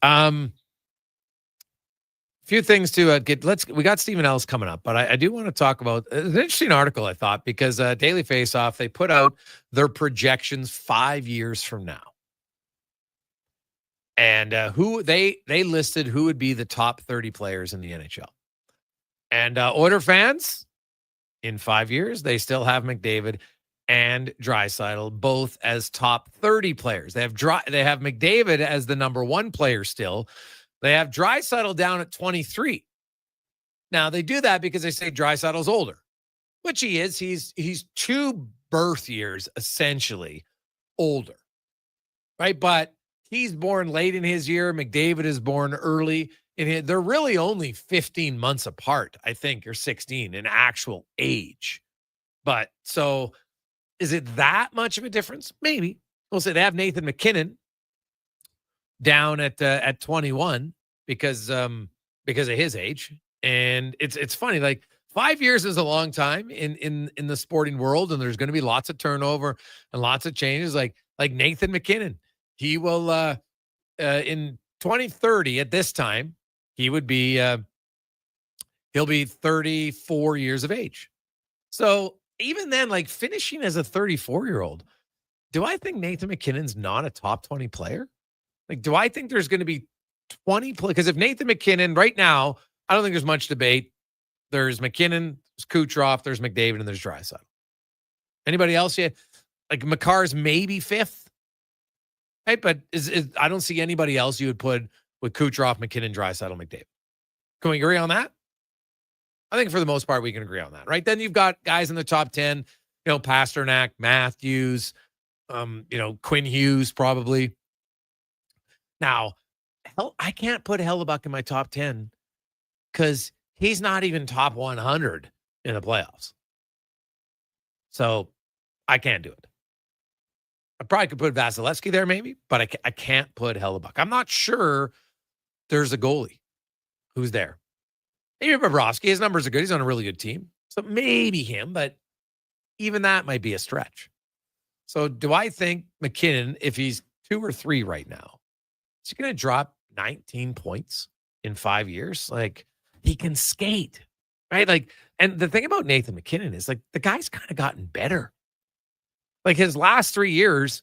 Few things to get. We got Stephen Ellis coming up, but I do want to talk about an interesting article I thought, because Daily Faceoff, they put out their projections 5 years from now, and who they listed who would be the top 30 players in the NHL. And Oiler fans, in 5 years, they still have McDavid and Draisaitl both as top 30 players. They have McDavid as the number 1 player still. They have Draisaitl down at 23. Now, they do that because they say Draisaitl's older, which he is. He's 2 birth years, essentially, older, right? But he's born late in his year. McDavid is born early. They're really only 15 months apart, I think, or 16 in actual age. But so Is it that much of a difference? Maybe. We'll say they have Nathan McKinnon down at 21 because of his age. And it's funny, like 5 years is a long time in the sporting world, and there's going to be lots of turnover and lots of changes. Like Nathan McKinnon, he will in 2030 at this time, he'll be 34 years of age. So even then, like finishing as a 34-year-old, do I think Nathan McKinnon's not a top 20 player? Like, do I think there's going to be 20 play? Because if Nathan McKinnon right now, I don't think there's much debate. There's McKinnon, there's Kucherov, there's McDavid, and there's Draisaitl. Anybody else yet? Like McCarr's maybe fifth, right? But I don't see anybody else you would put with Kucherov, McKinnon, Draisaitl, McDavid. Can we agree on that? I think for the most part we can agree on that, right? Then you've got guys in the top 10, Pasternak, Matthews, Quinn Hughes probably. Now, I can't put Hellebuck in my top 10 because he's not even top 100 in the playoffs. So I can't do it. I probably could put Vasilevsky there maybe, but I can't put Hellebuck. I'm not sure there's a goalie who's there. Maybe Bobrovsky, his numbers are good. He's on a really good team. So maybe him, but even that might be a stretch. So do I think McKinnon, if he's 2 or 3 right now, is he going to drop 19 points in 5 years? Like, he can skate, right? Like, and the thing about Nathan McKinnon is, like, the guy's kind of gotten better. Like, his last 3 years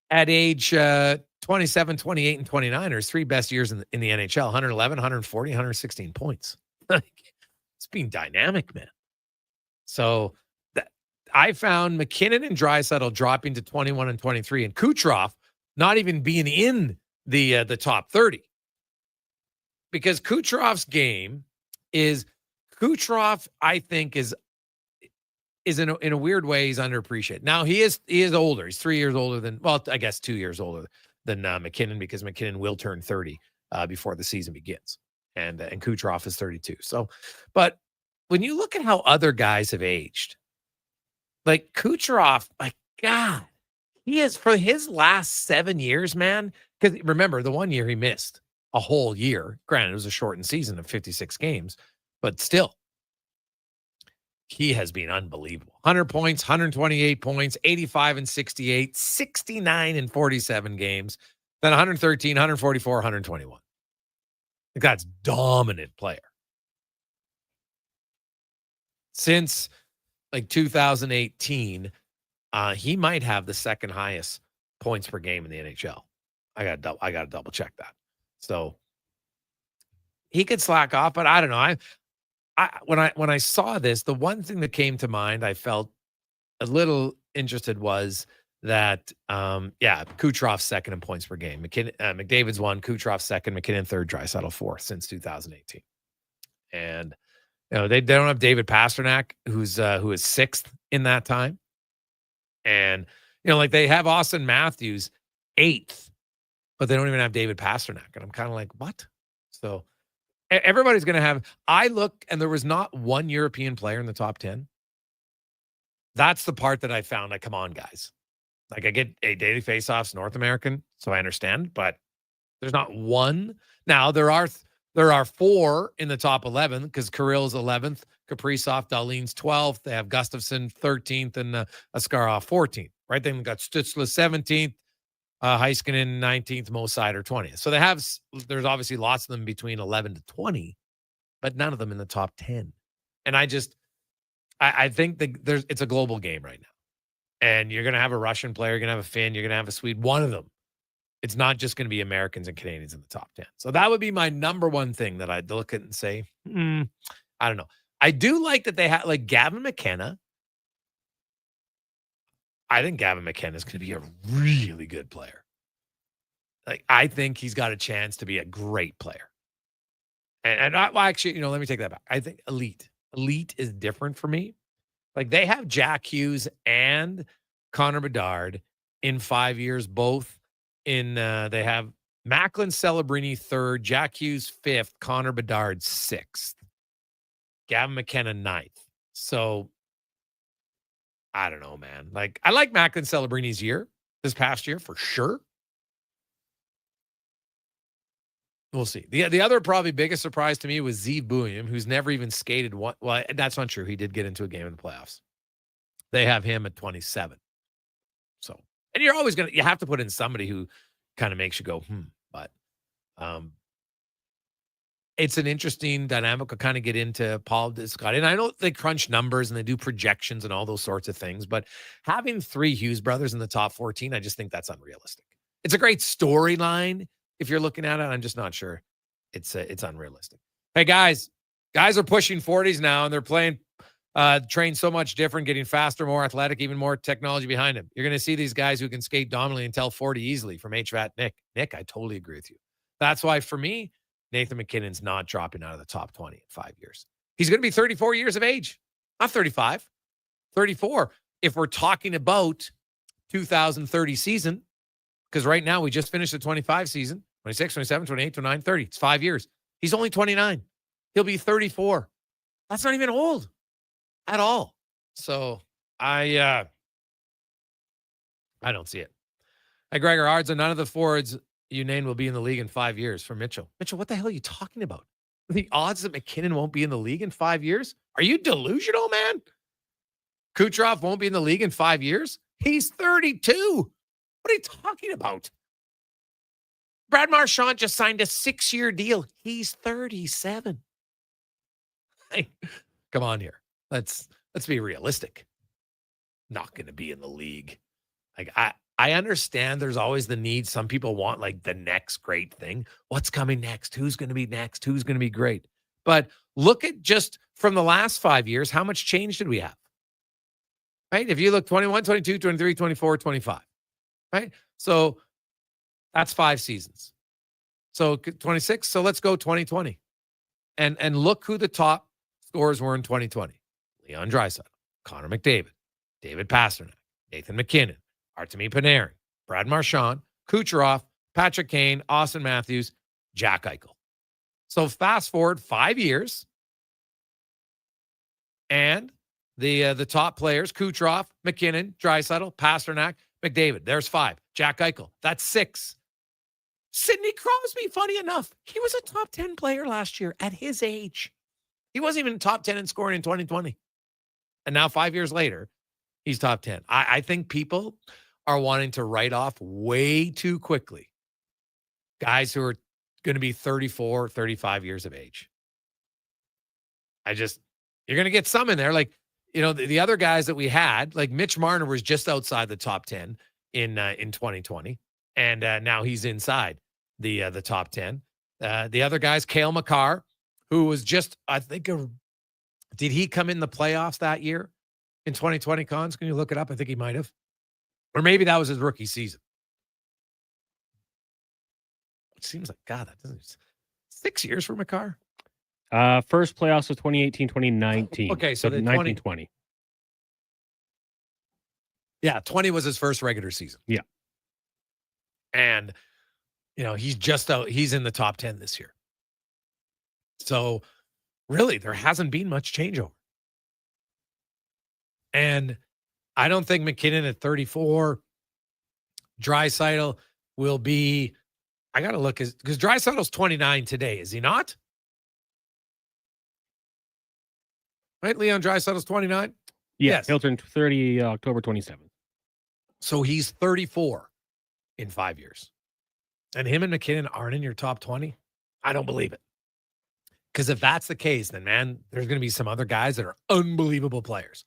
at age 27, 28, and 29 are his 3 best years in the NHL. 111, 140, 116 points. Like, it's been dynamic, man. So I found McKinnon and Draisaitl dropping to 21 and 23, and Kucherov not even being in the top 30. Because Kucherov's game is I think is in a weird way, he's underappreciated. Now he is older. He's 3 years older than, well, I guess 2 years older than McKinnon, because McKinnon will turn 30 before the season begins. And Kucherov is 32. So, but when you look at how other guys have aged, like Kucherov, my God, he is, for his last 7 years, man, because remember, the 1 year he missed a whole year. Granted, it was a shortened season of 56 games, but still, he has been unbelievable. 100 points, 128 points, 85 and 68, 69 and 47 games, then 113, 144, 121. Like, that's dominant player. Since like 2018, he might have the second highest points per game in the NHL. I got to double check that. So he could slack off, but I don't know. When I saw this, the one thing that came to mind, I felt a little interested was that Kucherov's second in points per game. McDavid's 1, Kucherov's 2nd, McKinnon 3rd, Draisaitl 4th since 2018. And they don't have David Pasternak, who is 6th in that time. And like, they have Austin Matthews 8th, but they don't even have David Pasternak. And I'm kind of like, what? So everybody's going to have, I look, and there was not one European player in the top 10. That's the part that I found. Like, come on, guys. Like, I get a daily faceoffs North American, so I understand, but there's not one. Now there are 4 in the top 11, because Kirill's 11th, Kaprizov, Dahlin's 12th. They have Gustafsson 13th and Askarov 14th. Right? Then we got Stützle 17th, Heiskanen 19th, Mo Seider 20th. So there's obviously lots of them between 11 to 20, but none of them in the top 10. And I think that it's a global game right now. And you're going to have a Russian player, you're going to have a Finn, you're going to have a Swede, one of them. It's not just going to be Americans and Canadians in the top 10. So that would be my number one thing that I'd look at and say, I don't know. I do like that they have, like, Gavin McKenna. I think Gavin McKenna is going to be a really good player. Like, I think he's got a chance to be a great player. And actually, let me take that back. I think elite. Elite is different for me. Like, they have Jack Hughes and Connor Bedard in 5 years, both in, they have Macklin Celebrini 3rd, Jack Hughes 5th, Connor Bedard 6th, Gavin McKenna 9th. So I don't know, man. Like, I like Macklin Celebrini's year this past year for sure. We'll see. The other probably biggest surprise to me was Zeev Buium, who's never even skated one. Well, that's not true. He did get into a game in the playoffs. They have him at 27. So, and you're always you have to put in somebody who kind of makes you go, but it's an interesting dynamic. We'll kind of get into Paul Scott. And I know they crunch numbers and they do projections and all those sorts of things, but having 3 Hughes brothers in the top 14, I just think that's unrealistic. It's a great storyline if you're looking at it. I'm just not sure it's unrealistic. Hey, guys are pushing 40s now, and they're playing train so much different, getting faster, more athletic, even more technology behind them. You're going to see these guys who can skate dominantly and tell 40 easily from HVAC Nick. Nick, I totally agree with you. That's why, for me, Nathan McKinnon's not dropping out of the top 20 in 5 years. He's going to be 34 years of age, not 35, 34. If we're talking about 2030 season, because right now we just finished the 25 season, 26, 27, 28, 29, 30. It's 5 years. He's only 29. He'll be 34. That's not even old at all. So I don't see it. Hey, Gregor, odds are none of the forwards you named will be in the league in 5 years for Mitchell. Mitchell, what the hell are you talking about? The odds that McKinnon won't be in the league in 5 years? Are you delusional, man? Kucherov won't be in the league in 5 years? He's 32. What are you talking about? Brad Marchand just signed a 6-year deal. He's 37. Hey, come on here. Let's be realistic. Not going to be in the league. Like, I understand there's always the need. Some people want like the next great thing. What's coming next? Who's going to be next? Who's going to be great? But look at just from the last 5 years, how much change did we have? Right? If you look 21, 22, 23, 24, 25, right? So that's 5 seasons. So 26. So let's go 2020. And look who the top scorers were in 2020. Leon Draisaitl, Connor McDavid, David Pastrnak, Nathan McKinnon, Artemi Panarin, Brad Marchand, Kucherov, Patrick Kane, Austin Matthews, Jack Eichel. So fast forward 5 years, and the top players, Kucherov, McKinnon, Draisaitl, Pastrnak, McDavid. There's 5. Jack Eichel. That's 6. Sidney Crosby, funny enough, he was a top 10 player last year at his age. He wasn't even top 10 in scoring in 2020. And now 5 years later, he's top 10. I think people are wanting to write off way too quickly guys who are going to be 34, 35 years of age. You're going to get some in there. Like, you know, the other guys that we had, like Mitch Marner was just outside the top 10 in 2020. And now he's inside the top 10. The other guys, Cale Makar, who was just, I think, did he come in the playoffs that year in 2020, Cons? Can you look it up? I think he might have. Or maybe that was his rookie season. It seems like, God, that doesn't... 6 years for Makar? First playoffs of 2018, 2019. Okay, so 1920. Yeah, 20 was his first regular season. Yeah. And, you know, he's in the top 10 this year. So, really, there hasn't been much changeover. And I don't think McKinnon at 34, Draisaitl will be, I got to look, because Draisaitl's 29 today, is he not? Right, Leon Draisaitl's 29? Yes. He'll turn 30 October 27th. So he's 34 in 5 years. And him and McKinnon aren't in your top 20? I don't believe it. Because if that's the case, then, man, there's going to be some other guys that are unbelievable players.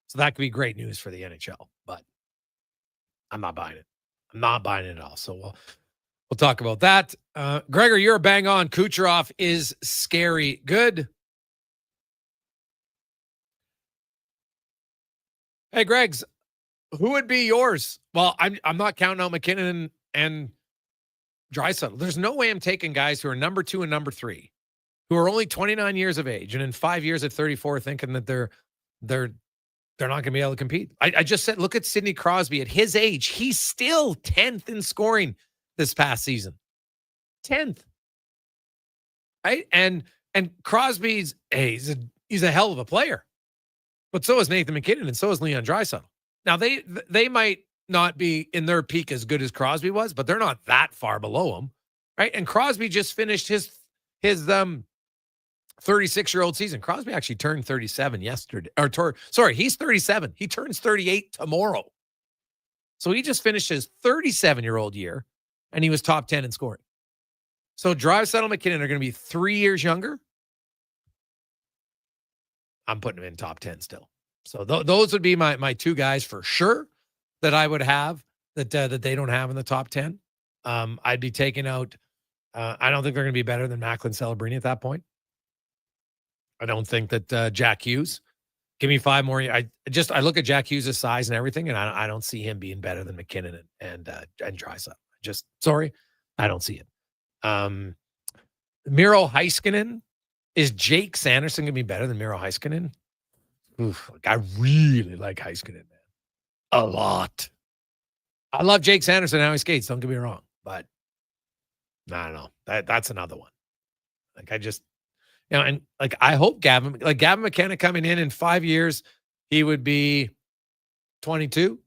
So that could be great news for the NHL. But I'm not buying it. I'm not buying it at all. So we'll talk about that. Gregor, you're bang on. Kucherov is scary good. Hey, Gregs, who would be yours? Well, I'm not counting out McKinnon and Draisaitl. There's no way I'm taking guys who are number 2 and number 3, who are only 29 years of age, and in 5 years at 34, thinking that they're not going to be able to compete. I just said, look at Sidney Crosby at his age. He's still 10th in scoring this past season. 10th. Right? And Crosby's, hey, he's a hell of a player. But so is Nathan McKinnon, and so is Leon Draisaitl. Now, they might not be in their peak as good as Crosby was, but they're not that far below him, right? And Crosby just finished his 36-year-old season. Crosby actually turned 37 yesterday. He's 37. He turns 38 tomorrow. So he just finished his 37-year-old year, and he was top 10 in scoring. So Draisaitl and McKinnon are going to be 3 years younger. I'm putting them in top 10 still. So those would be my two guys for sure that I would have that they don't have in the top 10. I'd be taking out. I don't think they're going to be better than Macklin Celebrini at that point. I don't think that Jack Hughes. Give me 5 more. I look at Jack Hughes' size and everything, and I don't see him being better than McKinnon and Draisaitl. Sorry, I don't see it. Miro Heiskanen. Is Jake Sanderson going to be better than Miro Heiskanen? Oof, I really like Heiskanen, man. A lot. I love Jake Sanderson and how he skates. Don't get me wrong, but I don't know. That's another one. Like and like I hope Gavin McKenna coming in 5 years, he would be 22.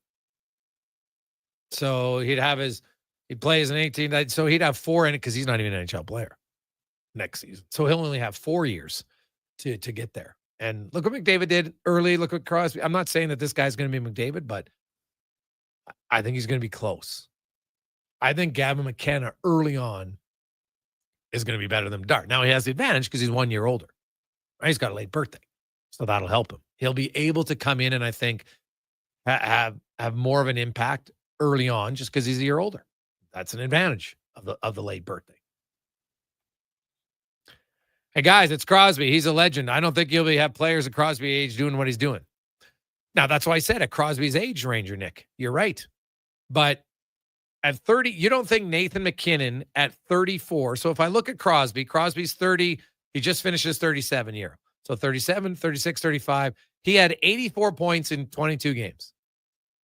So he'd play as an 18. So he'd have 4 in it because he's not even an NHL player next season. So he'll only have 4 years to get there. And look what McDavid did early. Look what Crosby. I'm not saying that this guy's going to be McDavid, but I think he's going to be close. I think Gavin McKenna early on is going to be better than Dart. Now he has the advantage because he's 1 year older. Right? He's got a late birthday, so that'll help him. He'll be able to come in and I think have more of an impact early on just because he's a year older. That's an advantage of the late birthday. Hey, guys, it's Crosby. He's a legend. I don't think you'll have players at Crosby age doing what he's doing. Now, that's why I said at Crosby's age, Ranger Nick. You're right. But at 30, you don't think Nathan McKinnon at 34. So if I look at Crosby's 30. He just finished his 37 year. So 37, 36, 35. He had 84 points in 22 games.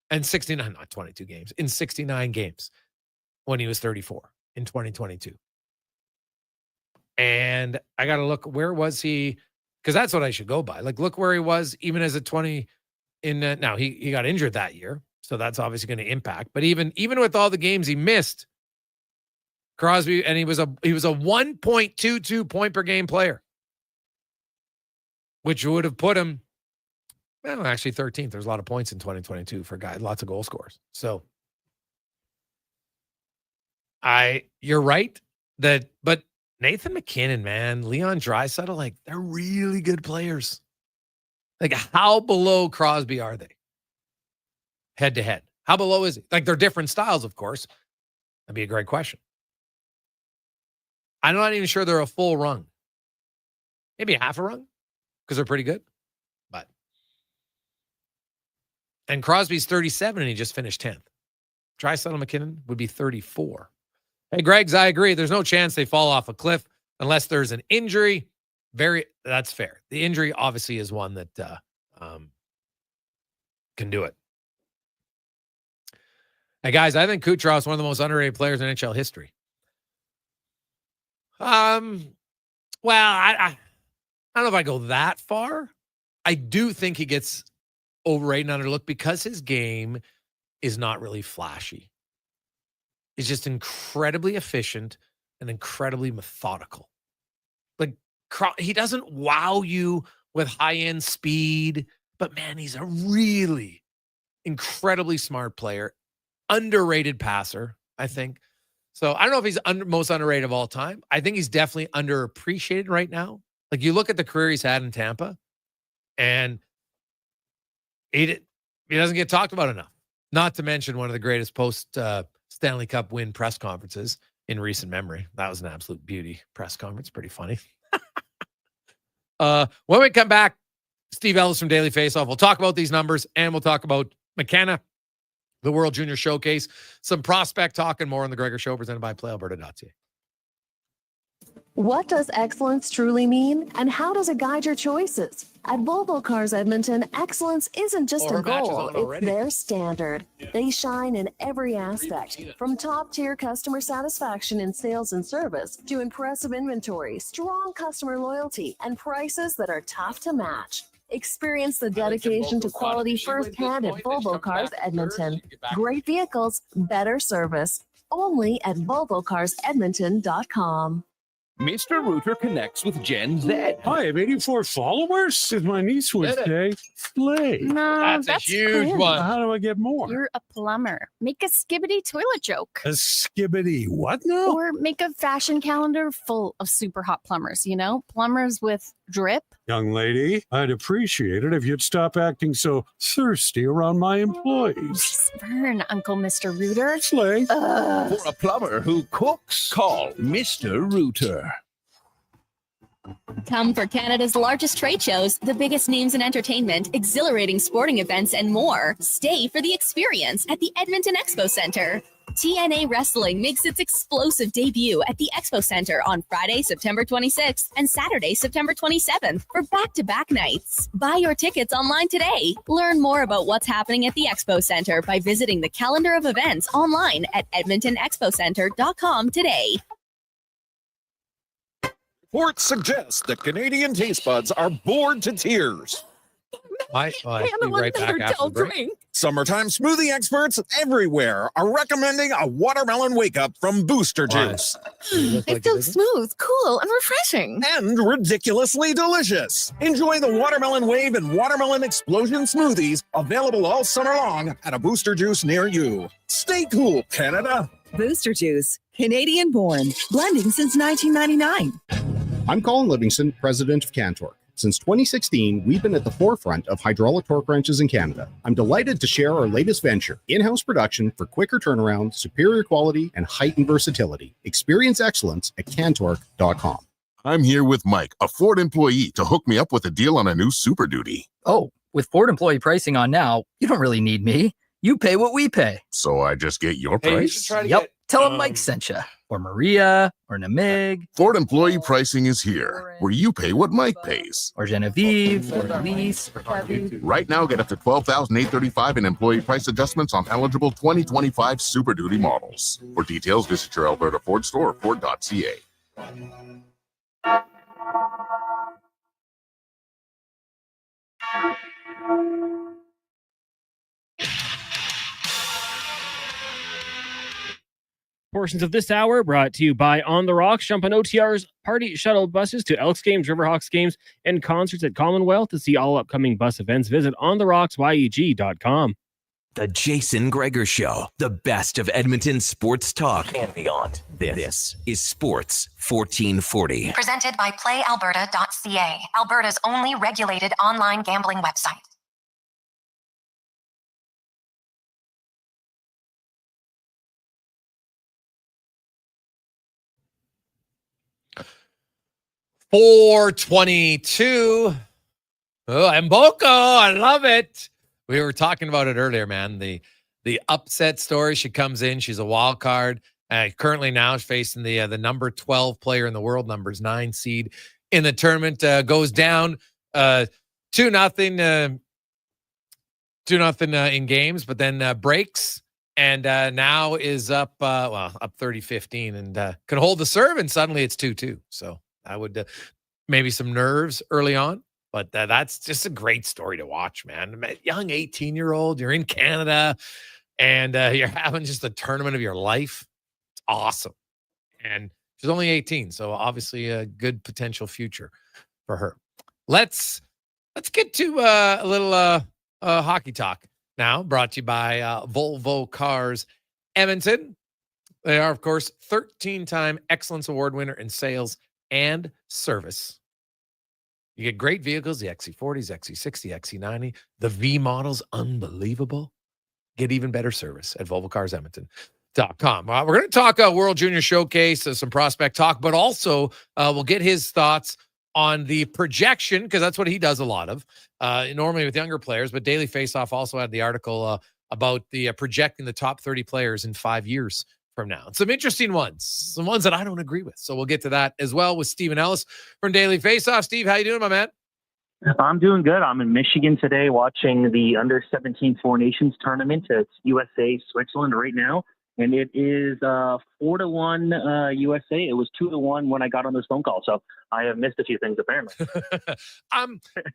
And 69, not 22 games, in 69 games when he was 34 in 2022. And I got to look, where was he? Because that's what I should go by. Like, look where he was even as a 20 in now he got injured that year. So that's obviously going to impact. But even with all the games he missed, Crosby, and he was a 1.22 point per game player, which would have put him, well, actually 13th. There's a lot of points in 2022 for guys, lots of goal scorers. So you're right but Nathan McKinnon, man, Leon Draisaitl, like, they're really good players. Like, how below Crosby are they? Head to head. How below is he? Like, they're different styles, of course. That'd be a great question. I'm not even sure they're a full rung. Maybe half a rung because they're pretty good. And Crosby's 37 and he just finished 10th. Draisaitl McKinnon would be 34. Hey, Greg's, I agree. There's no chance they fall off a cliff unless there's an injury. That's fair. The injury obviously is one that can do it. Hey, guys, I think Kucherov is one of the most underrated players in NHL history. Well, I don't know if I go that far. I do think he gets overrated and underlooked because his game is not really flashy. It's just incredibly efficient and incredibly methodical. Like, he doesn't wow you with high-end speed, but man, he's a really incredibly smart player, underrated passer, I think. So I don't know if he's most underrated of all time. I think he's definitely underappreciated right now. Like, you look at the career he's had in Tampa, and he doesn't get talked about enough. Not to mention one of the greatest post Stanley Cup win press conferences in recent memory. That was an absolute beauty press conference. Pretty funny. When we come back, Steve Ellis from Daily Faceoff. We'll talk about these numbers and we'll talk about McKenna, the World Junior Showcase, some prospect talk and more on the Gregor Show presented by PlayAlberta.ca. What does excellence truly mean, and how does it guide your choices? At Volvo Cars Edmonton, excellence isn't just a goal, it's their standard. They shine in every aspect, from top-tier customer satisfaction in sales and service to impressive inventory, strong customer loyalty, and prices that are tough to match. Experience the dedication to quality firsthand at Volvo Cars Edmonton. Great vehicles, better service. Only at VolvoCarsEdmonton.com. Mr. Rooter connects with Gen Z. I have 84 followers. If my niece would say, slay. No, That's a huge cringe. one. How do I get more? You're a plumber. Make a skibbity toilet joke. A skibbity what now? Or make a fashion calendar full of super hot plumbers, you know? Plumbers with drip. Young lady, I'd appreciate it if you'd stop acting so thirsty around my employees. Burn, Uncle Mr. Rooter. Slay. For a plumber who cooks, call Mr. Rooter. Come for Canada's largest trade shows, the biggest names in entertainment, exhilarating sporting events, and more. Stay for the experience at the Edmonton Expo Centre. TNA Wrestling makes its explosive debut at the Expo Center on Friday, September 26th and Saturday, September 27th for back-to-back nights. Buy your tickets online today. Learn more about what's happening at the Expo Center by visiting the calendar of events online at edmontonexpocenter.com today. Reports suggest the Canadian taste buds are bored to tears. I'll be right back after the break. Summertime smoothie experts everywhere are recommending a watermelon wake-up from Booster Juice. It feels smooth, cool, and refreshing. And ridiculously delicious. Enjoy the Watermelon Wave and Watermelon Explosion smoothies, available all summer long at a Booster Juice near you. Stay cool, Canada. Booster Juice, Canadian born, blending since 1999. I'm Colin Livingston, president of Cantork. Since 2016, we've been at the forefront of hydraulic torque wrenches in Canada. I'm delighted to share our latest venture, in-house production for quicker turnaround, superior quality, and heightened versatility. Experience excellence at Cantork.com. I'm here with Mike, a Ford employee, to hook me up with a deal on a new Super Duty. Oh, with Ford employee pricing on now, you don't really need me. You pay what we pay. So I just get your Hey, price? Yep. Tell them Mike sent you. Or Maria. Or Namig. Ford employee pricing is here, where you pay what Mike pays. Or Genevieve. Or Elise. Or Kathy. Right now, get up to $12,835 in employee price adjustments on eligible 2025 Super Duty models. For details, visit your Alberta Ford store or Ford.ca. Portions of this hour brought to you by On the Rocks. Jump on OTR's party shuttle buses to Elks games, Riverhawks games, and concerts at Commonwealth. To see all upcoming bus events, visit ontherocksyeg.com. The Jason Gregor Show, the best of Edmonton sports talk and beyond. This is Sports 1440. Presented by PlayAlberta.ca, Alberta's only regulated online gambling website. .422. Oh, Mboko, I love it. We were talking about it earlier, man. The upset story. She comes in. She's a wild card. Currently now facing the number 12 player in the world, numbers 9 seed in the tournament. Goes down 2-0 in games, but then breaks and now is up up 30-15 and can hold the serve, and suddenly it's 2-2. So I would maybe some nerves early on, but that's just a great story to watch, man. Young 18-year-old, you're in Canada, and you're having just a tournament of your life. It's awesome. And she's only 18, so obviously a good potential future for her. Let's get to a little hockey talk now, brought to you by Volvo Cars Edmonton. They are, of course, 13-time Excellence Award winner in sales and service. You get great vehicles, the XC40s, XC60, XC90, the V models, unbelievable. Get even better service at VolvoCarsEdmonton.com. We're going to talk World Junior Showcase, some prospect talk, but also we'll get his thoughts on the projection, because that's what he does a lot of, normally with younger players, but Daily Faceoff also had the article about the projecting the top 30 players in 5 years from now. Some interesting ones, some ones that I don't agree with. So we'll get to that as well with Stephen Ellis from Daily Faceoff. Steve, how you doing, my man? I'm doing good. I'm in Michigan today watching the Under-17 Four Nations tournament. It's USA, Switzerland right now. and it is 4-1 USA. It was 2-1 when I got on this phone call, so I have missed a few things apparently.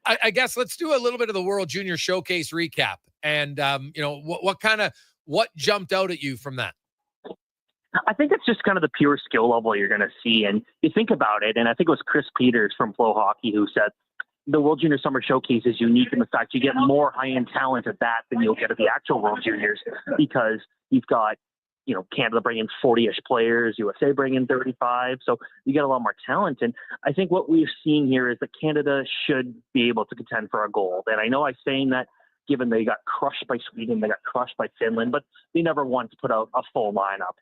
I guess let's do a little bit of the World Junior Showcase recap, and what jumped out at you from that? I think it's just kind of the pure skill level you're going to see, and you think about it, and I think it was Chris Peters from Flow Hockey who said the World Junior Summer Showcase is unique in the fact you get more high-end talent at that than you'll get at the actual World Juniors, because you've got, Canada bringing 40-ish players, USA bringing 35. So you get a lot more talent. And I think what we've seen here is that Canada should be able to contend for a gold. And I know I'm saying that given they got crushed by Sweden, they got crushed by Finland, but they never once put out a full lineup.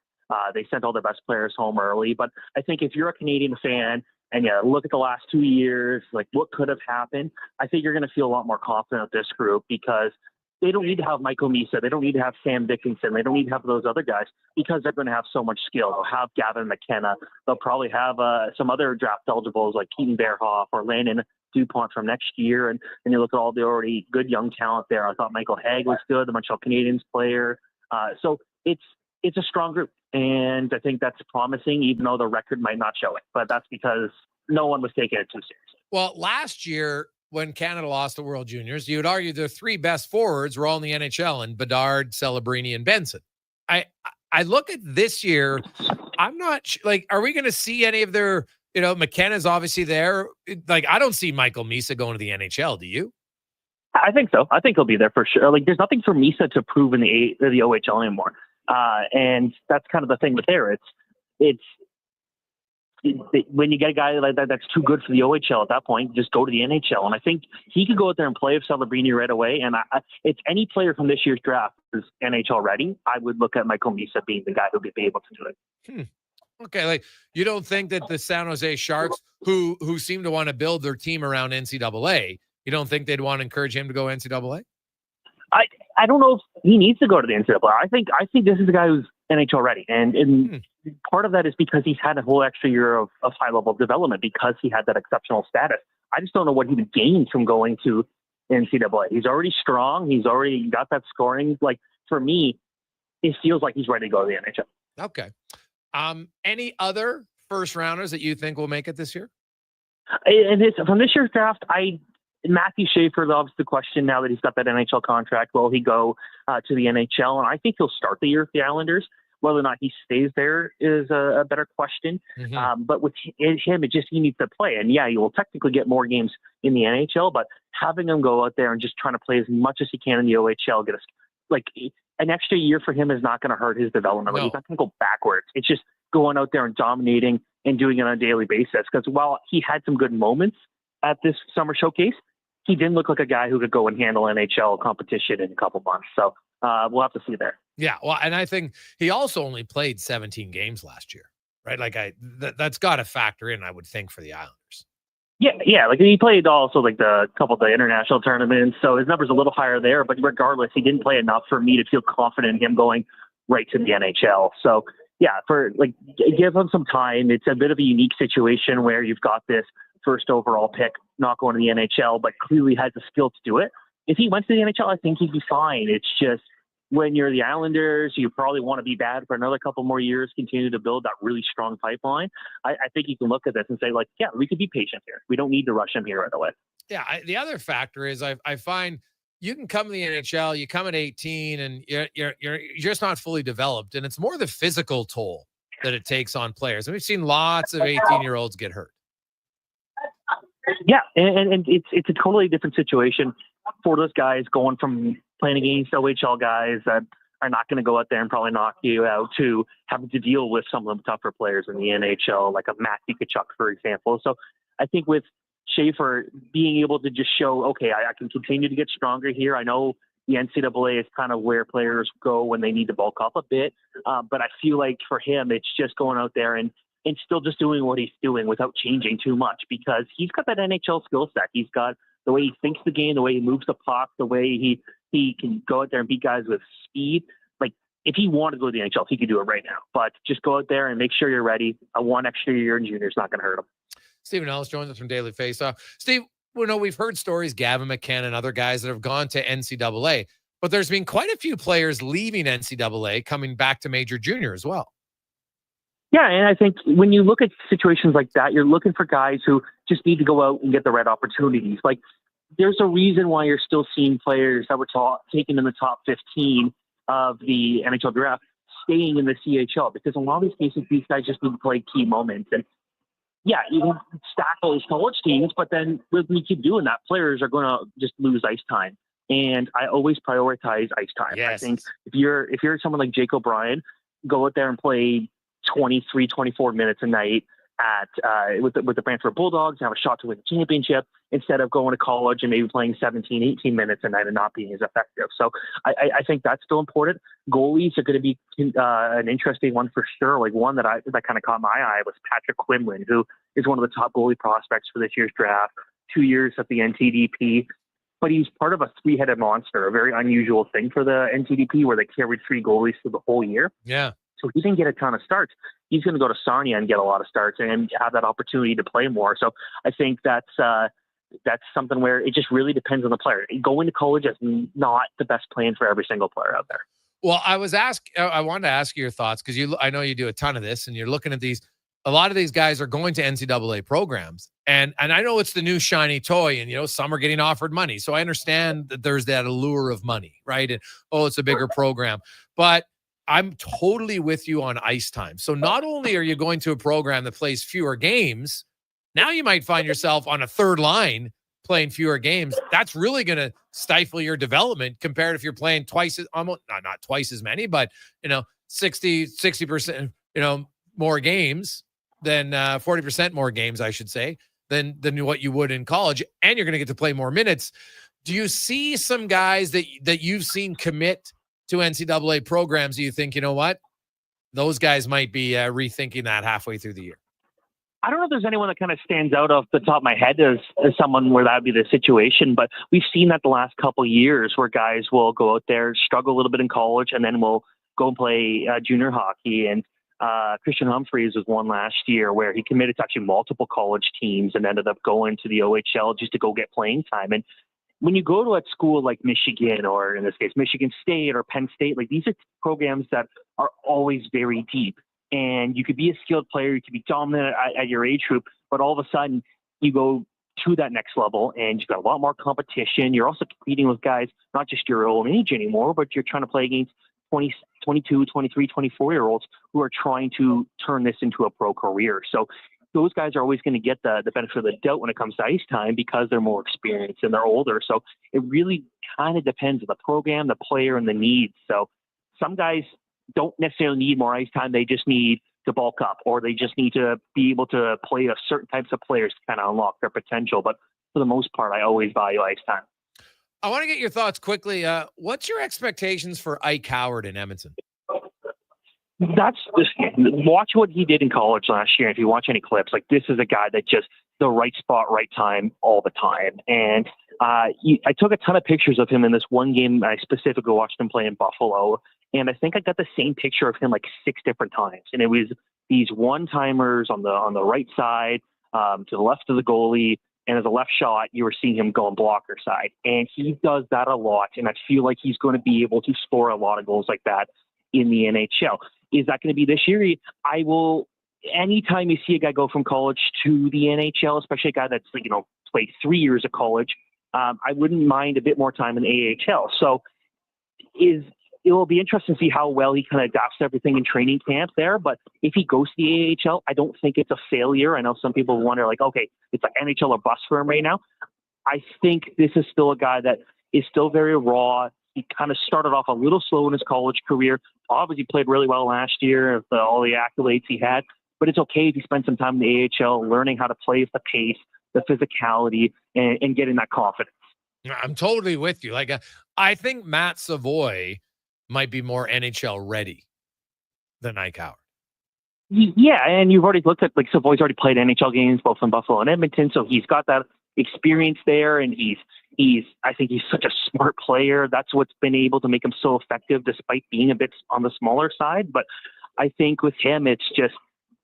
They sent all their best players home early. But I think if you're a Canadian fan and you look at the last 2 years, like what could have happened, I think you're going to feel a lot more confident with this group, because they don't need to have Michael Misa. They don't need to have Sam Dickinson. They don't need to have those other guys, because they're going to have so much skill. They'll have Gavin McKenna. They'll probably have some other draft eligibles like Keaton Bearhoff or Landon DuPont from next year. And you look at all the already good young talent there. I thought Michael Haig was good, the Montreal Canadiens player. So it's a strong group. And I think that's promising, even though the record might not show it. But that's because no one was taking it too seriously. Well, last year, when Canada lost the World Juniors, you would argue their three best forwards were all in the NHL, and Bedard, Celebrini, and Benson. I look at this year, I'm not are we going to see any of their, McKenna's obviously there. I don't see Michael Misa going to the NHL. Do you? I think so. I think he'll be there for sure. There's nothing for Misa to prove in the OHL anymore. And that's kind of the thing with there. When you get a guy like that that's too good for the OHL at that point, just go to the NHL. And I think he could go out there and play with Celebrini right away. And if any player from this year's draft is NHL ready, I would look at Michael Misa being the guy who would be able to do it. Okay, you don't think that the San Jose Sharks, who seem to want to build their team around NCAA, you don't think they'd want to encourage him to go NCAA? I don't know if he needs to go to the NCAA. I think this is a guy who's NHL ready. And part of that is because he's had a whole extra year of high level development, because he had that exceptional status. I just don't know what he would gain from going to NCAA. He's already strong. He's already got that scoring. For me, it feels like he's ready to go to the NHL. Okay. Any other first rounders that you think will make it this year? And from this year's draft, Matthew Schaefer loves the question now that he's got that NHL contract. Will he go to the NHL? And I think he'll start the year with the Islanders. Whether or not he stays there is a better question. Mm-hmm. But with him, he needs to play. And yeah, you will technically get more games in the NHL, but having him go out there and just trying to play as much as he can in the OHL, an extra year for him is not going to hurt his development. No. He's not going to go backwards. It's just going out there and dominating and doing it on a daily basis. Because while he had some good moments at this summer showcase, he didn't look like a guy who could go and handle NHL competition in a couple months. So we'll have to see there. Yeah, well, and I think he also only played 17 games last year, right? That's got to factor in, I would think, for the Islanders. Yeah. He played also the couple of the international tournaments, so his number's a little higher there. But regardless, he didn't play enough for me to feel confident in him going right to the NHL. So yeah, give him some time. It's a bit of a unique situation where you've got this first overall pick not going to the NHL, but clearly has the skill to do it. If he went to the NHL, I think he'd be fine. It's just when you're the Islanders, you probably want to be bad for another couple more years, continue to build that really strong pipeline. I think you can look at this and say, yeah, we could be patient here. We don't need to rush him here right away. Yeah, the other factor is I find you can come to the NHL, you come at 18, and you're just not fully developed, and it's more the physical toll that it takes on players. And we've seen lots of 18-year-olds get hurt. Yeah, and it's a totally different situation for those guys going from playing against OHL guys that are not going to go out there and probably knock you out to having to deal with some of the tougher players in the NHL, like a Matthew Tkachuk, for example. So I think with Schaefer being able to just show, okay, I can continue to get stronger here. I know the NCAA is kind of where players go when they need to bulk up a bit. But I feel like for him, it's just going out there and still just doing what he's doing without changing too much, because he's got that NHL skill set. He's got the way he thinks the game, the way he moves the puck, the way he can go out there and beat guys with speed. If he wanted to go to the NHL, he could do it right now. But just go out there and make sure you're ready. A one extra year in junior is not going to hurt him. Stephen Ellis joins us from Daily Faceoff. Steve, we've heard stories, Gavin McKenna and other guys that have gone to NCAA. But there's been quite a few players leaving NCAA coming back to major junior as well. Yeah, and I think when you look at situations like that, you're looking for guys who just need to go out and get the right opportunities. Like, there's a reason why you're still seeing players that were taken in the top 15 of the NHL draft staying in the CHL, because in a lot of these cases, these guys just need to play key moments. And yeah, you can stack all these college teams, but then when you keep doing that, players are going to just lose ice time. And I always prioritize ice time. Yes. I think if you're someone like Jake O'Brien, go out there and play 23, 24 minutes a night with the Brantford Bulldogs and have a shot to win the championship, instead of going to college and maybe playing 17, 18 minutes a night and not being as effective. So I think that's still important. Goalies are going to be an interesting one for sure. Like, one that kind of caught my eye was Patrick Quinlan, who is one of the top goalie prospects for this year's draft, 2 years at the NTDP. But he's part of a three-headed monster, a very unusual thing for the NTDP, where they carried 3 goalies through the whole year. Yeah. So he didn't get a ton of starts. He's going to go to Sarnia and get a lot of starts and have that opportunity to play more. So I think that's something where it just really depends on the player. Going to college is not the best plan for every single player out there. Well, I wanted to ask you your thoughts, because I know you do a ton of this, and you're looking at these. A lot of these guys are going to NCAA programs, and I know it's the new shiny toy, and some are getting offered money. So I understand that there's that allure of money, right? And it's a bigger program, but I'm totally with you on ice time. So not only are you going to a program that plays fewer games, now you might find yourself on a third line playing fewer games. That's really going to stifle your development compared if you're playing almost not twice as many, but 60%, more games than 40% more games, I should say, than what you would in college. And you're going to get to play more minutes. Do you see some guys that you've seen commit to NCAA programs? Do you think, those guys might be rethinking that halfway through the year? I don't know if there's anyone that kind of stands out off the top of my head as someone where that would be the situation, but we've seen that the last couple of years, where guys will go out there, struggle a little bit in college, and then will go and play junior hockey. And Christian Humphreys was one last year where he committed to actually multiple college teams and ended up going to the OHL just to go get playing time. And when you go to a school like Michigan, or in this case, Michigan State or Penn State, like, these are programs that are always very deep. And you could be a skilled player, you could be dominant at your age group, but all of a sudden you go to that next level and you've got a lot more competition. You're also competing with guys, not just your own age anymore, but you're trying to play against 20, 22, 23, 24-year-olds who are trying to turn this into a pro career. So those guys are always going to get the benefit of the doubt when it comes to ice time, because they're more experienced and they're older. So it really kind of depends on the program, the player, and the needs. So some guys don't necessarily need more ice time. They just need to bulk up, or they just need to be able to play a certain types of players to kind of unlock their potential. But for the most part, I always value ice time. I want to get your thoughts quickly. What's your expectations for Ike Howard in Edmonton? Watch what he did in college last year. If you watch any clips, like, this is a guy that just the right spot, right time, all the time. And I took a ton of pictures of him in this one game. I specifically watched him play in Buffalo, and I think I got the same picture of him like 6 different times. And it was these one-timers on the right side, to the left of the goalie, and as a left shot, you were seeing him go on blocker side. And he does that a lot, and I feel like he's going to be able to score a lot of goals like that in the NHL. Is that going to be this year? I will. Anytime you see a guy go from college to the NHL, especially a guy that's played 3 years of college, I wouldn't mind a bit more time in the AHL. So it will be interesting to see how well he kind of adapts to everything in training camp there. But if he goes to the AHL, I don't think it's a failure. I know some people wonder, like, okay, it's like NHL or bust for him right now. I think this is still a guy that is still very raw. He kind of started off a little slow in his college career. Obviously played really well last year with all the accolades he had. But it's okay if you spend some time in the AHL learning how to play with the pace, the physicality, and getting that confidence. I'm totally with you. Like, I think Matt Savoy might be more NHL ready than Ike Howard. Yeah, and you've already looked at, like, Savoy's already played NHL games both in Buffalo and Edmonton, so he's got that experience there, and I think he's such a smart player. That's what's been able to make him so effective despite being a bit on the smaller side. But I think with him, it's just,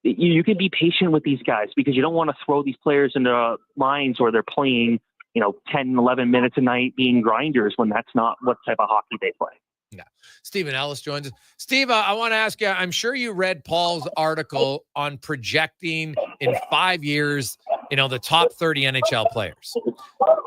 you can be patient with these guys, because you don't want to throw these players into lines where they're playing 10, 11 minutes a night being grinders when that's not what type of hockey they play. Yeah. Stephen Ellis joins us. Steve, I want to ask you, I'm sure you read Paul's article on projecting in 5 years, the top 30 NHL players.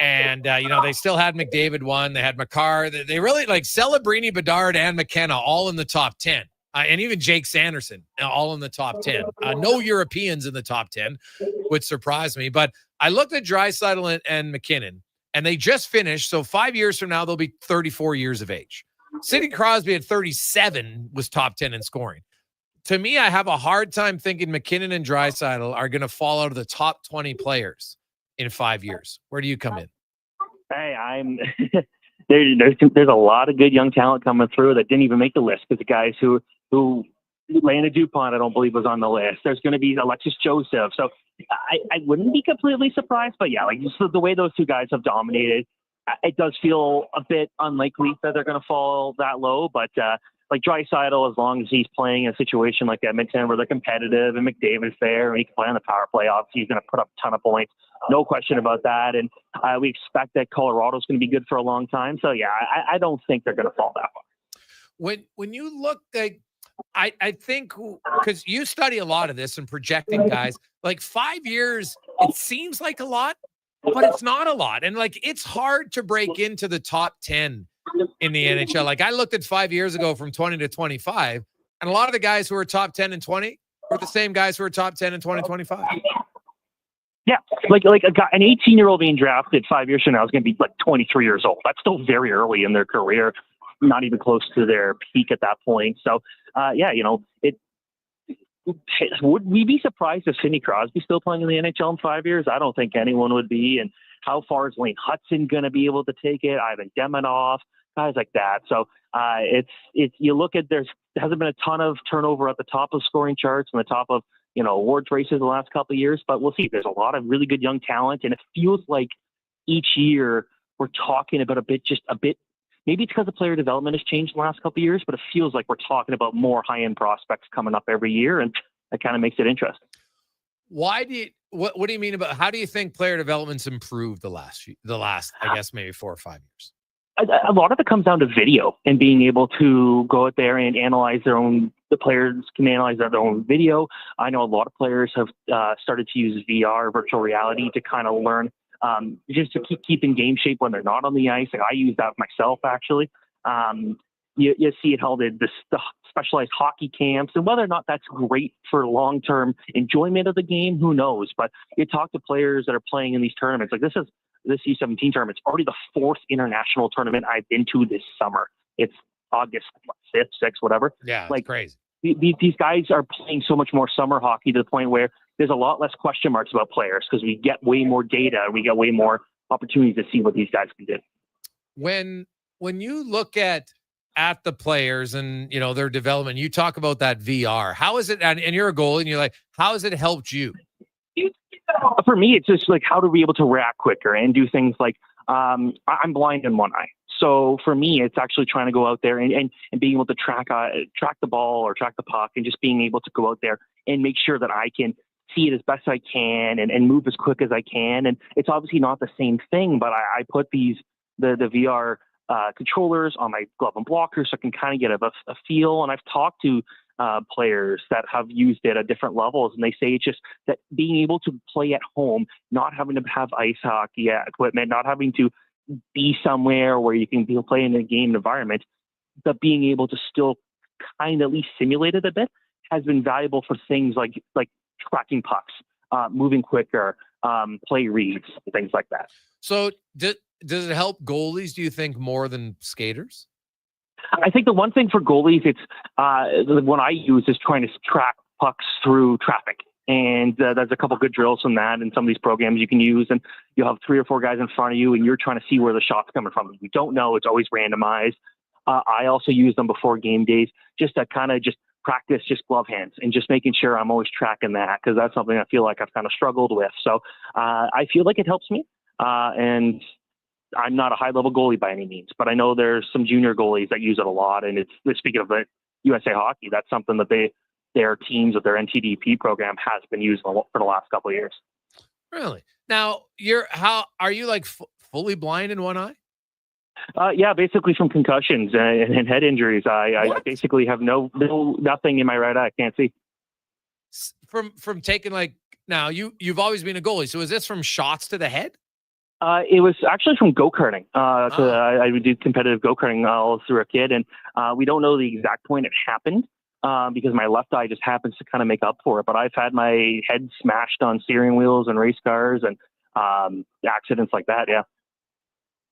And, they still had McDavid one. They had Makar. They really like Celebrini, Bedard, and McKenna all in the top 10. And even Jake Sanderson all in the top 10. No Europeans in the top 10, which surprised me. But I looked at Draisaitl and McKinnon, and they just finished. So 5 years from now, they'll be 34 years of age. Sidney Crosby at 37 was top 10 in scoring. To me, I have a hard time thinking McKinnon and Draisaitl are going to fall out of the top 20 players in 5 years. Where do you come in? Hey, there's a lot of good young talent coming through that didn't even make the list because the guys who Landon Dupont, I don't believe, was on the list. There's going to be Alexis Joseph. So I wouldn't be completely surprised, but yeah, like just the way those two guys have dominated, it does feel a bit unlikely that they're going to fall that low. But like Draisaitl, as long as he's playing in a situation like Edmonton where they're competitive and McDavid's there and he can play on the power play, obviously he's going to put up a ton of points. No question about that. And we expect that Colorado's going to be good for a long time. So yeah, I don't think they're going to fall that far. When you look like, I think because you study a lot of this and projecting guys, like 5 years, it seems like a lot, but it's not a lot. And like, it's hard to break into the top 10 in the NHL. Like I looked at 5 years ago from 20 to 25, and a lot of the guys who were top 10 and 20 were the same guys who were top 10 in 2025. Yeah. Like an 18-year-old being drafted 5 years from now is going to be like 23 years old. That's still very early in their career, not even close to their peak at that point. So would we be surprised if Sidney Crosby's still playing in the NHL in 5 years? I don't think anyone would be. And how far is Wayne Hudson going to be able to take it? Ivan Demidov, guys like that. So it's you look at there hasn't been a ton of turnover at the top of scoring charts and the top of awards races the last couple of years, but we'll see. There's a lot of really good young talent, and it feels like each year we're talking about a bit. Maybe it's because the player development has changed in the last couple of years, but it feels like we're talking about more high-end prospects coming up every year, and that kind of makes it interesting. What do you mean about how do you think player development's improved the last I guess maybe 4 or 5 years? A lot of it comes down to video and being able to go out there and analyze the players can analyze their own video. I know a lot of players have started to use VR, virtual reality, to kind of learn just to keep in game shape when they're not on the ice. Like I use that myself, actually. You see it held in the specialized hockey camps, and whether or not that's great for long-term enjoyment of the game, who knows? But you talk to players that are playing in these tournaments. Like this U17 tournament, it's already the 4th international tournament I've been to this summer. It's August 5th, 6th, whatever. Yeah, like crazy. These guys are playing so much more summer hockey to the point where there's a lot less question marks about players because we get way more data and we get way more opportunities to see what these guys can do. When you look at the players and their development, you talk about that VR. How is it? And you're a goalie, and you're like, how has it helped you? For me, it's just like how to be able to react quicker and do things like I'm blind in one eye. So for me, it's actually trying to go out there and being able to track the ball or track the puck and just being able to go out there and make sure that I can see it as best I can and move as quick as I can. And it's obviously not the same thing, but I put the VR controllers on my glove and blocker so I can kind of get a feel. And I've talked to players that have used it at different levels, and they say it's just that being able to play at home, not having to have ice hockey equipment, not having to be somewhere where you can play in a game environment, but being able to still kind of at least simulate it a bit has been valuable for things like tracking pucks, moving quicker, play reads, things like that. So does it help goalies, do you think, more than skaters? I think the one thing for goalies, it's the one I use is trying to track pucks through traffic. And there's a couple good drills from that and some of these programs you can use. And you'll have 3 or 4 guys in front of you, and you're trying to see where the shot's coming from. If you don't know, it's always randomized. I also use them before game days just to kind of just practice just glove hands and just making sure I'm always tracking that, because that's something I feel like I've kind of struggled with. So I feel like it helps me. And I'm not a high-level goalie by any means, but I know there's some junior goalies that use it a lot. And speaking of the USA Hockey, that's something that their teams of their NTDP program has been using for the last couple of years. Really? Now, how are you like fully blind in one eye? Yeah, basically from concussions and head injuries. I basically have nothing in my right eye. I can't see. From taking now you've always been a goalie. So is this from shots to the head? It was actually from go-karting. I did competitive go-karting all through a kid, and we don't know the exact point it happened because my left eye just happens to kind of make up for it. But I've had my head smashed on steering wheels and race cars and accidents like that. Yeah.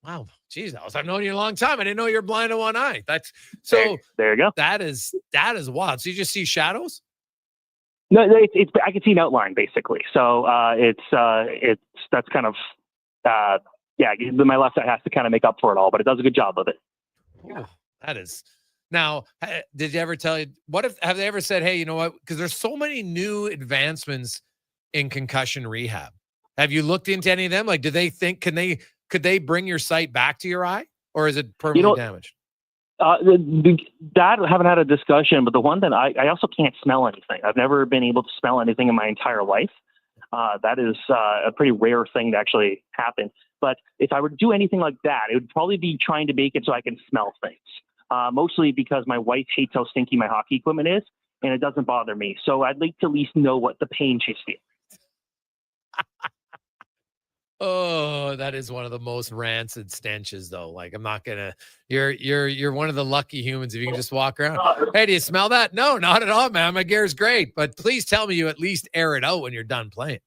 Wow. Geez, I've known you a long time. I didn't know you're blind in one eye. That's so. There you go. That is wild. So you just see shadows? No, it's I can see an outline basically. So that's kind of my left eye has to kind of make up for it all, but it does a good job of it. Oh, that is. Now, did you ever tell you have they ever said, hey, you know what? Because there's so many new advancements in concussion rehab. Have you looked into any of them? Like, do they think could they bring your sight back to your eye, or is it permanently damaged? That I haven't had a discussion, but the one that I also can't smell anything. I've never been able to smell anything in my entire life. That is a pretty rare thing to actually happen. But if I were to do anything like that, it would probably be trying to make it so I can smell things. Mostly because my wife hates how stinky my hockey equipment is, and it doesn't bother me. So I'd like to at least know what the pain she's feeling. Oh, that is one of the most rancid stenches, though. Like, I'm not gonna. You're one of the lucky humans if you can just walk around. Hey, do you smell that? No, not at all, man. My gear's great, but please tell me you at least air it out when you're done playing.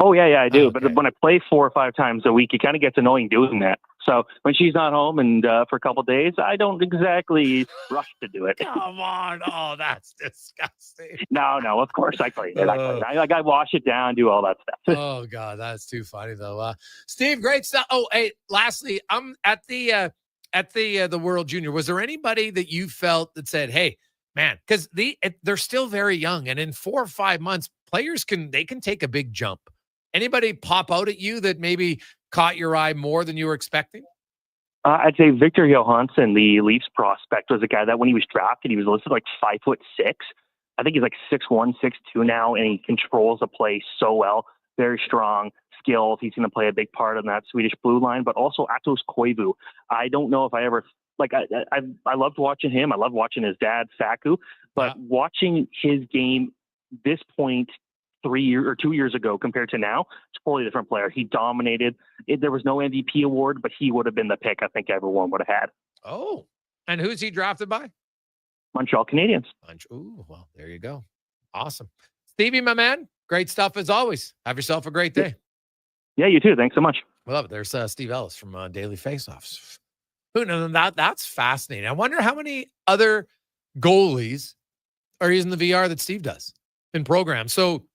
Oh yeah, I do. Okay. But when I play 4 or 5 times a week, it kind of gets annoying doing that. So when she's not home and for a couple of days, I don't exactly rush to do it. Come on. Oh, that's disgusting. No, of course I clean it. I wash it down, do all that stuff. Oh God, that's too funny though. Steve, great stuff. Oh, hey, lastly, I'm at the World Junior. Was there anybody that you felt that said, hey, man, because they're still very young, and in 4 or 5 months, players can take a big jump. Anybody pop out at you that maybe caught your eye more than you were expecting? I'd say Victor Johansson, the Leafs prospect, was a guy that when he was drafted, he was listed like 5'6". I think he's like 6'1", 6'2" now, and he controls the play so well. Very strong, skilled. He's going to play a big part in that Swedish blue line, but also Atos Koivu. I don't know if I ever I loved watching him. I loved watching his dad, Saku, but watching his game this point 2 years ago compared to now, it's a totally different player. He dominated. There was no MVP award, but he would have been the pick I think everyone would have had. Oh, and who's he drafted by? Montreal Canadiens. Ooh, well, there you go. Awesome. Stevie, my man, great stuff as always. Have yourself a great day. Yeah, you too. Thanks so much. Well, there's Steve Ellis from Daily Faceoffs. Who knows? That's fascinating. I wonder how many other goalies are using the VR that Steve does in programs. So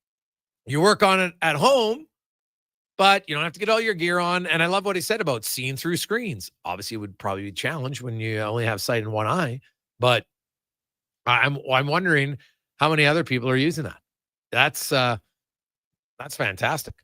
you work on it at home, but you don't have to get all your gear on. And I love what he said about seeing through screens. Obviously, it would probably be a challenge when you only have sight in one eye. But I'm wondering how many other people are using that. That's fantastic.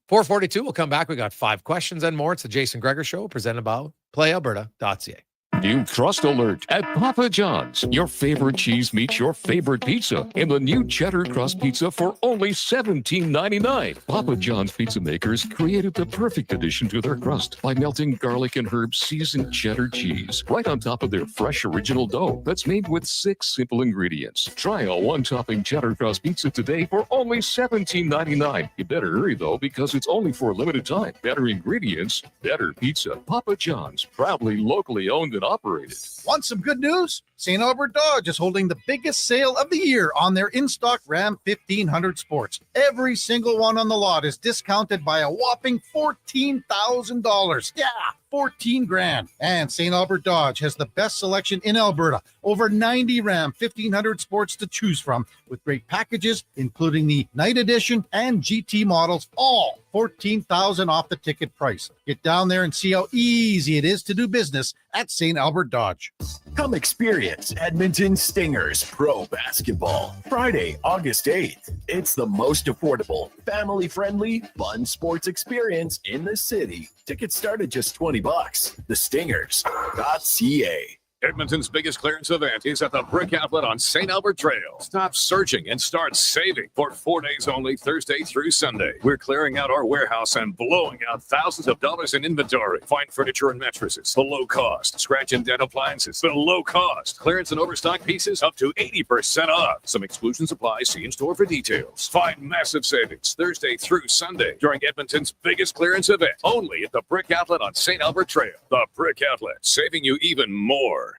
4:42. We'll come back. We got 5 questions and more. It's the Jason Gregor Show presented by PlayAlberta.ca. New Crust Alert at Papa John's. Your favorite cheese meets your favorite pizza in the new Cheddar Crust Pizza for only $17.99. Papa John's pizza makers created the perfect addition to their crust by melting garlic and herb seasoned cheddar cheese right on top of their fresh original dough that's made with 6 simple ingredients. Try a one-topping Cheddar Crust Pizza today for only $17.99. You better hurry though, because it's only for a limited time. Better ingredients, better pizza. Papa John's, proudly locally owned and operated. Want some good news? St. Albert Dodge is holding the biggest sale of the year on their in-stock Ram 1500 Sports. Every single one on the lot is discounted by a whopping $14,000. Yeah, 14 grand. And St. Albert Dodge has the best selection in Alberta. Over 90 Ram 1500 Sports to choose from, with great packages, including the Night Edition and GT models, all $14,000 off the ticket price. Get down there and see how easy it is to do business at St. Albert Dodge. Come experience Edmonton Stingers Pro Basketball. Friday, August 8th. It's the most affordable, family-friendly, fun sports experience in the city. Tickets start at just $20. TheStingers.ca. Edmonton's biggest clearance event is at the Brick Outlet on St. Albert Trail. Stop searching and start saving. For 4 days only, Thursday through Sunday, we're clearing out our warehouse and blowing out thousands of dollars in inventory. Find furniture and mattresses below cost. Scratch and dent appliances below cost. Clearance and overstock pieces up to 80% off. Some exclusions apply. See in store for details. Find massive savings Thursday through Sunday during Edmonton's biggest clearance event. Only at the Brick Outlet on St. Albert Trail. The Brick Outlet, saving you even more.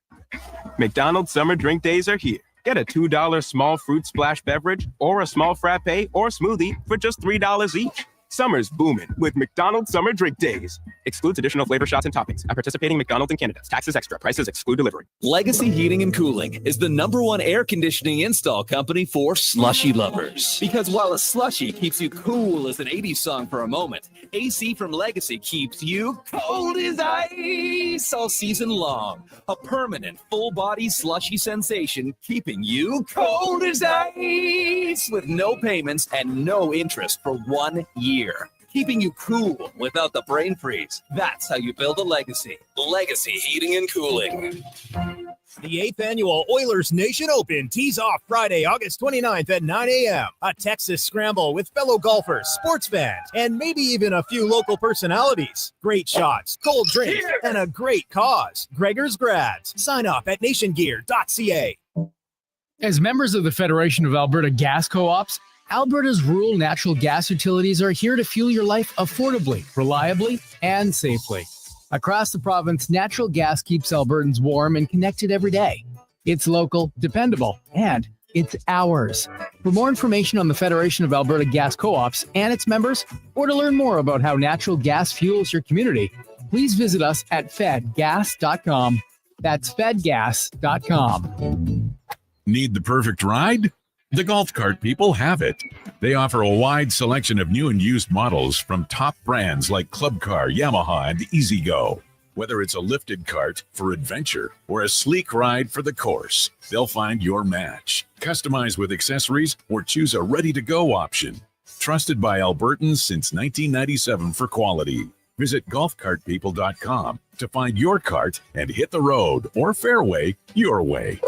McDonald's Summer Drink Days are here. Get a $2 small fruit splash beverage or a small frappe or smoothie for just $3 each. Summer's booming with McDonald's Summer Drink Days. Excludes additional flavor shots and toppings at participating McDonald's in Canada. Taxes extra. Prices exclude delivery. Legacy Heating and Cooling is the #1 air conditioning install company for slushy lovers. Because while a slushy keeps you cool as an 80s song for a moment, AC from Legacy keeps you cold as ice all season long. A permanent full-body slushy sensation keeping you cold as ice with no payments and no interest for 1 year. Keeping you cool without the brain freeze. That's how you build a legacy. Legacy Heating and Cooling. The 8th annual Oilers Nation Open tees off Friday, August 29th at 9 a.m. A Texas scramble with fellow golfers, sports fans, and maybe even a few local personalities. Great shots, cold drinks, and a great cause. Gregor's Grads. Sign up at nationgear.ca. As members of the Federation of Alberta Gas Co-ops, Alberta's rural natural gas utilities are here to fuel your life affordably, reliably, and safely. Across the province, natural gas keeps Albertans warm and connected every day. It's local, dependable, and it's ours. For more information on the Federation of Alberta Gas Co-ops and its members, or to learn more about how natural gas fuels your community, please visit us at fedgas.com. That's fedgas.com. Need the perfect ride? The Golf Cart people have it. They offer a wide selection of new and used models from top brands like Club Car, Yamaha, and E-Z-Go. Whether it's a lifted cart for adventure or a sleek ride for the course, they'll find your match. Customize with accessories or choose a ready-to-go option. Trusted by Albertans since 1997 for quality. Visit golfcartpeople.com to find your cart and hit the road or fairway your way.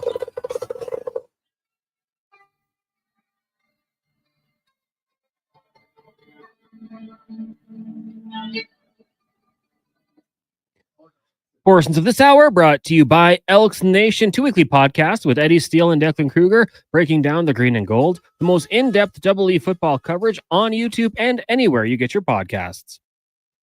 Portions of this hour brought to you by Elks Nation, 2 weekly podcasts with Eddie Steele and Declan Kruger, breaking down the green and gold, the most in-depth Double E football coverage on YouTube and anywhere you get your podcasts.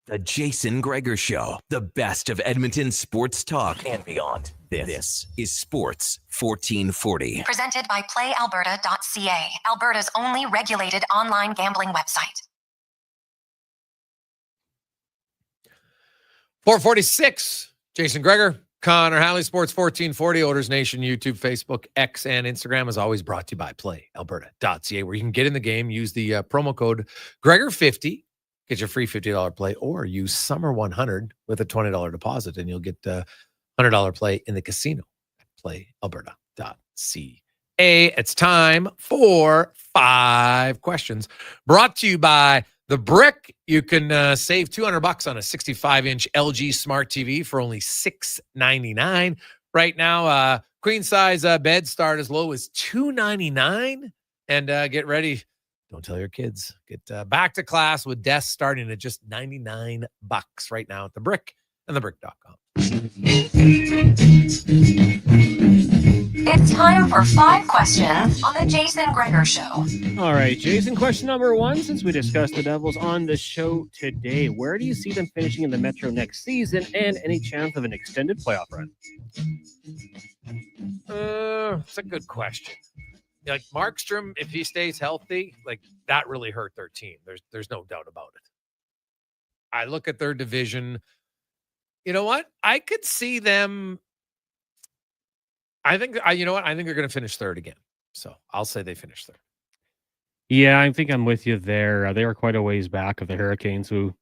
The Jason Gregor Show, the best of Edmonton sports talk and beyond. This is Sports 1440. Presented by PlayAlberta.ca, Alberta's only regulated online gambling website. 446. Jason Gregor, Connor Halley, Sports 1440, Oilers Nation, YouTube, Facebook, X, and Instagram is always brought to you by PlayAlberta.ca, where you can get in the game, use the promo code Gregor50, get your free $50 play, or use Summer100 with a $20 deposit, and you'll get a $100 play in the casino at PlayAlberta.ca. It's time for 5 questions brought to you by The Brick. You can save $200 on a 65-inch LG Smart TV for only $699 right now. Queen size beds start as low as $299, and get ready. Don't tell your kids. Get back to class with desks starting at just $99 right now at The Brick and thebrick.com. It's time for 5 questions on the Jason Gregor Show. All right, Jason, question number 1, since we discussed the Devils on the show today, where do you see them finishing in the Metro next season, and any chance of an extended playoff run? It's a good question. Like Markstrom, if he stays healthy, like that really hurt their team. There's no doubt about it. I look at their division. You know what? I could see them. I think they're going to finish third again. So I'll say they finish third. Yeah, I think I'm with you there. They were quite a ways back of the Hurricanes, who,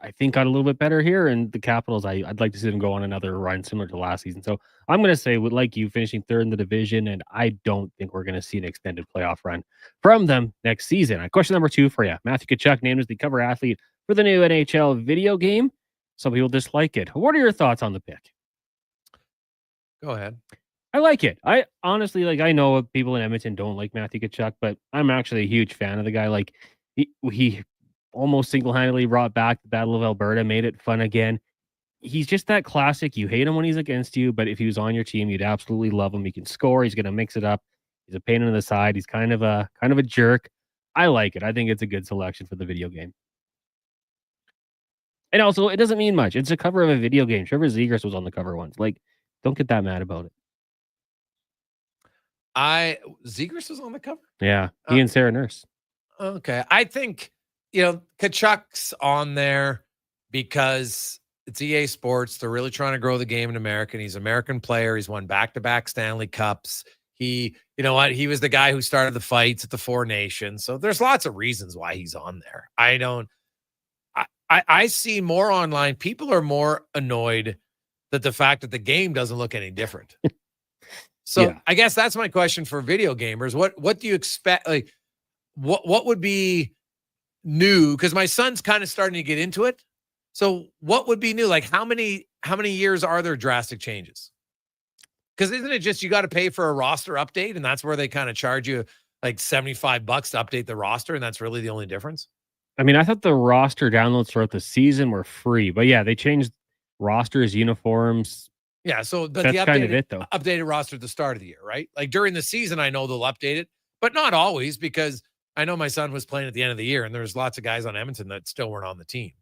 I think got a little bit better here. And the Capitals, I'd like to see them go on another run similar to last season. So I'm going to say, like you, finishing third in the division, and I don't think we're going to see an extended playoff run from them next season. Question number 2 for you. Matthew Tkachuk named as the cover athlete for the new NHL video game. Some people dislike it. What are your thoughts on the pick? Go ahead. I like it. I honestly I know people in Edmonton don't like Matthew Tkachuk, but I'm actually a huge fan of the guy. Like he almost single-handedly brought back the Battle of Alberta, made it fun again. He's just that classic. You hate him when he's against you, but if he was on your team, you'd absolutely love him. He can score. He's going to mix it up. He's a pain in the side. He's kind of a jerk. I like it. I think it's a good selection for the video game. And also, it doesn't mean much. It's a cover of a video game. Trevor Zegras was on the cover once. Like, don't get that mad about it. Zegras was on the cover? Yeah, he and Sarah Nurse. Okay. I think, Tkachuk's on there because it's EA Sports. They're really trying to grow the game in America. And he's an American player. He's won back-to-back Stanley Cups. He was the guy who started the fights at the Four Nations. So there's lots of reasons why he's on there. I see more online. People are more annoyed that the fact that the game doesn't look any different. So yeah. I guess that's my question for video gamers. What do you expect? Like, what would be new? Because my son's kind of starting to get into it. So what would be new? Like how many years are there drastic changes? Because isn't it just you got to pay for a roster update, and that's where they kind of charge you like $75 to update the roster, and that's really the only difference? I mean, I thought the roster downloads throughout the season were free, but yeah, they changed rosters, uniforms. Yeah, so but that's the kind of it, though. Updated roster at the start of the year, right? Like during the season, I know they'll update it, but not always, because I know my son was playing at the end of the year, and there's lots of guys on Edmonton that still weren't on the team,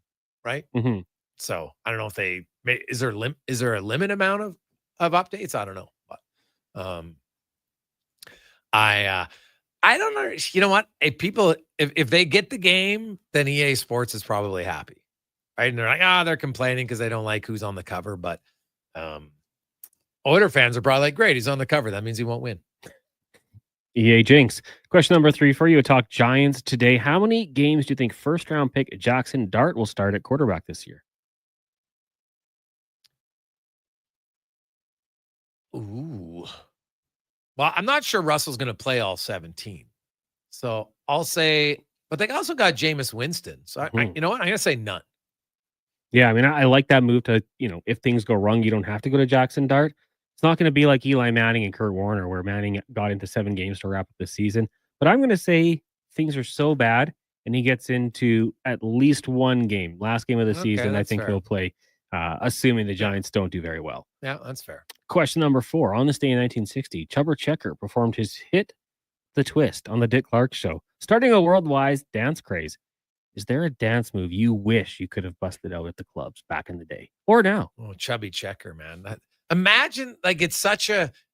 right? Mm-hmm. So I don't know if is there a limit amount of updates? I don't know, but I don't know. You know what? If they get the game, then EA Sports is probably happy, right? And they're like, they're complaining because they don't like who's on the cover, but Oiler fans are probably like, great, he's on the cover. That means he won't win. EA jinx. Question number 3 for you. Talk Giants today. How many games do you think first-round pick Jackson Dart will start at quarterback this year? Ooh. Well, I'm not sure Russell's going to play all 17. So I'll say, but they also got Jameis Winston. So you know what? I'm going to say none. Yeah, I mean, I like that move to, if things go wrong, you don't have to go to Jackson Dart. It's not going to be like Eli Manning and Kurt Warner, where Manning got into 7 games to wrap up the season. But I'm going to say things are so bad, and he gets into at least 1 game. Last game of the season, I think he'll play, assuming the Giants don't do very well. Yeah, that's fair. Question number 4. On this day in 1960, Chubber Checker performed his hit, The Twist, on the Dick Clark Show, starting a worldwide dance craze. Is there a dance move you wish you could have busted out at the clubs back in the day or now? Oh, Chubby Checker, man. Imagine, like, it's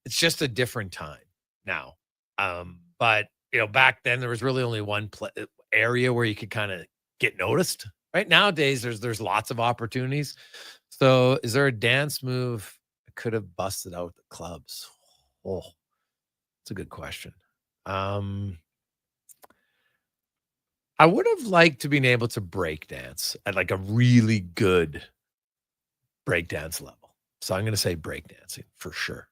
just a different time now. But back then there was really only one area where you could kind of get noticed. Right nowadays, there's lots of opportunities. So, is there a dance move I could have busted out at the clubs? Oh, that's a good question. I would have liked to been able to break dance at like a really good break dance level. So I'm going to say break dancing for sure.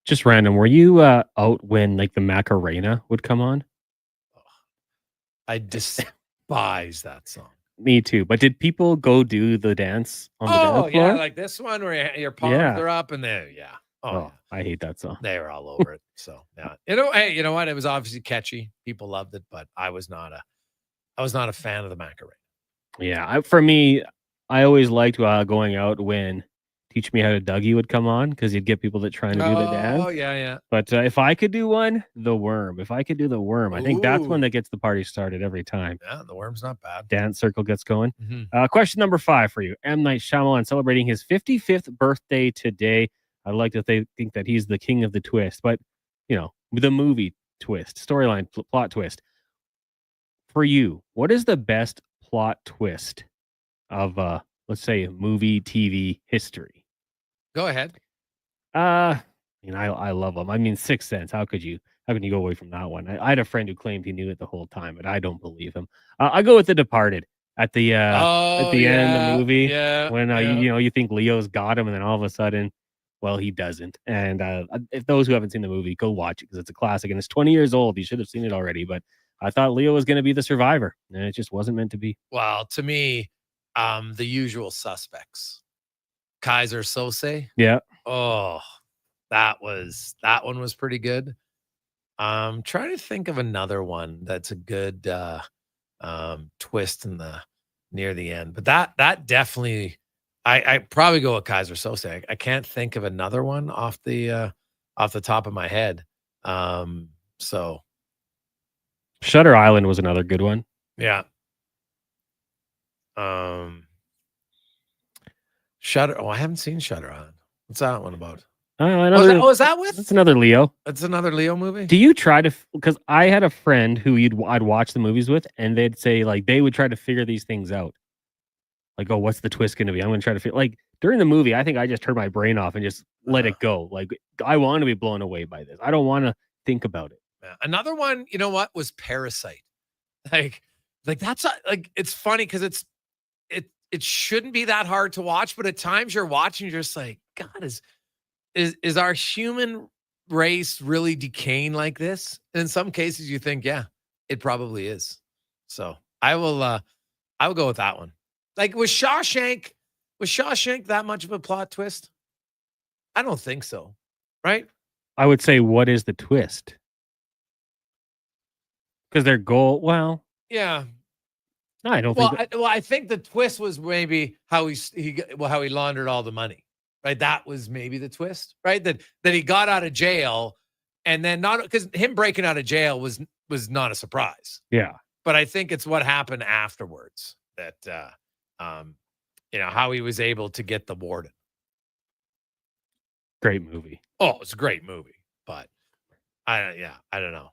Just random. Were you out when like the Macarena would come on? I despise that song. Me too. But did people go do the dance on the dance floor? Yeah, like this one where your palms are up and there. Yeah. Oh, I hate that song. They were all over it. So yeah. Hey, you know what? It was obviously catchy. People loved it, but I was not a fan of the Macarena. Yeah, for me, I always liked going out when Teach Me How to Dougie would come on, because you'd get people that trying to do the dance. Oh, yeah. But if I could do one, The Worm. If I could do The Worm, I think that's one that gets the party started every time. Yeah, The Worm's not bad. Dance circle gets going. Mm-hmm. Question number 5 for you. M. Night Shyamalan celebrating his 55th birthday today. I like that they think that he's the king of the twist, but, the movie twist, storyline, plot twist. For you, what is the best plot twist of, let's say, movie, TV history? Go ahead. I love them. I mean, Sixth Sense. How can you go away from that one? I had a friend who claimed he knew it the whole time, but I don't believe him. I go with The Departed at the end of the movie. Yeah, when you think Leo's got him, and then all of a sudden, well, he doesn't. And if those who haven't seen the movie, go watch it because it's a classic and it's 20 years old. You should have seen it already, but I thought Leo was going to be the survivor, and it just wasn't meant to be. Well, to me, The Usual Suspects. Kaiser Sose. Yeah. Oh, That one was pretty good. I'm trying to think of another one that's a good twist in the near the end. But that definitely, I probably go with Kaiser Sose. I can't think of another one off the top of my head. So Shutter Island was another good one. yeah. Shutter. Oh, I haven't seen Shutter Island. What's that one about? Is that with? That's another Leo. That's another Leo movie. Do you try to? Because I had a friend who I'd watch the movies with, and they'd say like they would try to figure these things out. Like, oh, what's the twist going to be? I'm going to try to figure. Like during the movie, I think I just turned my brain off and just let it go. Like I want to be blown away by this. I don't want to think about it. Yeah. Another one, you know what, was Parasite. Like that's like it's funny because it shouldn't be that hard to watch, but at times you're watching, you're just like, God, is our human race really decaying like this? And in some cases, you think, yeah, it probably is. So I will go with that one. Like, was Shawshank that much of a plot twist? I don't think so. Right? I would say, what is the twist? Because their goal, well, yeah. No, I don't think. I think the twist was maybe how he laundered all the money. Right, that was maybe the twist, right? That he got out of jail, and then not because him breaking out of jail was not a surprise. Yeah, but I think it's what happened afterwards that how he was able to get the warden. Great movie. Oh, it's a great movie, but I don't know.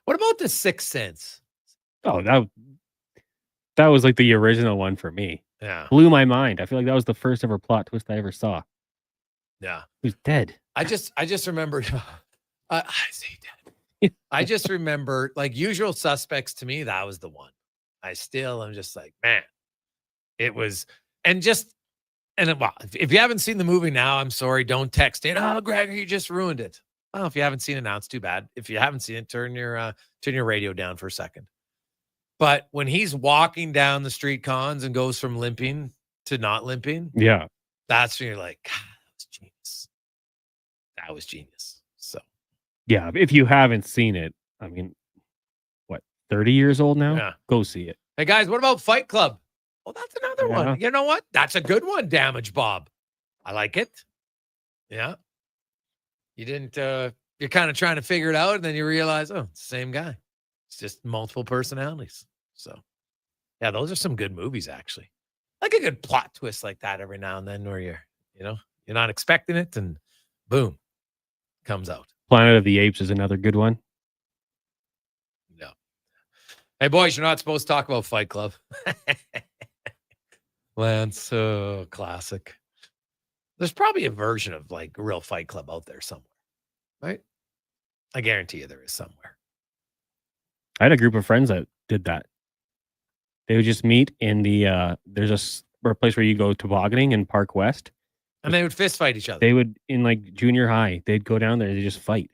What about The Sixth Sense? Oh, that was like the original one for me. Yeah. Blew my mind. I feel like that was the first ever plot twist I ever saw. Yeah. He was dead. I just remembered. I say dead. I just remember, like, Usual Suspects, to me, that was the one. I'm just like, man, it was. And if you haven't seen the movie now, I'm sorry. Don't text in. Oh, Gregor, you just ruined it. Well, if you haven't seen it now, it's too bad. If you haven't seen it, turn your radio down for a second. But when he's walking down the street cons and goes from limping to not limping, yeah, that's when you're like, God, that was genius. That was genius. So, yeah, if you haven't seen it, I mean, what, 30 years old now? Yeah. Go see it. Hey, guys, what about Fight Club? Oh, that's another one. You know what? That's a good one, Damage Bob. I like it. Yeah. You didn't, you're kind of trying to figure it out, and then you realize, oh, it's the same guy. It's just multiple personalities. So, yeah, those are some good movies, actually. Like a good plot twist like that every now and then where you're not expecting it and boom, comes out. Planet of the Apes is another good one. No. Hey, boys, you're not supposed to talk about Fight Club. Lance, classic. There's probably a version of like a real Fight Club out there somewhere, right? I guarantee you there is somewhere. I had a group of friends that did that. They would just meet in the there's a place where you go tobogganing in Park West, and they would fist fight each other. They would in like junior high. They'd go down there and they just fight.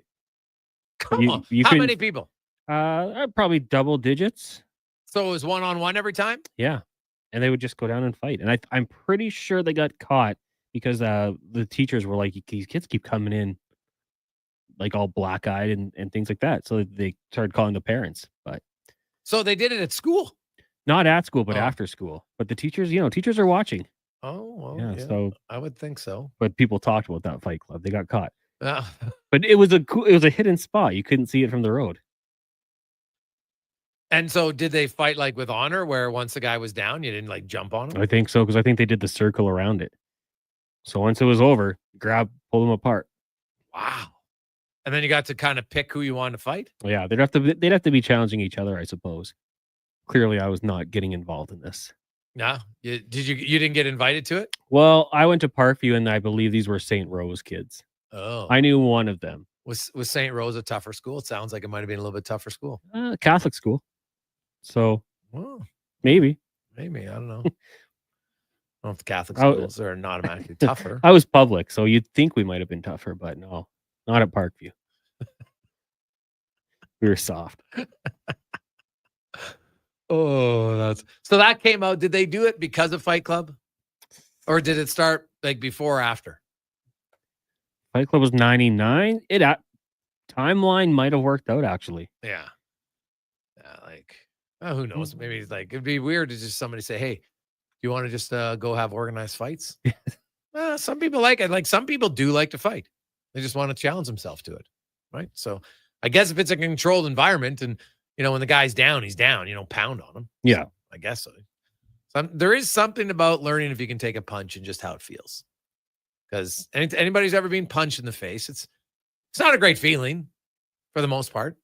Come on, how many people? Probably double digits. So it was 1-on-1 every time. Yeah, and they would just go down and fight. And I'm pretty sure they got caught because the teachers were like, these kids keep coming in like all black-eyed and things like that. So they started calling the parents. But so they did it at school. Not at school, but after school. But the teachers, teachers are watching. Oh, well, yeah. So I would think so. But people talked about that Fight Club. They got caught. But it was a hidden spot. You couldn't see it from the road. And so did they fight like with honor where once the guy was down, you didn't like jump on him? I think so, because I think they did the circle around it. So once it was over, pull them apart. Wow. And then you got to kind of pick who you wanted to fight? Well, yeah, they'd have to be challenging each other, I suppose. Clearly, I was not getting involved in this. No, you didn't get invited to it? Well, I went to Parkview, and I believe these were St. Rose kids. Oh, I knew one of them. Was St. Rose a tougher school? It sounds like it might have been a little bit tougher school. Catholic school. So maybe. I don't know. I don't know if the Catholic schools are not automatically tougher. I was public, so you'd think we might have been tougher, but no, not at Parkview. We were soft. Oh, so that came out. Did they do it because of Fight Club? Or did it start like before or after? Fight Club was 99. Timeline might have worked out actually. Yeah. Who knows? Maybe it's it'd be weird to just somebody say, "Hey, do you want to just go have organized fights?" Some people like it. Like some people do like to fight. They just want to challenge themselves to it, right? So I guess if it's a controlled environment and, when the guy's down, he's down, pound on him. Yeah. I guess so. There is something about learning if you can take a punch and just how it feels. Because anybody who's ever been punched in the face, it's not a great feeling for the most part.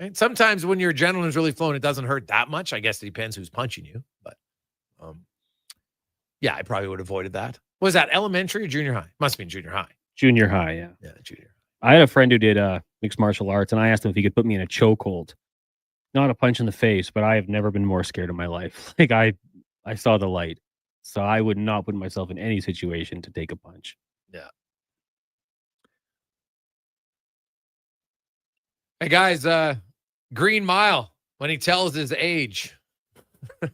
Right? Sometimes when your adrenaline's really flowing, it doesn't hurt that much. I guess it depends who's punching you. But yeah, I probably would have avoided that. Was that elementary or junior high? Must have been junior high. Junior high, yeah. Yeah, junior. I had a friend who did mixed martial arts, and I asked him if he could put me in a chokehold. Not a punch in the face, but I have never been more scared in my life. Like I saw the light. So I would not put myself in any situation to take a punch. Yeah. Hey guys, Green Mile, when he tells his age. Oh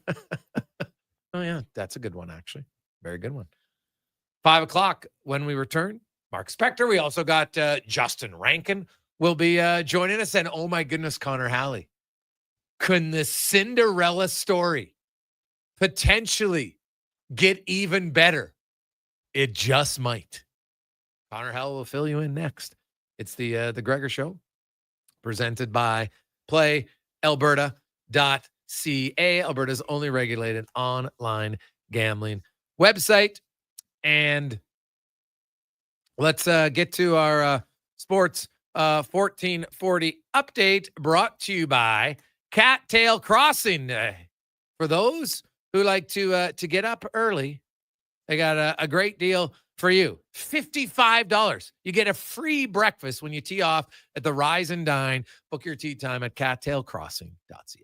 yeah, that's a good one, actually. Very good one. 5 o'clock when we return. Mark Spector. We also got Justin Rankin will be joining us. And oh my goodness, Connor Halley. Can the Cinderella story potentially get even better? It just might. Connor Halley will fill you in next. It's the Gregor Show, presented by PlayAlberta.ca, Alberta's only regulated online gambling website. And let's get to our Sports 1440 update, brought to you by Cattail Crossing. For those who like to get up early, they got a great deal for you. $55. You get a free breakfast when you tee off at the Rise and Dine. Book your tee time at cattailcrossing.ca.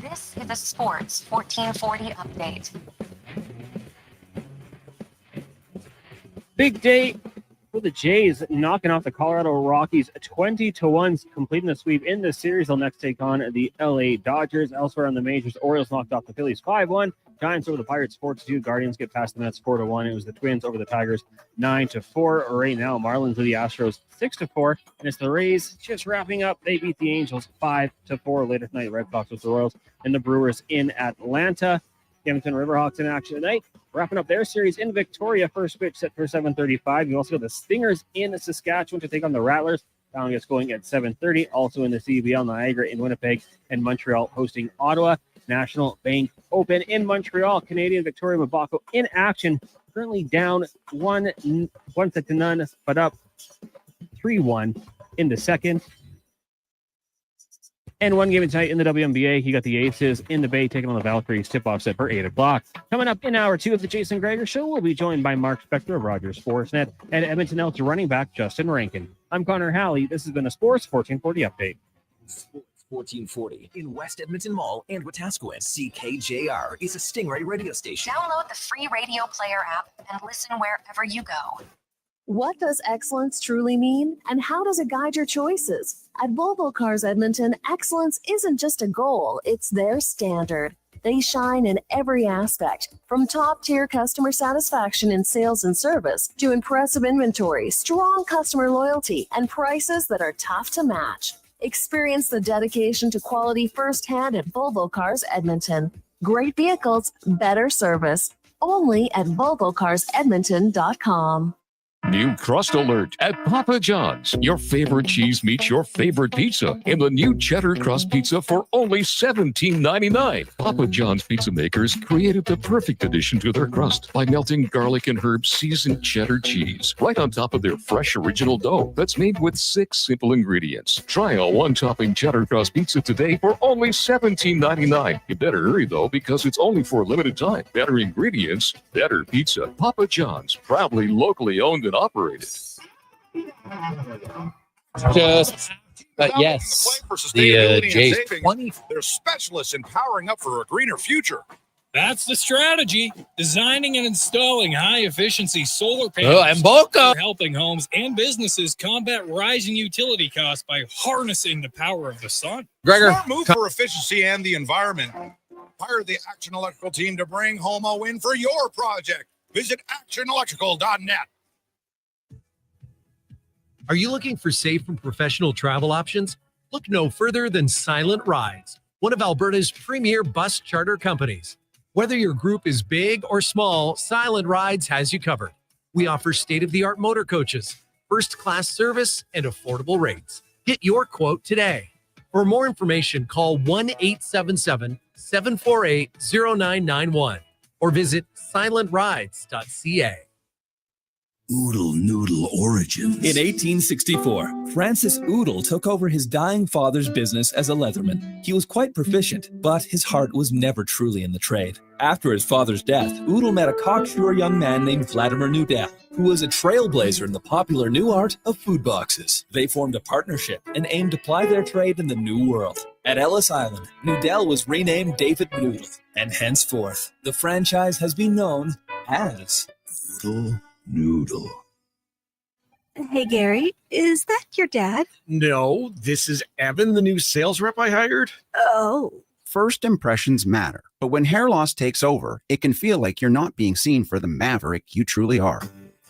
This is a Sports 1440 update. Big day for the Jays, knocking off the Colorado Rockies 20-1, completing the sweep in the series. They'll next take on the LA Dodgers. Elsewhere on the majors, Orioles knocked off the Phillies 5-1. Giants over the Pirates 4-2. Guardians get past the Mets 4-1. It was the Twins over the Tigers 9-4. Right now, Marlins lead the Astros 6-4. And it's the Rays just wrapping up. They beat the Angels 5-4 later tonight. Red Sox with the Royals and the Brewers in Atlanta. Edmonton Riverhawks in action tonight, wrapping up their series in Victoria. First pitch set for 7:35. You also got the Stingers in Saskatchewan to take on the Rattlers. Down gets going at 7:30. Also in the CBL, Niagara in Winnipeg and Montreal hosting Ottawa. National Bank Open in Montreal. Canadian Victoria Mabako in action. Currently down 1-0, but up 3-1 in the second. And one game tonight in the WNBA, you got the Aces in the Bay taking on the Valkyries. Tip-off set for 8 o'clock. Coming up in hour 2 of the Jason Gregor Show, we'll be joined by Mark Spector of Rogers Sportsnet and Edmonton Elks running back Justin Rankin. I'm Connor Halley. This has been a Sports 1440 update. Sports 1440 in West Edmonton Mall and Wetaskiwin. CKJR is a Stingray radio station. Download the free radio player app and listen wherever you go. What does excellence truly mean, and how does it guide your choices? At Volvo Cars Edmonton, excellence isn't just a goal, it's their standard. They shine in every aspect, from top-tier customer satisfaction in sales and service to impressive inventory, strong customer loyalty, and prices that are tough to match. Experience the dedication to quality firsthand at Volvo Cars Edmonton. Great vehicles, better service. Only at VolvoCarsEdmonton.com. New crust alert at Papa John's. Your favorite cheese meets your favorite pizza in the new cheddar crust pizza for only $17.99. Papa John's pizza makers created the perfect addition to their crust by melting garlic and herb seasoned cheddar cheese right on top of their fresh original dough that's made with 6 simple ingredients. Try a one-topping cheddar crust pizza today for only $17.99. You better hurry though, because it's only for a limited time. Better ingredients, better pizza. Papa John's, proudly locally owned and operated. Just yes, the Jays. They're specialists in powering up for a greener future. That's the strategy. Designing and installing high-efficiency solar panels and Boca are helping homes and businesses combat rising utility costs by harnessing the power of the sun. Gregor, Smart move for efficiency and the environment. Hire the Action Electrical team to bring home a win for your project. Visit actionelectrical.net. Are you looking for safe and professional travel options? Look no further than Silent Rides, one of Alberta's premier bus charter companies. Whether your group is big or small, Silent Rides has you covered. We offer state-of-the-art motor coaches, first-class service, and affordable rates. Get your quote today. For more information, call 1-877-748-0991 or visit silentrides.ca. Oodle Noodle Origins. In 1864, Francis Oodle took over his dying father's business as a leatherman. He was quite proficient, but his heart was never truly in the trade. After his father's death, Oodle met a cocksure young man named Vladimir Nudel, who was a trailblazer in the popular new art of food boxes. They formed a partnership and aimed to ply their trade in the New World. At Ellis Island, Nudel was renamed David Noodle, and henceforth, the franchise has been known as Oodle Noodle. Hey, Gary, is that your dad? No, this is Evan, the new sales rep I hired. Oh. First impressions matter, but when hair loss takes over, it can feel like you're not being seen for the maverick you truly are.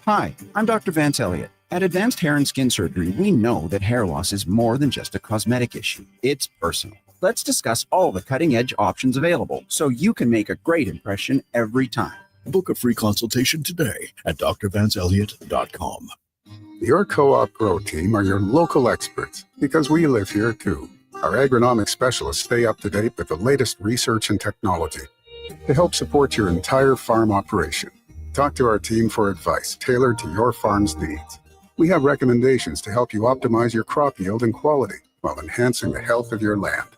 Hi, I'm Dr. Vance Elliott. At Advanced Hair and Skin Surgery, we know that hair loss is more than just a cosmetic issue. It's personal. Let's discuss all the cutting-edge options available so you can make a great impression every time. Book a free consultation today at drvanceelliott.com. Your co-op grow team are your local experts because we live here too. Our agronomic specialists stay up to date with the latest research and technology to help support your entire farm operation. Talk to our team for advice tailored to your farm's needs. We have recommendations to help you optimize your crop yield and quality while enhancing the health of your land.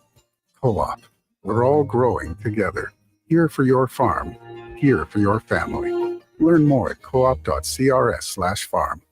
Co-op, we're all growing together. Here for your farm, here for your family. Learn more at coop.crs/farm.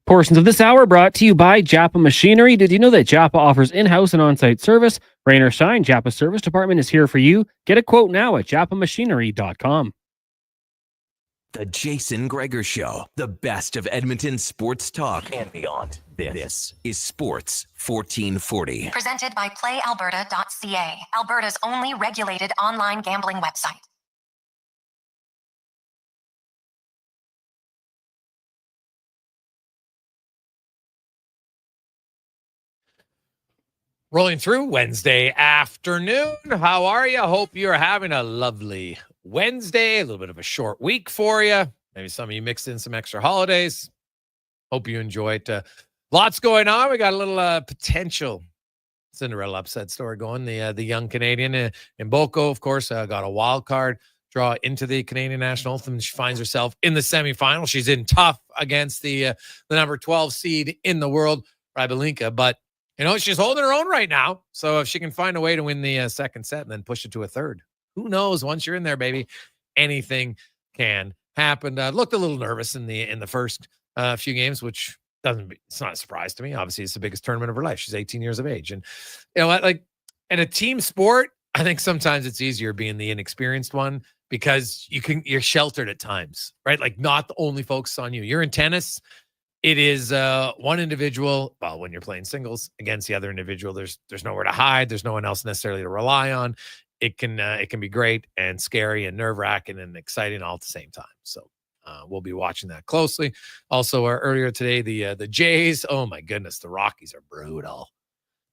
Portions of this hour brought to you by Japa Machinery. Did you know that Japa offers in-house and on-site service? Rain or shine, Japa Service Department is here for you. Get a quote now at japamachinery.com. The Jason Gregor Show, the best of Edmonton sports talk and beyond. This is Sports 1440. Presented by PlayAlberta.ca, Alberta's only regulated online gambling website. Rolling through Wednesday afternoon. How are you? Hope you're having a lovely Wednesday. A little bit of a short week for you. Maybe some of you mixed in some extra holidays. Hope you enjoy it. Lots going on. We got a little potential Cinderella upset story going. The young Canadian in Boko, of course, got a wild card draw into the Canadian National Anthem. She finds herself in the semifinal. She's in tough against the number 12 seed in the world, Rybalinka, but you know, she's holding her own right now. So if she can find a way to win the second set and then push it to a third, who knows? Once you're in there, baby, anything can happen. Looked a little nervous in the first few games, which it's not a surprise to me. Obviously, it's the biggest tournament of her life. She's 18 years of age. And you know what? Like in a team sport, I think sometimes it's easier being the inexperienced one because you're sheltered at times, right? Like not the only focus on you. You're in tennis. It is one individual. Well, when you're playing singles against the other individual, there's nowhere to hide. There's no one else necessarily to rely on. It can be great and scary and nerve-wracking and exciting all at the same time. So we'll be watching that closely. Also, earlier today, the Jays. Oh my goodness, the Rockies are brutal.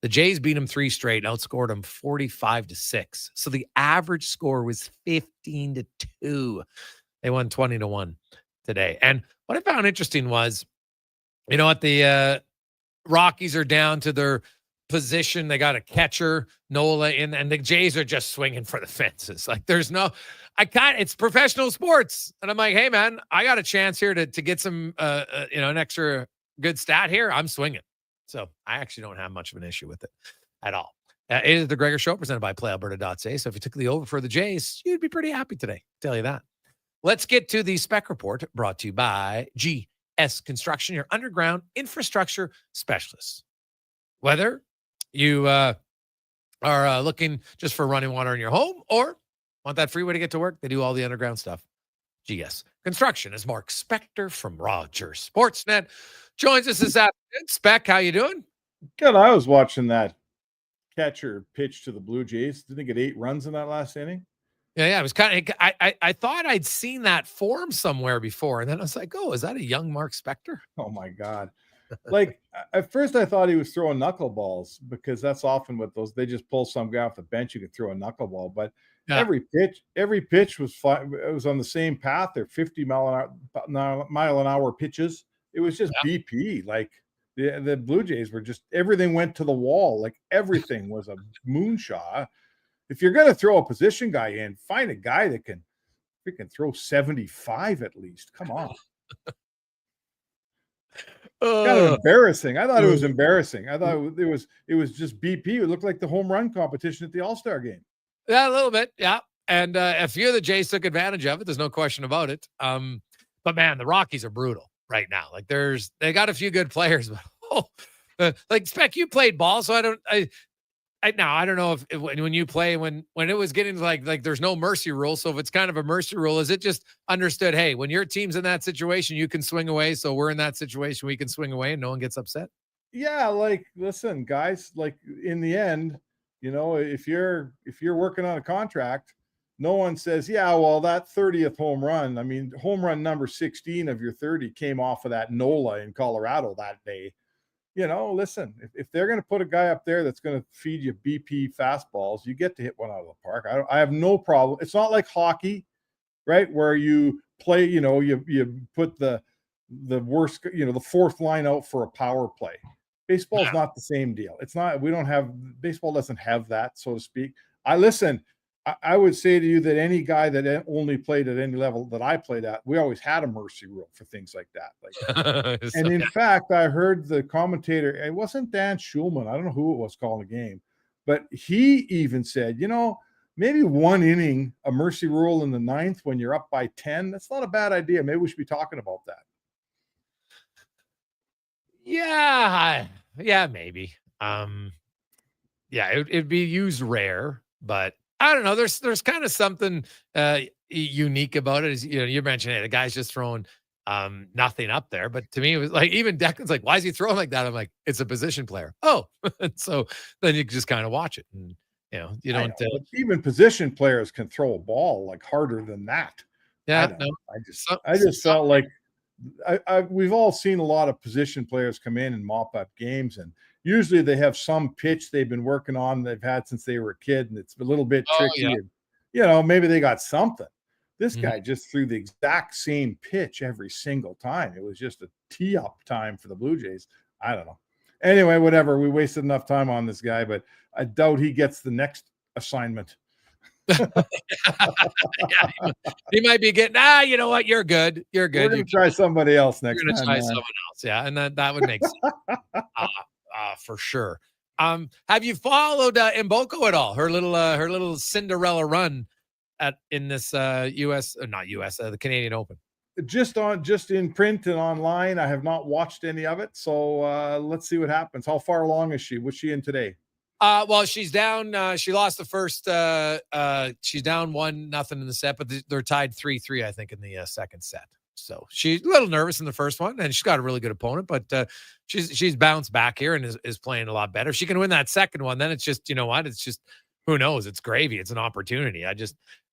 The Jays beat them 3 straight, outscored them 45-6. So the average score was 15-2. They won 20-1 today. And what I found interesting was, you know what? The Rockies are down to their position. They got a catcher, Nola, in, and the Jays are just swinging for the fences. Like there's no, it's professional sports. And I'm like, hey man, I got a chance here to get some, an extra good stat here. I'm swinging. So I actually don't have much of an issue with it at all. It is the Gregor Show presented by PlayAlberta.ca. So if you took the over for the Jays, you'd be pretty happy today. Tell you that. Let's get to the spec report brought to you by GS Construction, your underground infrastructure specialists. Whether you are looking just for running water in your home or want that free way to get to work, they do all the underground stuff. GS Construction is Mark Spector from Rogers Sportsnet. Joins us this afternoon. Spec, how you doing? Good. I was watching that catcher pitch to the Blue Jays. Didn't he get 8 runs in that last inning? Yeah. It was kind of. I thought I'd seen that form somewhere before, and then I was like, "Oh, is that a young Mark Spector?" Oh my God! Like at first, I thought he was throwing knuckleballs because that's often what they just pull some guy off the bench who could throw a knuckleball. But every pitch was fine. It was on the same path. They're 50 mile an hour pitches. It was just BP. Like the Blue Jays were just everything went to the wall. Like everything was a moonshot. If you're going to throw a position guy in, find a guy that can freaking throw 75 at least. Come on. Kind of embarrassing. I thought it was embarrassing. I thought it was just BP. It looked like the home run competition at the All-Star game. Yeah, a little bit. Yeah. And a few of the Jays took advantage of it. There's no question about it. But man, the Rockies are brutal right now. Like they got a few good players, but like Spec, you played ball, so I don't know if when you play when it was getting like there's no mercy rule. So if it's kind of a mercy rule, is it just understood? Hey, when your team's in that situation, you can swing away. So we're in that situation, we can swing away, and no one gets upset. Yeah, like listen, guys. Like in the end, if you're working on a contract, no one says, yeah, well that 30th home run. I mean, home run number 16 of your 30 came off of that NOLA in Colorado that day. Listen, if they're going to put a guy up there that's going to feed you BP fastballs, you get to hit one out of the park. I have no problem. It's not like hockey, right? Where you play, you put the worst, the fourth line out for a power play. Baseball is not the same deal. It's not, baseball doesn't have that, so to speak. I would say to you that any guy that only played at any level that I played at, we always had a mercy rule for things like that. And in fact, I heard the commentator, it wasn't Dan Schulman, I don't know who it was calling the game, but he even said, maybe one inning, a mercy rule in the 9th when you're up by 10, that's not a bad idea. Maybe we should be talking about that. Yeah, maybe. It'd be used rare, but I don't know. There's kind of something unique about it. As you mentioned, hey, the guy's just throwing nothing up there. But to me, it was like even Declan's like, why is he throwing like that? I'm like, it's a position player. Oh, and so then you just kind of watch it, and you don't. Even position players can throw a ball like harder than that. Yeah, I just felt like we've all seen a lot of position players come in and mop up games, and usually they have some pitch they've been working on they've had since they were a kid, and it's a little bit tricky. Yeah. And, maybe they got something. This guy just threw the exact same pitch every single time. It was just a tee-up time for the Blue Jays. I don't know. Anyway, whatever. We wasted enough time on this guy, but I doubt he gets the next assignment. He might be getting, you know what? You're good. You're good. We're going to try somebody else next time. We're going to try someone else. Yeah. And that would make sense. For sure. Have you followed Mboko at all? Her little Cinderella run in this the Canadian Open. Just in print and online. I have not watched any of it. So let's see what happens. How far along is she? What's she in today? Well, she's down. She lost the first. She's down 1-0 in the set, but they're tied 3-3, I think, in the second set. So she's a little nervous in the first one, and she's got a really good opponent, but she's bounced back here and is playing a lot better. If she can win that second one, then it's just, it's just, who knows? It's gravy. It's an opportunity.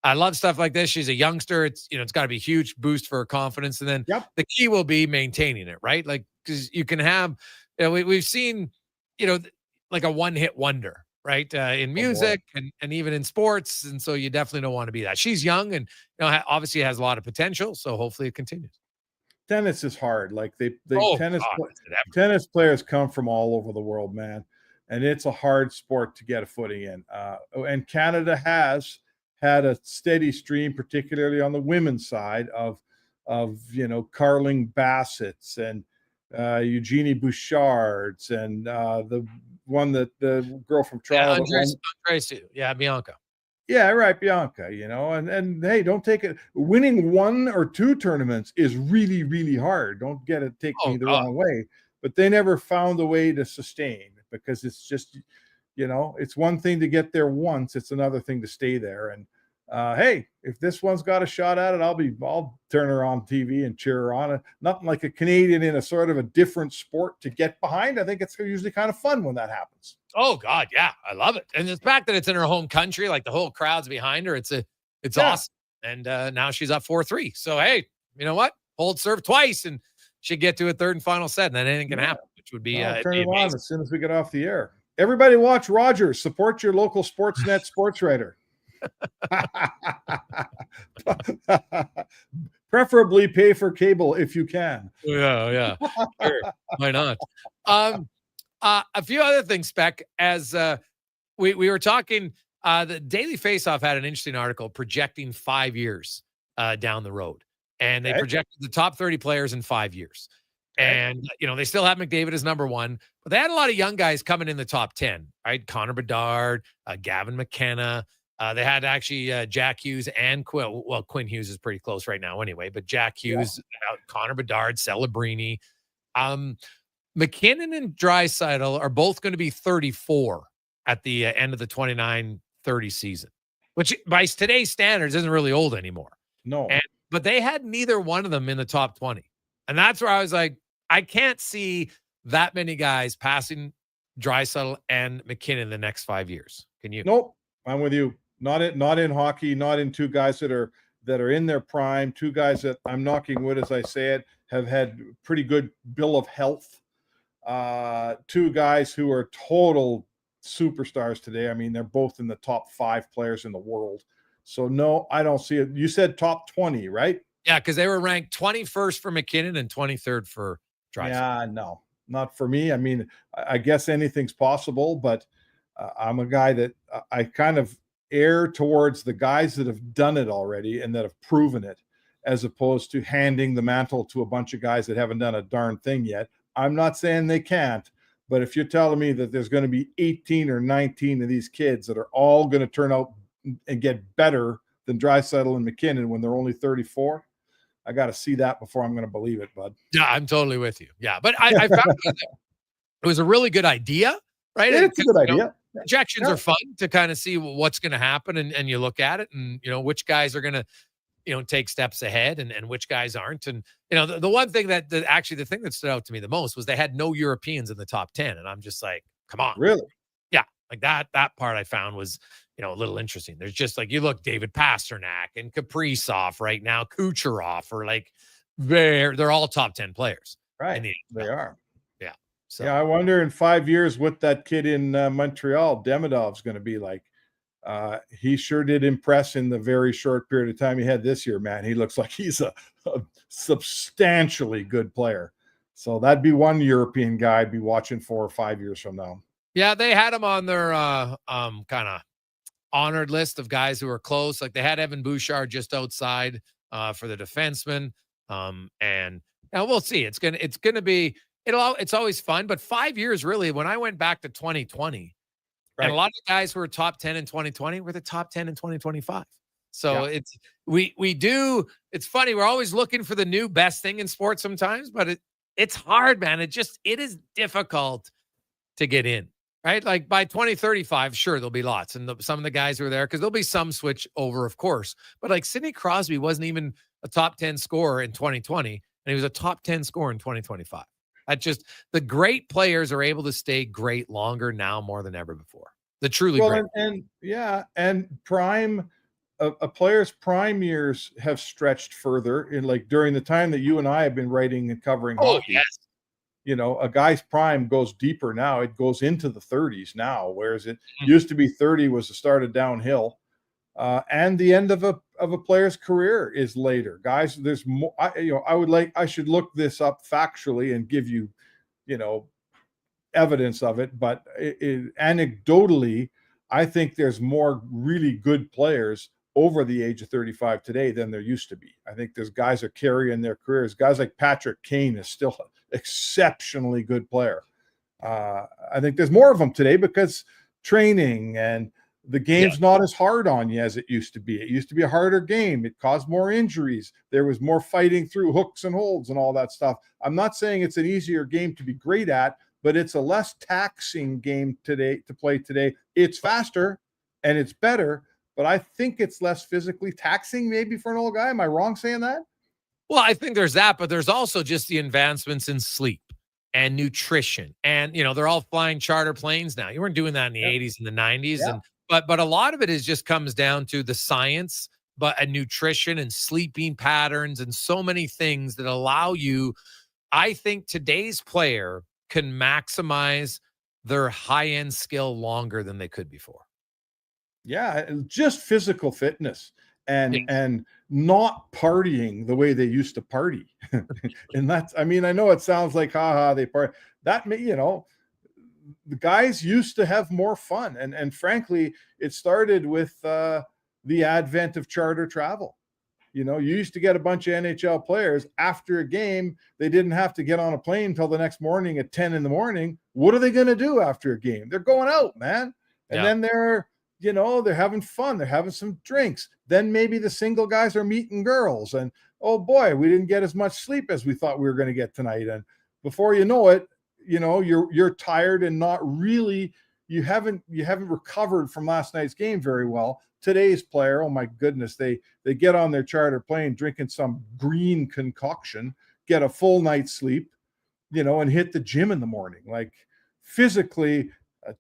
I love stuff like this. She's a youngster. It's got to be a huge boost for her confidence. And then the key will be maintaining it, right? Like, because you can have, we've seen, like a one-hit wonder, right? In music and even in sports. And so you definitely don't want to be that. She's young and obviously has a lot of potential. So hopefully it continues. Tennis is hard. Like tennis players come from all over the world, man. And it's a hard sport to get a footing in. And Canada has had a steady stream, particularly on the women's side of Carling Bassett's and Eugenie Bouchard's and the one that the girl from Toronto. Bianca. Yeah, right, Bianca, and hey, don't take it. Winning 1 or 2 tournaments is really, really hard. Don't take me the wrong way, but they never found a way to sustain because it's just, it's one thing to get there once. It's another thing to stay there. And Hey, if this one's got a shot at it, I'll turn her on TV and cheer her on. Nothing like a Canadian in a sort of a different sport to get behind. I think it's usually kind of fun when that happens. Oh God, yeah, I love it. And the fact that it's in her home country, like the whole crowd's behind her, it's awesome. And now she's up 4-3. So hey, you know what? Hold serve twice, and she get to a third and final set, and then anything can happen, which would be turn it on as soon as we get off the air. Everybody watch Rogers. Support your local Sportsnet sports writer. Preferably pay for cable if you can. Yeah. Sure. Why not? A few other things, Spec, as we were talking, the Daily Faceoff had an interesting article projecting 5 years down the road. And they projected the top 30 players in 5 years. And, they still have McDavid as number one, but they had a lot of young guys coming in the top 10, right? Connor Bedard, Gavin McKenna. They had actually Jack Hughes and Quinn. Well, Quinn Hughes is pretty close right now anyway, but Jack Hughes, Connor Bedard, Celebrini. McKinnon and Draisaitl are both going to be 34 at the end of the 29-30 season, which by today's standards isn't really old anymore. No. But they had neither one of them in the top 20. And that's where I was like, I can't see that many guys passing Draisaitl and McKinnon the next 5 years. Can you? Nope. I'm with you. Not in hockey, not in two guys that are in their prime, two guys that, I'm knocking wood as I say it, have had pretty good bill of health. Two guys who are total superstars today. I mean, they're both in the top 5 players in the world. So no, I don't see it. You said top 20, right? Yeah, because they were ranked 21st for McKinnon and 23rd for Draisaitl. Yeah, no, not for me. I mean, I guess anything's possible, but I'm a guy that I kind of err towards the guys that have done it already and that have proven it, as opposed to handing the mantle to a bunch of guys that haven't done a darn thing yet. I'm not saying they can't, but if you're telling me that there's going to be 18 or 19 of these kids that are all going to turn out and get better than Draisaitl and McKinnon when they're only 34, I got to see that before I'm going to believe it, bud. Yeah, I'm totally with you. Yeah, but I found it was a really good idea, right? It's a good idea. Projections are fun to kind of see what's going to happen, and you look at it, and which guys are going to take steps ahead, and which guys aren't. And the one thing that actually the thing that stood out to me the most was they had no Europeans in the top 10, and I'm just like, come on, really? Yeah, like that part I found was a little interesting. There's just like, you look, David Pasternak and Kaprizov right now, Kucherov, or like they're all top 10 players, right? They are. Yeah. So yeah, I wonder in 5 years what that kid in Montreal, Demidov's going to be like. He sure did impress in the very short period of time he had this year, man. He looks like he's a substantially good player. So that'd be one European guy I'd be watching 4 or 5 years from now. Yeah, they had him on their kind of honored list of guys who are close. Like they had Evan Bouchard just outside for the defenseman. And now we'll see. It's gonna be it's always fun, but 5 years really. When I went back to 2020, right, and a lot of the guys who were top 10 in 2020 were the top 10 in 2025. So it's funny. We're always looking for the new best thing in sports sometimes, but it's hard, man. It is difficult to get in. Right? Like by 2035, sure, there'll be lots. And some of the guys who are there, because there'll be some switch over, of course. But like Sidney Crosby wasn't even a top 10 scorer in 2020, and he was a top 10 scorer in 2025. That's just the great players are able to stay great longer now more than ever before. The truly great. And prime, a player's prime years have stretched further in like during the time that you and I have been writing and covering hockey. Yes. A guy's prime goes deeper now. It goes into the 30s now, whereas it used to be 30 was the start of downhill. And the end of a player's career is later. Guys, there's more. I should look this up factually and give you, evidence of it. But anecdotally, I think there's more really good players over the age of 35 today than there used to be. I think there's guys that carry in their careers. Guys like Patrick Kane is still exceptionally good player. I think there's more of them today because training and the game's not as hard on you as it used to be. It used to be a harder game. It caused more injuries. There was more fighting through hooks and holds and all that stuff. I'm not saying it's an easier game to be great at, but it's a less taxing game today to play today. It's faster and it's better, but I think it's less physically taxing maybe for an old guy. Am I wrong saying that? Well, I think there's that, but there's also just the advancements in sleep and nutrition. And, they're all flying charter planes now. You weren't doing that in the 80s and the 90s. Yeah. But a lot of it just comes down to the science, and nutrition and sleeping patterns and so many things that allow you. I think today's player can maximize their high-end skill longer than they could before. Yeah, just physical fitness and not partying the way they used to party. And that's, I know it sounds like, they party. That, the guys used to have more fun. And frankly, it started with the advent of charter travel. You used to get a bunch of NHL players after a game. They didn't have to get on a plane until the next morning at 10 in the morning. What are they going to do after a game? They're going out, man. And then they're having fun. They're having some drinks. Then maybe the single guys are meeting girls. And, oh boy, we didn't get as much sleep as we thought we were going to get tonight. And before you know it, you're tired and not really, you haven't recovered from last night's game very well. Today's player, oh my goodness, they get on their charter plane drinking some green concoction, get a full night's sleep, and hit the gym in the morning. Like physically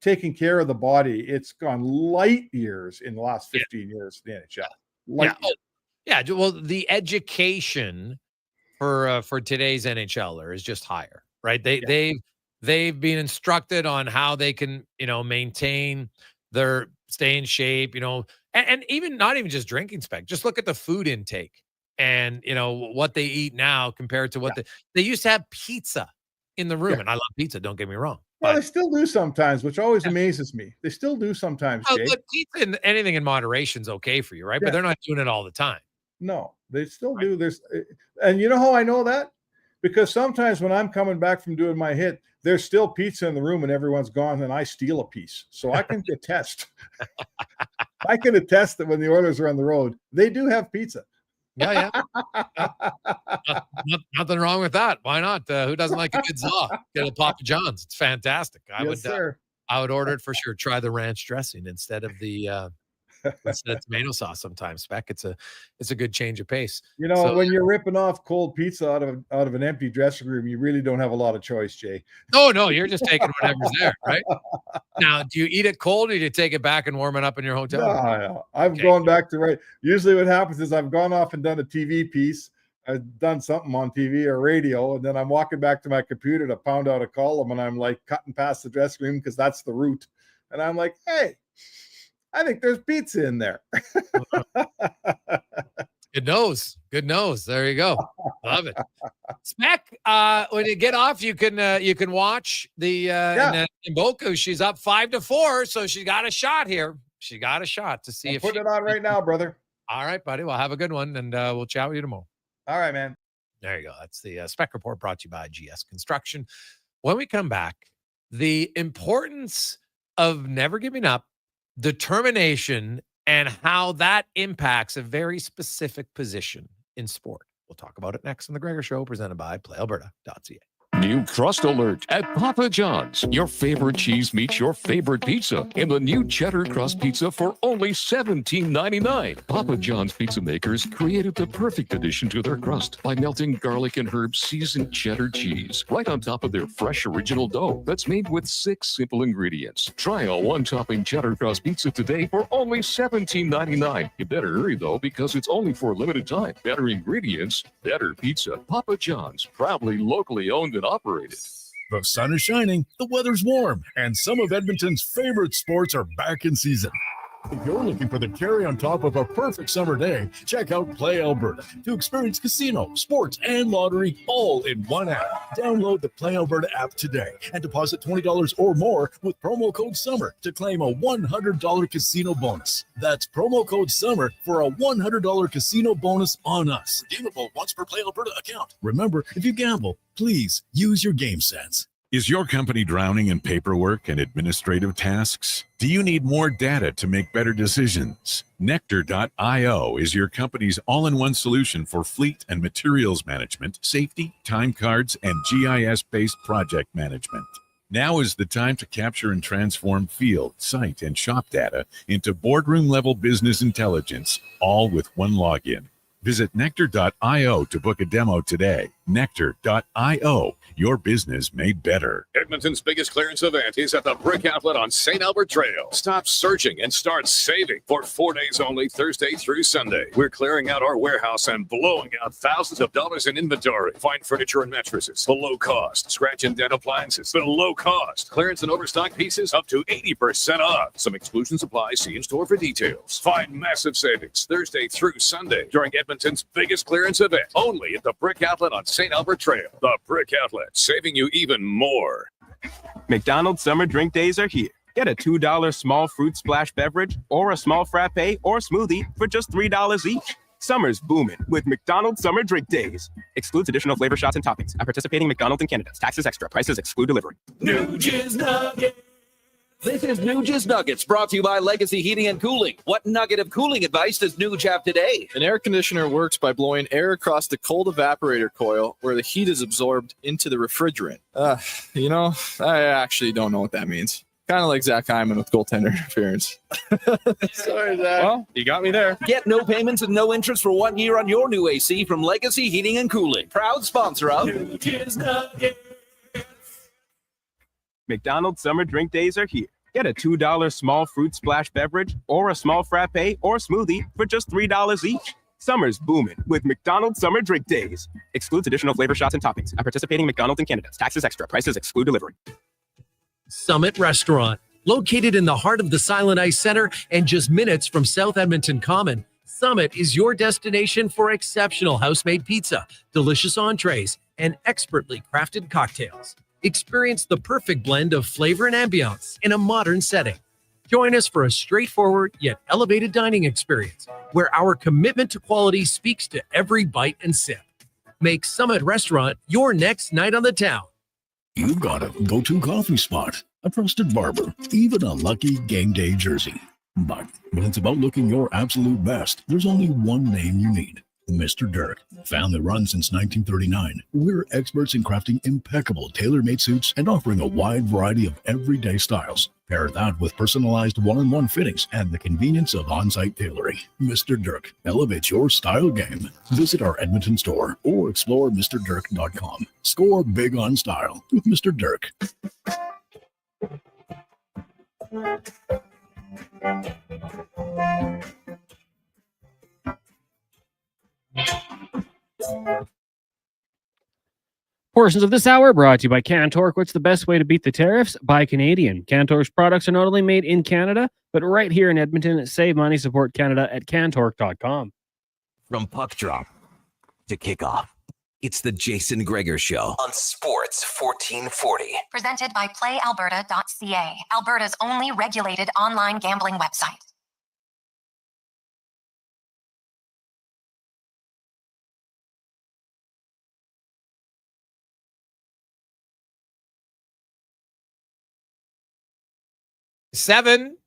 taking care of the body, it's gone light years in the last 15 years in the NHL. Yeah. Well, the education for today's NHLer is just higher, right? They've been instructed on how they can, maintain their stay in shape, and even not even just drinking spec. Just look at the food intake and what they eat now compared to what they used to have pizza in the room. And I love pizza, don't get me wrong. Well, they still do sometimes, which always amazes me. They still do sometimes, Jay. But pizza and anything in moderation is okay for you, right? But they're not doing it all the time. No, they still do. And you know how I know that? Because sometimes when I'm coming back from doing my hit, there's still pizza in the room and everyone's gone, and I steal a piece. So I can attest. I can attest that when the Oilers are on the road, they do have pizza. Yeah. Nothing wrong with that. Why not? Who doesn't like a good za? Get a Papa John's. It's fantastic. I would order it for sure. Try the ranch dressing instead of the tomato sauce sometimes. Spec, it's a good change of pace. When you're ripping off cold pizza out of an empty dressing room, you really don't have a lot of choice, Jay. No, you're just taking whatever's there, right? Now, do you eat it cold or do you take it back and warm it up in your hotel? No. I've gone back to usually what happens is I've gone off and done a TV piece. I've done something on TV or radio, and then I'm walking back to my computer to pound out a column, and I'm like cutting past the dressing room because that's the route. And I'm like, hey, I think there's pizza in there. Good nose. There you go. Love it. Spec, when you get off, you can watch the Mboka. She's up 5-4, so she got a shot here. She got a shot to see if put it on right now, brother. All right, buddy. Well, have a good one, and we'll chat with you tomorrow. All right, man. There you go. That's the Spec Report brought to you by GS Construction. When we come back, the importance of never giving up, determination, and how that impacts a very specific position in sport. We'll talk about it next on The Gregor Show, presented by PlayAlberta.ca. New crust alert at Papa John's. Your favorite cheese meets your favorite pizza in the new cheddar crust pizza for only $17.99. Papa John's pizza makers created the perfect addition to their crust by melting garlic and herb seasoned cheddar cheese right on top of their fresh original dough that's made with 6 simple ingredients. Try a one-topping cheddar crust pizza today for only $17.99. You better hurry though, because it's only for a limited time. Better ingredients, better pizza. Papa John's, proudly locally owned and operated. The sun is shining, the weather's warm, and some of Edmonton's favorite sports are back in season. If you're looking for the cherry on top of a perfect summer day, check out Play Alberta to experience casino, sports, and lottery all in one app. Download the Play Alberta app today and deposit $20 or more with promo code SUMMER to claim a $100 casino bonus. That's promo code SUMMER for a $100 casino bonus on us. Redeemable once per Play Alberta account. Remember, if you gamble, please use your game sense. Is your company drowning in paperwork and administrative tasks? Do you need more data to make better decisions? Nectar.io is your company's all-in-one solution for fleet and materials management, safety, time cards, and GIS-based project management. Now is the time to capture and transform field, site, and shop data into boardroom-level business intelligence, all with one login. Visit nectar.io to book a demo today. Nectar.io, your business made better. Edmonton's biggest clearance event is at the Brick Outlet on St. Albert Trail. Stop searching and start saving for 4 days only, Thursday through Sunday. We're clearing out our warehouse and blowing out thousands of dollars in inventory. Find furniture and mattresses below cost. Scratch and dent appliances below cost. Clearance and overstock pieces up to 80% off. Some exclusions apply. See in store for details. Find massive savings Thursday through Sunday during Edmonton's biggest clearance event. Only at the Brick Outlet on St. Albert Trail. The Brick Outlet, saving you even more. McDonald's summer drink days are here. Get a $2 small fruit splash beverage or a small frappe or smoothie for just $3 each. Summer's booming with McDonald's summer drink days. Excludes additional flavor shots and toppings. At participating McDonald's in Canada. Taxes extra. Prices exclude delivery. New Jizz Nugget. This is New Jizz Nuggets, brought to you by Legacy Heating and Cooling. What nugget of cooling advice does Nuge have today? An air conditioner works by blowing air across the cold evaporator coil where the heat is absorbed into the refrigerant. I actually don't know what that means. Kind of like Zach Hyman with goaltender interference. Sorry, Zach. Well, you got me there. Get no payments and no interest for 1 year on your new AC from Legacy Heating and Cooling. Proud sponsor of New Jizz Nuggets. McDonald's summer drink days are here. Get a $2 small fruit splash beverage or a small frappe or smoothie for just $3 each. Summer's booming with McDonald's summer drink days. Excludes additional flavor shots and toppings. At participating McDonald's in Canada. Taxes extra. Prices exclude delivery. Summit Restaurant, located in the heart of the Silent Ice Center and just minutes from South Edmonton Common. Summit is your destination for exceptional house-made pizza, delicious entrees, and expertly crafted cocktails. Experience the perfect blend of flavor and ambiance in a modern setting. Join us for a straightforward yet elevated dining experience where our commitment to quality speaks to every bite and sip. Make Summit Restaurant your next night on the town. You've got a go-to coffee spot, a trusted barber, even a lucky game day jersey. But when it's about looking your absolute best, there's only one name you need. Mr. Dirk. Family run since 1939. We're experts in crafting impeccable tailor-made suits and offering a wide variety of everyday styles. Pair that with personalized one-on-one fittings and the convenience of on-site tailoring. Mr. Dirk elevates your style game. Visit our Edmonton store or explore MrDirk.com. Score big on style with Mr. Dirk. Portions of this hour brought to you by Cantor. What's the best way to beat the tariffs? Buy Canadian. Cantor's products are not only made in Canada, but right here in Edmonton. Save money, support Canada at cantor.com. From puck drop to kickoff, it's the Jason Gregor Show on Sports 1440. Presented by PlayAlberta.ca, Alberta's only regulated online gambling website. Seven.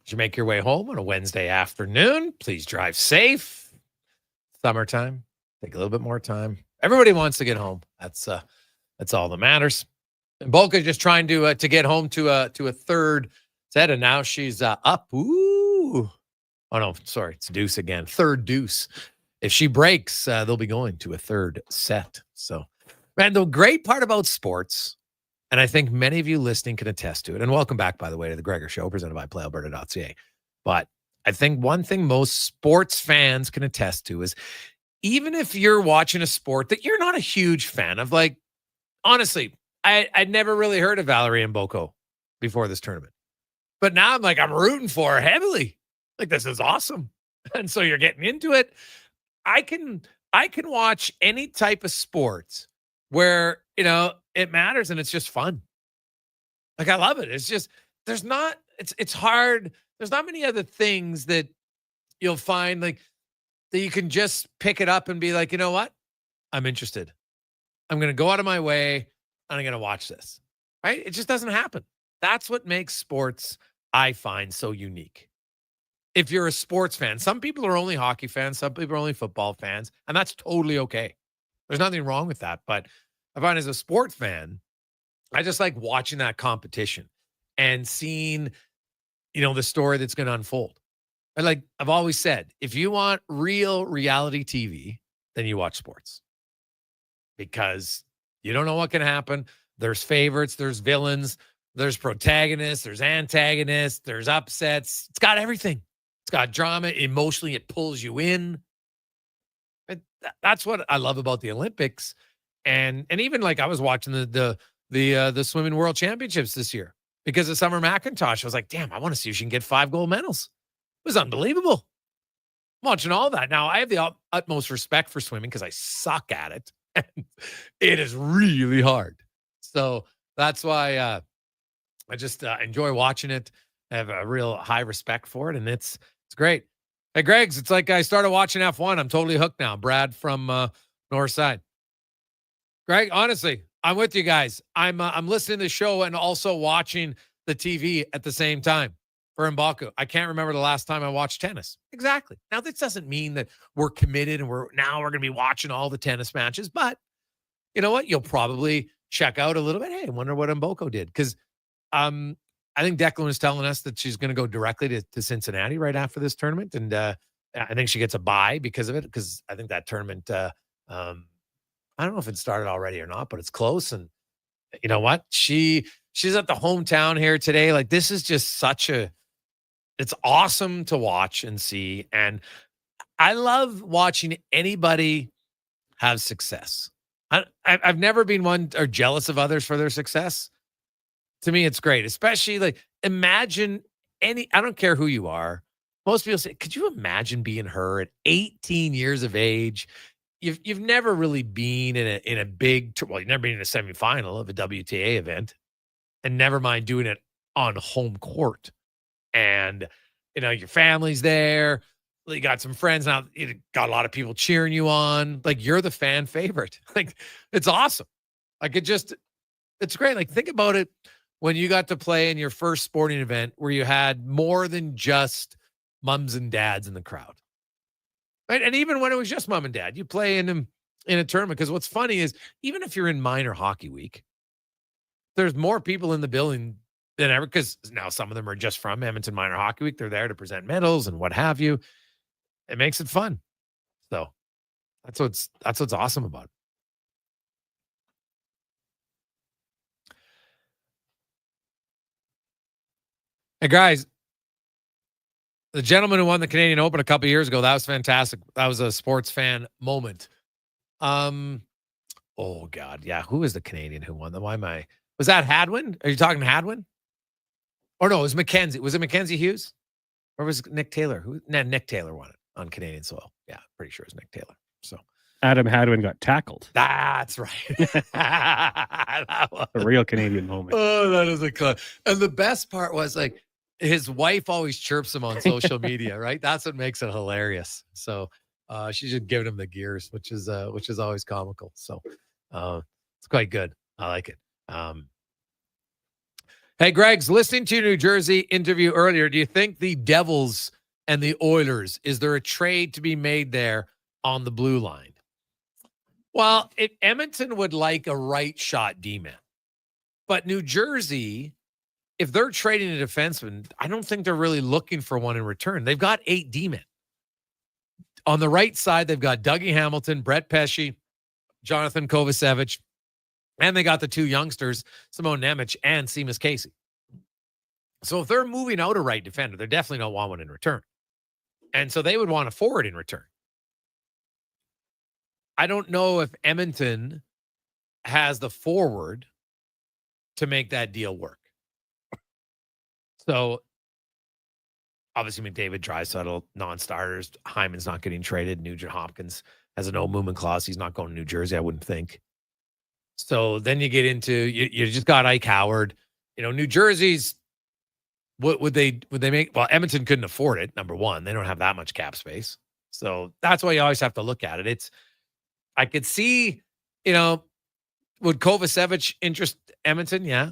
As you make your way home on a Wednesday afternoon, please drive safe. Summertime, take a little bit more time. Everybody wants to get home. That's all that matters. And Bolka's just trying to get home to a third set, and now she's up. Ooh. Oh no, sorry, it's deuce again. Third deuce. If she breaks, they'll be going to a third set. So, man, the great part about sports, and I think many of you listening can attest to it. And welcome back, by the way, to the Gregor Show, presented by PlayAlberta.ca. But I think one thing most sports fans can attest to is even if you're watching a sport that you're not a huge fan of, like, honestly, I'd never really heard of Valerie Mboko before this tournament. But now I'm rooting for her heavily. Like, this is awesome. And so you're getting into it. I can watch any type of sports where, it matters and it's just fun. Like, I love it. It's just, it's hard. There's not many other things that you'll find like that you can just pick it up and be like, you know what? I'm interested. I'm going to go out of my way and I'm going to watch this. Right? It just doesn't happen. That's what makes sports, I find, so unique. If you're a sports fan, some people are only hockey fans, some people are only football fans, and that's totally okay. There's nothing wrong with that. But I find as a sports fan, I just like watching that competition and seeing, the story that's going to unfold. And like I've always said, if you want real reality TV, then you watch sports, because you don't know what can happen. There's favorites, there's villains, there's protagonists, there's antagonists, there's upsets. It's got everything. It's got drama. Emotionally, it pulls you in. And that's what I love about the Olympics. And even like I was watching the swimming world championships this year because of Summer McIntosh. I was like, damn, I want to see if she can get 5 gold medals. It was unbelievable. I'm watching all that. Now, I have the utmost respect for swimming because I suck at it. And it is really hard. So that's why I just enjoy watching it. I have a real high respect for it, and it's great. Hey, Greg's, it's like I started watching F1. I'm totally hooked now. Brad from Northside. Greg, honestly, I'm with you guys. I'm listening to the show and also watching the TV at the same time for Mbaku. I can't remember the last time I watched tennis. Exactly. Now, this doesn't mean that we're committed and we're going to be watching all the tennis matches, but you know what? You'll probably check out a little bit. Hey, I wonder what Mboko did. Because I think Declan was telling us that she's going to go directly to Cincinnati right after this tournament. And I think she gets a bye because of it, because I think that tournament, I don't know if it started already or not, but it's close. And you know what? She's at the hometown here today. Like, this is just it's awesome to watch and see. And I love watching anybody have success. I've never been one or jealous of others for their success. To me, it's great, especially like imagine I don't care who you are. Most people say, could you imagine being her at 18 years of age? You've never really been in a big, you've never been in a semifinal of a WTA event, and never mind doing it on home court. And, your family's there. You got some friends now. You got a lot of people cheering you on. Like, you're the fan favorite. Like, it's awesome. Like, it's great. Like, think about it when you got to play in your first sporting event where you had more than just mums and dads in the crowd. Right? And even when it was just mom and dad, you play in a tournament. Because what's funny is, even if you're in minor hockey week, there's more people in the building than ever, because now some of them are just from Edmonton Minor Hockey Week. They're there to present medals and what have you. It makes it fun. So that's what's awesome about it. Hey, guys, the gentleman who won the Canadian Open a couple years ago, that was fantastic. That was a sports fan moment. Oh God. Yeah. Who is the Canadian who won? Was that Hadwin? Are you talking Hadwin? Or no, it was Mackenzie. Was it Mackenzie Hughes? Or was it Nick Taylor? Nick Taylor won it on Canadian soil. Yeah, pretty sure it was Nick Taylor. So Adam Hadwin got tackled. That's right. That was a real Canadian moment. Oh, that is a club. And the best part was, like, his wife always chirps him on social media, right? That's what makes it hilarious. So she's just giving him the gears, which is always comical. So it's quite good. I like it. Hey, Greg's listening to your New Jersey interview earlier. Do you think the Devils and the Oilers, is there a trade to be made there on the blue line? Well, Edmonton would like a right shot D-man. But New Jersey, if they're trading a defenseman, I don't think they're really looking for one in return. They've got 8 D-men. On the right side, they've got Dougie Hamilton, Brett Pesce, Jonathan Kovacevic, and they got the 2 youngsters, Simone Nemec and Seamus Casey. So if they're moving out a right defender, they definitely don't want one in return. And so they would want a forward in return. I don't know if Edmonton has the forward to make that deal work. So obviously McDavid, Draisaitl, non-starters. Hyman's not getting traded. Nugent Hopkins has a no movement clause. He's not going to New Jersey, I wouldn't think. So then you get into, you just got Ike Howard. New Jersey's, what would they make? Well, Edmonton couldn't afford it, number one. They don't have that much cap space. So that's why you always have to look at it. I could see, would Kovacevic interest Edmonton? Yeah.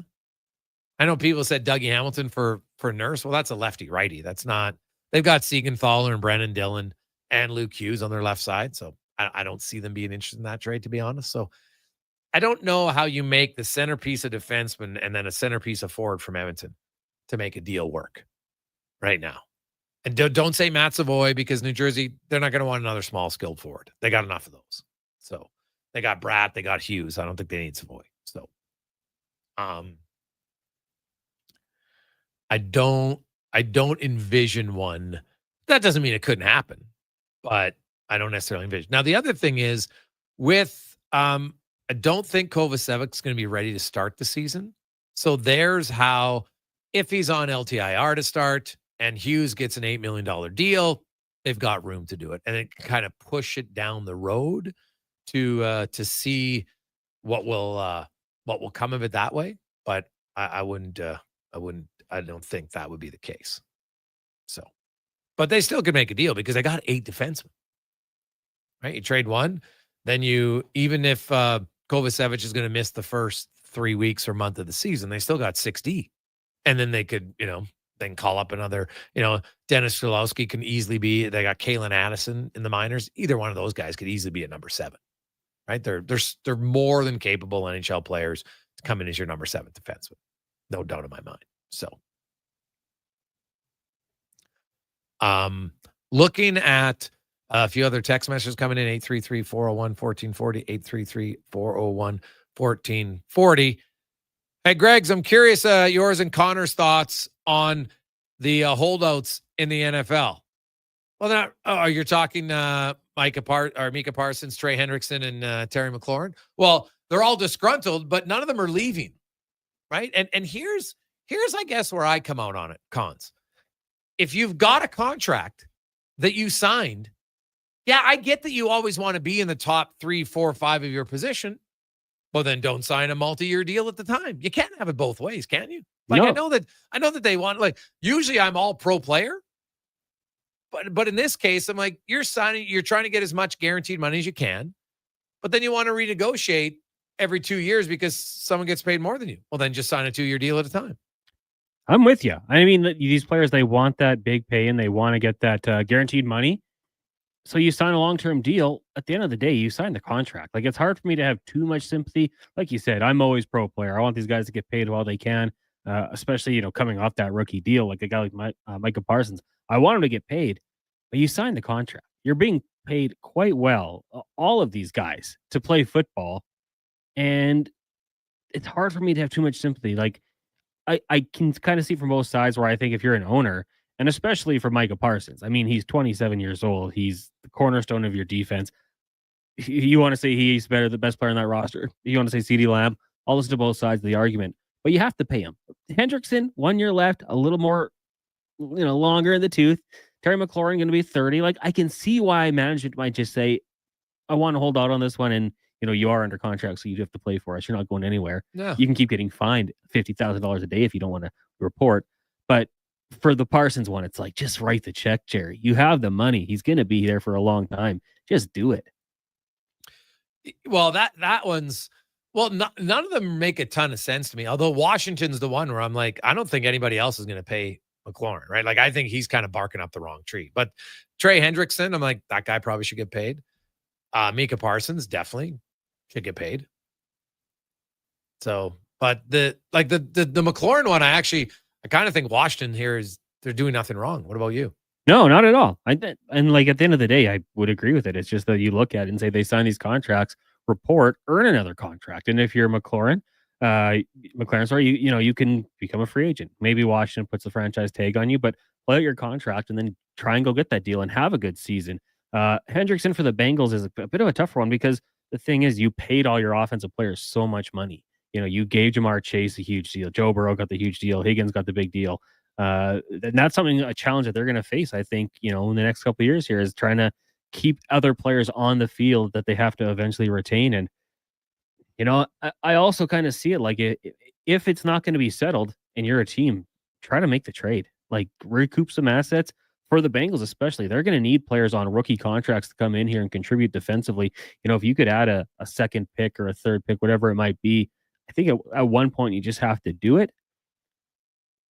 I know people said Dougie Hamilton for Nurse. Well, that's a lefty-righty. That's not. They've got Siegenthaler and Brennan Dillon and Luke Hughes on their left side. So I don't see them being interested in that trade, to be honest. So I don't know how you make the centerpiece of defenseman and then a centerpiece of forward from Edmonton to make a deal work right now. And don't say Matt Savoy, because New Jersey, they're not going to want another small skilled forward. They got enough of those. So they got Bratt, they got Hughes. I don't think they need Savoy. So I don't envision one. That doesn't mean it couldn't happen, but I don't necessarily envision. Now, the other thing is with I don't think Kovacevic's going to be ready to start the season. So there's how, if he's on LTIR to start and Hughes gets an $8 million deal, they've got room to do it. And it can kind of push it down the road to see what will come of it that way. But I don't think that would be the case. So, but they still could make a deal because they got 8 defensemen, right? You trade one, then even if Kovacevic is going to miss the first 3 weeks or month of the season, they still got 6D. And then they could, then call up another, Dennis Strelowski can easily be, they got Kalen Addison in the minors. Either one of those guys could easily be at number 7, right? They're more than capable NHL players to come in as your number 7 defenseman. No doubt in my mind. So, looking at a few other text messages coming in, 833-401-1440, 833-401-1440. Hey, Greg's, I'm curious yours and Connor's thoughts on the holdouts in the NFL. Well, you're talking Mika Parsons, Trey Hendrickson, and Terry McLaurin. Well, they're all disgruntled, but none of them are leaving, right? And here's I guess where I come out on it, Cons. If you've got a contract that you signed, yeah, I get that you always want to be in the top 3, 4, 5 of your position. Well, then don't sign a multi-year deal at the time. You can't have it both ways, can you? Like, no. I know that they want, like, usually I'm all pro player, but in this case, I'm like, you're trying to get as much guaranteed money as you can, but then you want to renegotiate every 2 years because someone gets paid more than you. Well, then just sign a 2-year deal at a time. I'm with you. I mean, these players, they want that big pay and they want to get that guaranteed money. So you sign a long-term deal. At the end of the day, you sign the contract. Like, it's hard for me to have too much sympathy. Like you said, I'm always pro player. I want these guys to get paid while they can, especially, coming off that rookie deal, like a guy like Micah Parsons. I want him to get paid, but you sign the contract. You're being paid quite well, all of these guys, to play football. And it's hard for me to have too much sympathy. Like, I can kind of see from both sides where I think if you're an owner, and especially for Micah Parsons, I mean, he's 27 years old. He's the cornerstone of your defense. You want to say he's the best player on that roster. You want to say CeeDee Lamb. I'll listen to both sides of the argument, but you have to pay him. Hendrickson, 1 year left, a little more, longer in the tooth. Terry McLaurin going to be 30. Like, I can see why management might just say, I want to hold out on this one. And, you are under contract, so you have to play for us. You're not going anywhere. Yeah. You can keep getting fined $50,000 a day if you don't want to report. But for the Parsons one, it's like, just write the check, Jerry. You have the money. He's going to be there for a long time. Just do it. Well, that one's, none of them make a ton of sense to me. Although Washington's the one where I'm like, I don't think anybody else is going to pay McLaurin, right? Like, I think he's kind of barking up the wrong tree. But Trey Hendrickson, I'm like, that guy probably should get paid. Mika Parsons definitely should get paid. So, but the McLaurin one, I kind of think Washington here they're doing nothing wrong. What about you? No, not at all. And like, at the end of the day, I would agree with it. It's just that you look at it and say they sign these contracts, report, earn another contract. And if you're McLaurin, sorry, you can become a free agent. Maybe Washington puts the franchise tag on you, but play out your contract and then try and go get that deal and have a good season. Hendrickson for the Bengals is a bit of a tougher one because the thing is, you paid all your offensive players so much money. You gave Jamar Chase a huge deal. Joe Burrow got the huge deal. Higgins got the big deal. And that's a challenge that they're going to face, I think, in the next couple of years here, is trying to keep other players on the field that they have to eventually retain. And, I also kind of see it like, if it's not going to be settled and you're a team, try to make the trade, like recoup some assets. For the Bengals especially, they're going to need players on rookie contracts to come in here and contribute defensively. If you could add a second pick or a third pick, whatever it might be, I think at one point you just have to do it.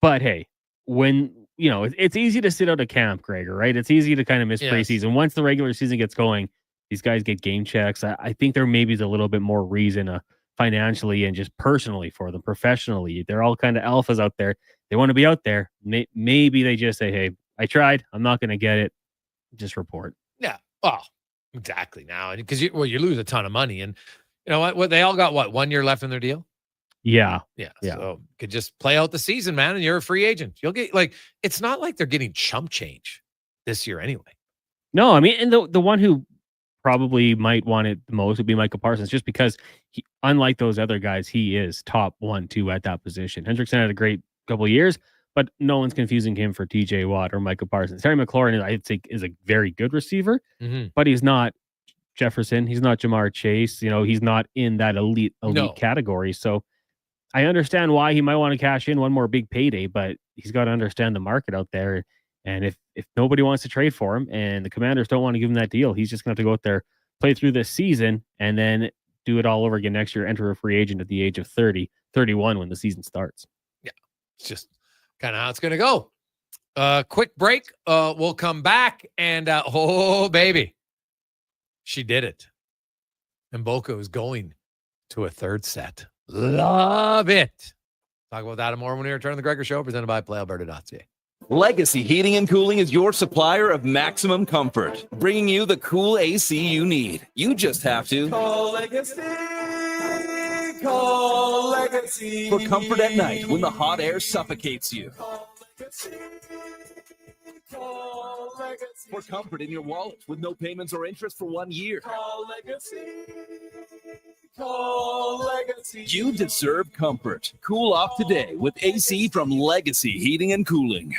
But hey, when, it's easy to sit out of camp, Gregor, right? It's easy to kind of miss preseason. Once the regular season gets going, these guys get game checks. I think there maybe is a little bit more reason to financially and just personally for them, professionally. They're all kind of alphas out there. They want to be out there. Maybe they just say, hey, I tried. I'm not going to get it. Just report. Yeah. Oh, exactly. Now, because you lose a ton of money. And you know what? They all got 1 year left in their deal? Yeah. So could just play out the season, man, and you're a free agent. You'll get it's not like they're getting chump change this year anyway. No, I mean, and the one who probably might want it the most would be Micah Parsons, just because unlike those other guys, he is top 1-2 at that position. Hendrickson had a great couple of years, but no one's confusing him for TJ Watt or Micah Parsons. Terry McLaurin, I'd say, is a very good receiver, but he's not Jefferson. He's not Jamar Chase. He's not in that elite category. So I understand why he might want to cash in one more big payday, but he's got to understand the market out there. And if nobody wants to trade for him and the Commanders don't want to give him that deal, he's just going to have to go out there, play through this season, and then do it all over again next year, enter a free agent at the age of 30, 31 when the season starts. Yeah, it's just kind of how it's going to go. Quick break. We'll come back and, oh, baby, she did it. And Mboko is going to a third set. Love it. Talk about that and more when we return to the Gregor Show, presented by PlayAlberta.ca. Legacy Heating and Cooling is your supplier of maximum comfort, bringing you the cool AC you need. You just have to call Legacy. Call Legacy for comfort at night when the hot air suffocates you. Call Legacy. Call Legacy for comfort in your wallet with no payments or interest for 1 year. Call Legacy. Call Legacy. You deserve comfort. Cool off today with AC from Legacy Heating and Cooling.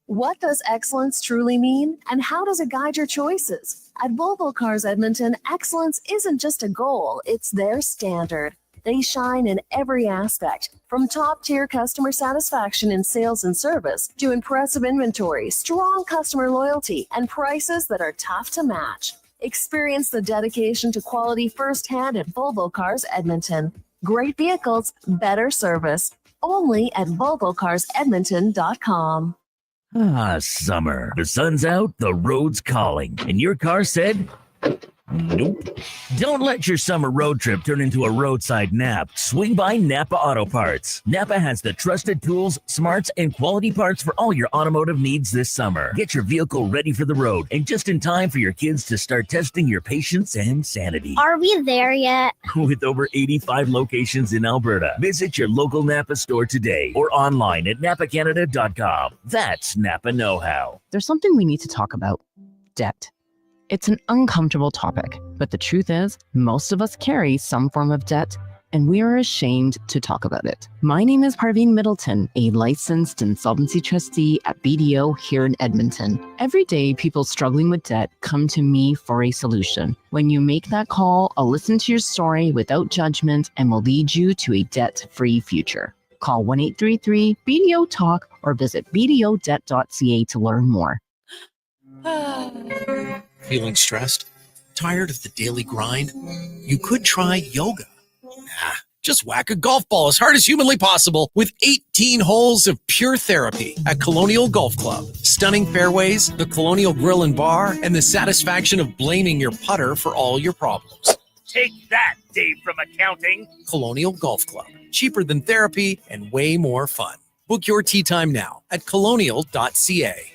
What does excellence truly mean, and how does it guide your choices? At Volvo Cars Edmonton, excellence isn't just a goal, it's their standard. They shine in every aspect, from top-tier customer satisfaction in sales and service to impressive inventory, strong customer loyalty, and prices that are tough to match. Experience the dedication to quality firsthand at Volvo Cars Edmonton. Great vehicles, better service. Only at VolvoCarsEdmonton.com. Summer. The sun's out, the road's calling, and your car said, nope. Don't let your summer road trip turn into a roadside nap. Swing by Napa Auto Parts. Napa has the trusted tools, smarts, and quality parts for all your automotive needs this summer. Get your vehicle ready for the road and just in time for your kids to start testing your patience and sanity. Are we there yet? With over 85 locations in Alberta, visit your local Napa store today or online at napacanada.com. That's Napa know-how. There's something we need to talk about. Debt. It's an uncomfortable topic, but the truth is, most of us carry some form of debt, and we are ashamed to talk about it. My name is Parveen Middleton, a licensed insolvency trustee at BDO here in Edmonton. Every day, people struggling with debt come to me for a solution. When you make that call, I'll listen to your story without judgment and will lead you to a debt-free future. Call 1-833-BDO-TALK or visit bdodebt.ca to learn more. Feeling stressed? Tired of the daily grind? You could try yoga. Just whack a golf ball as hard as humanly possible with 18 holes of pure therapy at Colonial Golf Club. Stunning fairways, the Colonial Grill and Bar, and the satisfaction of blaming your putter for all your problems. Take that, Dave from accounting. Colonial Golf Club. Cheaper than therapy and way more fun. Book your tee time now at colonial.ca.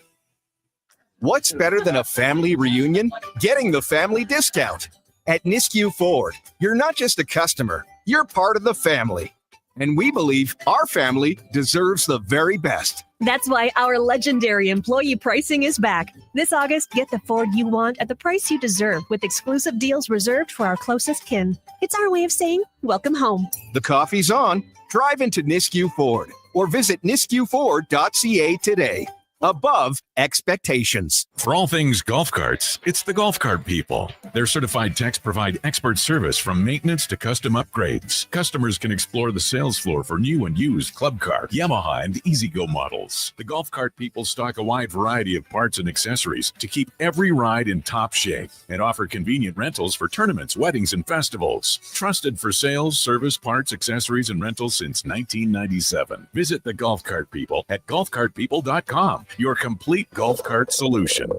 What's better than a family reunion? Getting the family discount. At Nisku Ford, you're not just a customer, you're part of the family. And we believe our family deserves the very best. That's why our legendary employee pricing is back. This August, get the Ford you want at the price you deserve with exclusive deals reserved for our closest kin. It's our way of saying, welcome home. The coffee's on. Drive into Nisku Ford or visit niskuford.ca today. Above expectations. For all things golf carts, it's the Golf Cart People. Their certified techs provide expert service from maintenance to custom upgrades. Customers can explore the sales floor for new and used Club Car, Yamaha, and E-Z-Go models. The Golf Cart People stock a wide variety of parts and accessories to keep every ride in top shape and offer convenient rentals for tournaments, weddings, and festivals. Trusted for sales, service, parts, accessories, and rentals since 1997. Visit the Golf Cart People at golfcartpeople.com. Your complete golf cart solution.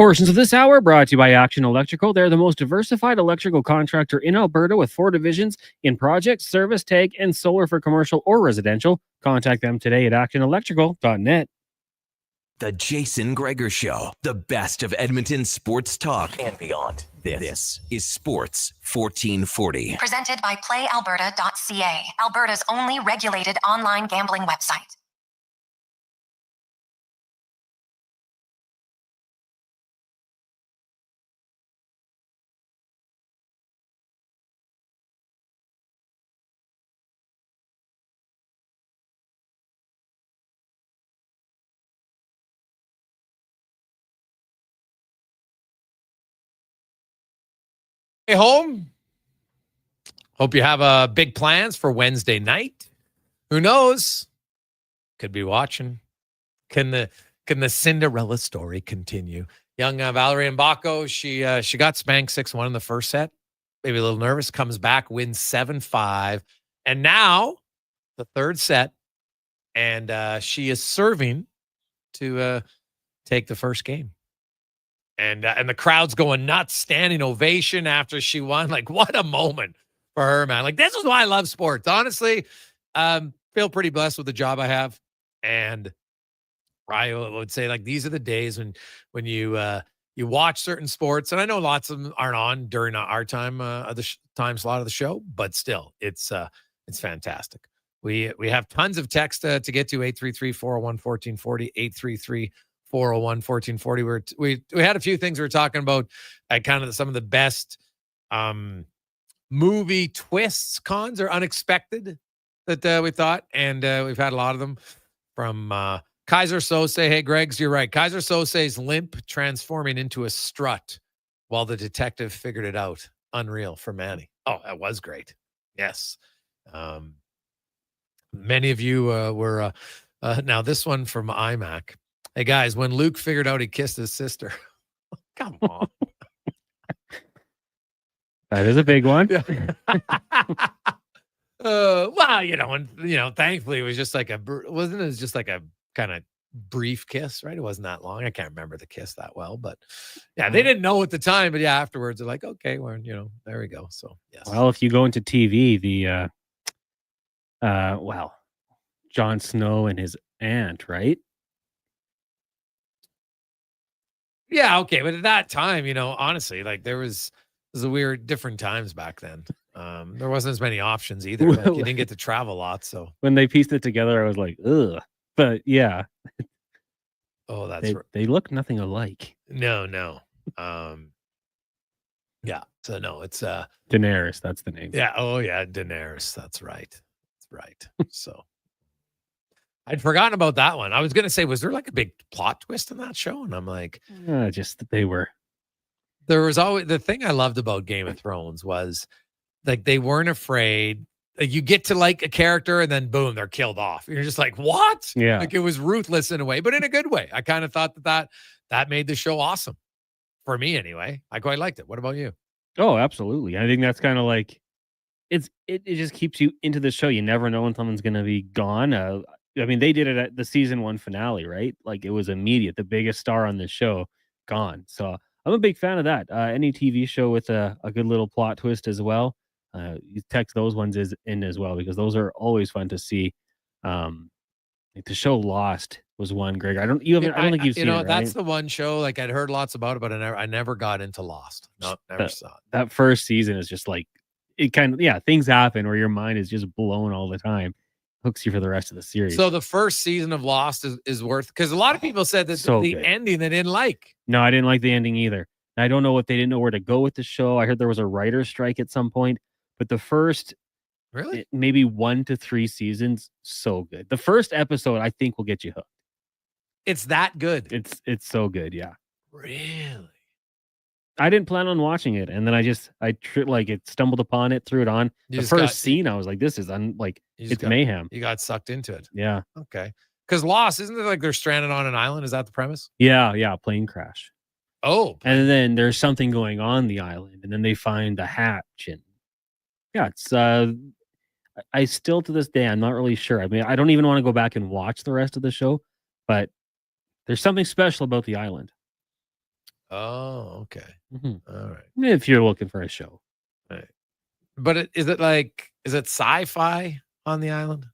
Portions of this hour brought to you by Action Electrical. They're the most diversified electrical contractor in Alberta with 4 divisions in project, service, tag, and solar for commercial or residential. Contact them today at actionelectrical.net. The Jason Gregor Show, the best of Edmonton sports talk and beyond. This is Sports 1440. Presented by PlayAlberta.ca, Alberta's only regulated online gambling website. Home. Hope you have big plans for Wednesday night. Who knows? Could be watching. Can the Cinderella story continue? Young Valerie Mbako, she got spanked 6-1 in the first set. Maybe a little nervous. Comes back, wins 7-5, and now the third set, and she is serving to take the first game. And the crowd's going nuts, standing ovation after she won. Like, what a moment for her, man. Like, this is why I love sports. Honestly, feel pretty blessed with the job I have. And I would say, like, these are the days when you watch certain sports. And I know lots of them aren't on during our time of the time slot of the show, but still, it's fantastic. We have tons of text to get to, 833-401-1440, 833 401-1440. We had a few things we were talking about, kind of some of the best movie twists, cons, or unexpected that we thought, and we've had a lot of them from Kaiser Sose. Hey, Greg's, you're right. Kaiser Sose's limp transforming into a strut while the detective figured it out. Unreal for Manny. Oh, that was great. Yes. Many of you were now this one from iMac. Hey, guys, when Luke figured out he kissed his sister. Come on. That is a big one. Yeah. Well, thankfully it was just like wasn't it just like a kind of brief kiss, right? It wasn't that long. I can't remember the kiss that well, but yeah, they didn't know at the time, but yeah, afterwards they're like, okay, well, there we go. So yes. Well, if you go into TV, Jon Snow and his aunt, right? Yeah, okay, but at that time, honestly, like there was a weird, different times back then. There wasn't as many options either. Like, you didn't get to travel a lot, so when they pieced it together, I was like, ugh. But yeah, oh, that's they look nothing alike. No. Yeah, so no, it's Daenerys. That's the name. Yeah. Oh yeah, Daenerys. That's right. That's right. So. I'd forgotten about that one. I was going to say, was there like a big plot twist in that show? And I'm like, just that they were. There was always the thing I loved about Game of Thrones was like they weren't afraid. Like, you get to like a character and then boom, they're killed off. You're just like, what? Yeah. Like it was ruthless in a way, but in a good way. I kind of thought that made the show awesome for me anyway. I quite liked it. What about you? Oh, absolutely. I think that's kind of like it just keeps you into the show. You never know when someone's going to be gone. I mean, they did it at the season 1 finale, right? Like it was immediate. The biggest star on the show gone. So I'm a big fan of that. Any TV show with a good little plot twist as well. You text those ones in as well, because those are always fun to see. Like the show Lost was one, Greg. I don't think you've seen it, right? That's the one show like I'd heard lots about it, but I never got into Lost. No, never saw it. That first season is just like it kind of things happen where your mind is just blown all the time. Hooks you for the rest of the series. So the first season of Lost is worth, because a lot of people said that the ending they didn't like. No, I didn't like the ending either. I don't know if they didn't know where to go with the show. I heard there was a writer's strike at some point, but the first maybe 1 to 3 seasons, so good. The first episode I think will get you hooked. It's that good. It's so good, yeah. Really? I didn't plan on watching it, and then I stumbled upon it, threw it on. The first scene, I was like, "This is it's mayhem." You got sucked into it. Yeah. Okay. Because Lost, isn't it like they're stranded on an island? Is that the premise? Yeah, plane crash. Oh. And then there's something going on the island, and then they find the hatch, and it's. I still to this day, I'm not really sure. I mean, I don't even want to go back and watch the rest of the show, but there's something special about the island. Oh, okay. All right. If you're looking for a show. Right. But is it sci-fi on the island?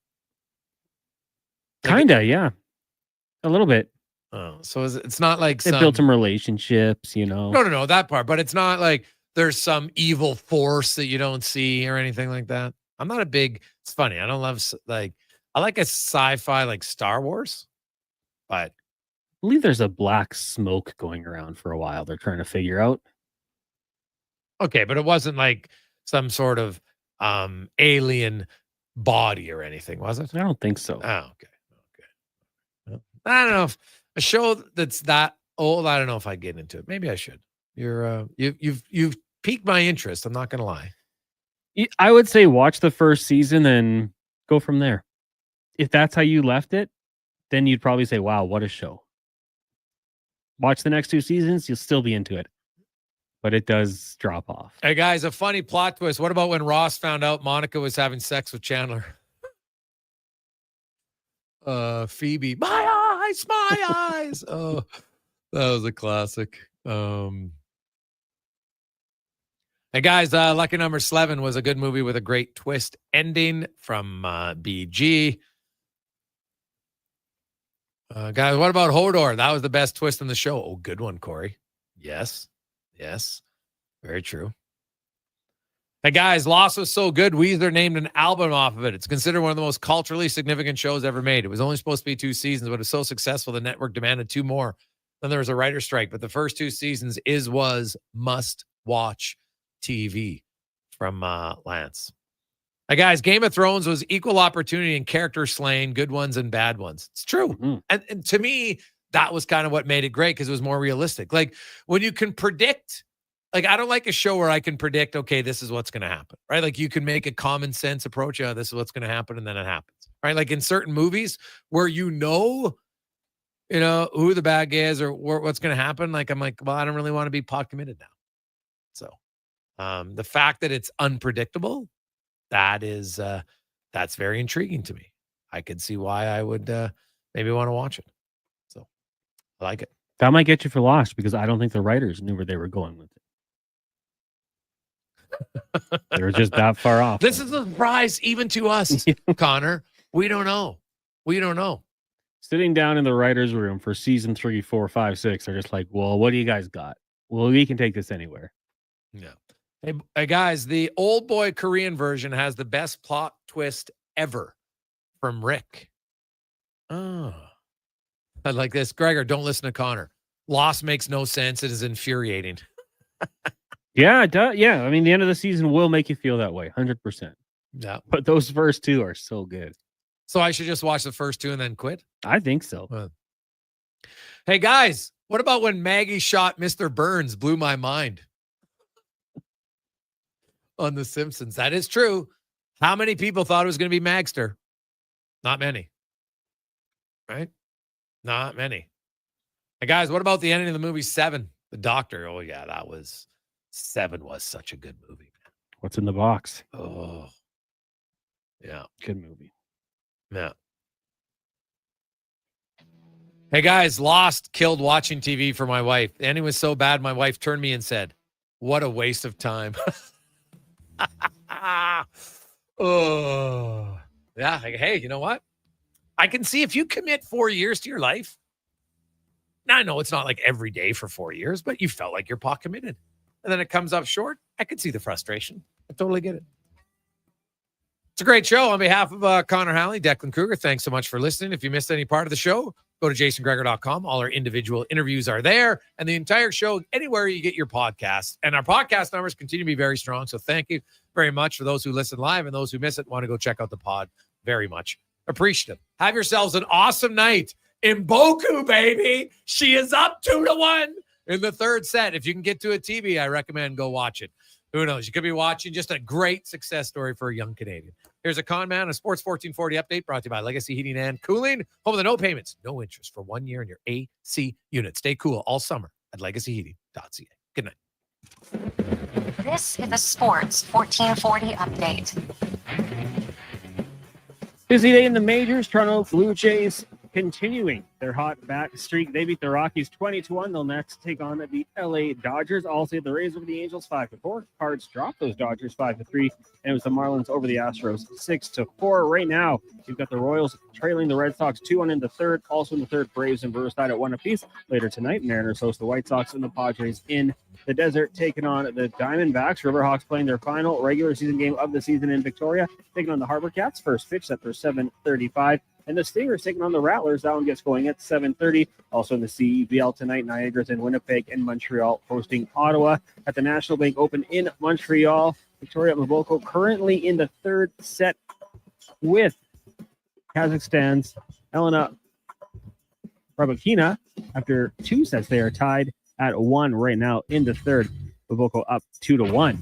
Kinda, yeah. A little bit. Oh, so it's not like They built some relationships, No, that part. But it's not like there's some evil force that you don't see or anything like that. I'm not a big. It's funny. I don't love I like a sci-fi like Star Wars, but I believe there's a black smoke going around for a while. They're trying to figure out. okay, but it wasn't like some sort of alien body or anything, was it? I don't think so. Oh, okay. I don't know if a show that's that old. I don't know if I get into it. Maybe I should. You've piqued my interest. I'm not going to lie. I would say watch the first season and go from there. If that's how you left it, then you'd probably say, "Wow, what a show." Watch the next 2 seasons, you'll still be into it, but it does drop off. Hey guys, a funny plot twist. What about when Ross found out Monica was having sex with Chandler? Phoebe, my eyes. Oh, that was a classic. Hey guys, Lucky Number 11 was a good movie with a great twist ending from BG. Guys, what about Hodor? That was the best twist in the show. Oh, good one, Corey. Yes. Very true. Hey guys, Lost was so good, Weezer named an album off of it. It's considered one of the most culturally significant shows ever made. It was only supposed to be 2 seasons, but it was so successful the network demanded 2 more. Then there was a writer's strike, but the first 2 seasons was must-watch TV from Lance. Hey guys, Game of Thrones was equal opportunity and character slaying, good ones and bad ones. It's true. Mm-hmm. And to me, that was kind of what made it great because it was more realistic. Like when you can predict, like I don't like a show where I can predict, okay, this is what's going to happen, right? Like you can make a common sense approach. Yeah, this is what's going to happen. And then it happens, right? Like in certain movies where you know who the bad guy is or what's going to happen. Like, I'm like, well, I don't really want to be pot committed now. So the fact that it's unpredictable, that's very intriguing to me. I could see why I would maybe want to watch it. So I like it. That might get you for Lost because I don't think the writers knew where they were going with it. They were just that far off. This is a surprise even to us, Connor. We don't know. Sitting down in the writer's room for season 3, 4, 5, 6, they're just like, well, what do you guys got? Well, we can take this anywhere. Yeah. Hey guys, the old boy Korean version has the best plot twist ever from Rick. Oh, I like this. Gregor, don't listen to Connor. Lost makes no sense. It is infuriating. Yeah, it does. Yeah, I mean, the end of the season will make you feel that way, 100%. Yeah. But those first 2 are so good. So I should just watch the first 2 and then quit? I think so. Hey, guys, what about when Maggie shot Mr. Burns? Blew my mind. On The Simpsons. That is true. How many people thought it was going to be Magster? Not many. Right? Not many. Hey, guys, what about the ending of the movie 7? The Doctor. Oh, yeah, 7 was such a good movie. What's in the box? Oh, yeah. Good movie. Yeah. Hey, guys, Lost killed watching TV for my wife. The ending was so bad, my wife turned me and said, what a waste of time. Oh, yeah. Hey, you know what? I can see if you commit 4 years to your life. Now, I know it's not like every day for 4 years, but you felt like you're pot committed. And then it comes up short. I could see the frustration. I totally get it. It's a great show. On behalf of Connor Halley, Declan Kruger, thanks so much for listening. If you missed any part of the show, go to jasongregor.com. All our individual interviews are there. And the entire show, anywhere you get your podcast. And our podcast numbers continue to be very strong. So thank you very much for those who listen live and those who miss it want to go check out the pod. Very much appreciative. Have yourselves an awesome night. Mboku, baby. She is up 2-1 in the third set. If you can get to a TV, I recommend go watch it. Who knows? You could be watching just a great success story for a young Canadian. Here's a Con Man, a Sports 1440 update brought to you by Legacy Heating and Cooling. Home of the no payments, no interest for 1 year in your AC unit. Stay cool all summer at legacyheating.ca. Good night. This is a Sports 1440 update. Busy day in the majors. Toronto Blue Jays continuing their hot back streak. They beat the Rockies 20-1. They'll next take on the LA Dodgers. Also, the Rays over the Angels 5-4. Cards dropped those Dodgers 5-3. And it was the Marlins over the Astros 6-4. Right now, you've got the Royals trailing the Red Sox 2-1 in the third. Also in the third, Braves and Brewers tied at 1 apiece. Later tonight, Mariners host the White Sox and the Padres in the desert, taking on the Diamondbacks. Riverhawks playing their final regular season game of the season in Victoria, taking on the Harbor Cats. First pitch set for 7:35. And the Stingers taking on the Rattlers. That one gets going at 7:30. Also in the CEBL tonight, Niagara's in Winnipeg and Montreal hosting Ottawa at the National Bank Open in Montreal. Victoria Mboko currently in the third set with Kazakhstan's Elena Rabakina. After 2 sets, they are tied at 1 right now in the third. Mboko up 2-1.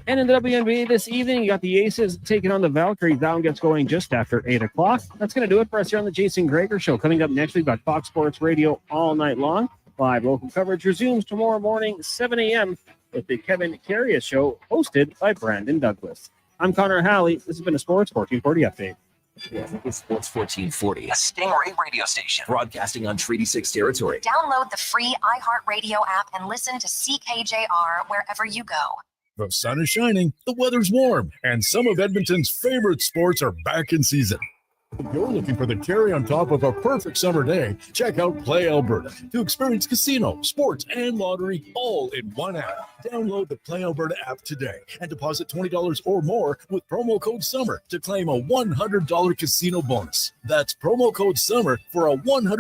And in the WNBA this evening, you got the Aces taking on the Valkyries. That one gets going just after 8 o'clock. That's going to do it for us here on the Jason Gregor Show. Coming up next, we've got Fox Sports Radio all night long. Live local coverage resumes tomorrow morning, 7 a.m. with the Kevin Carius Show, hosted by Brandon Douglas. I'm Connor Halley. This has been a Sports 1440 update. Yeah, it's Sports 1440, a Stingray radio station broadcasting on Treaty 6 territory. Download the free iHeartRadio app and listen to CKJR wherever you go. The sun is shining, the weather's warm, and some of Edmonton's favorite sports are back in season. If you're looking for the cherry on top of a perfect summer day, check out Play Alberta to experience casino, sports, and lottery all in one app. Download the Play Alberta app today and deposit $20 or more with promo code SUMMER to claim a $100 casino bonus. That's promo code SUMMER for a $100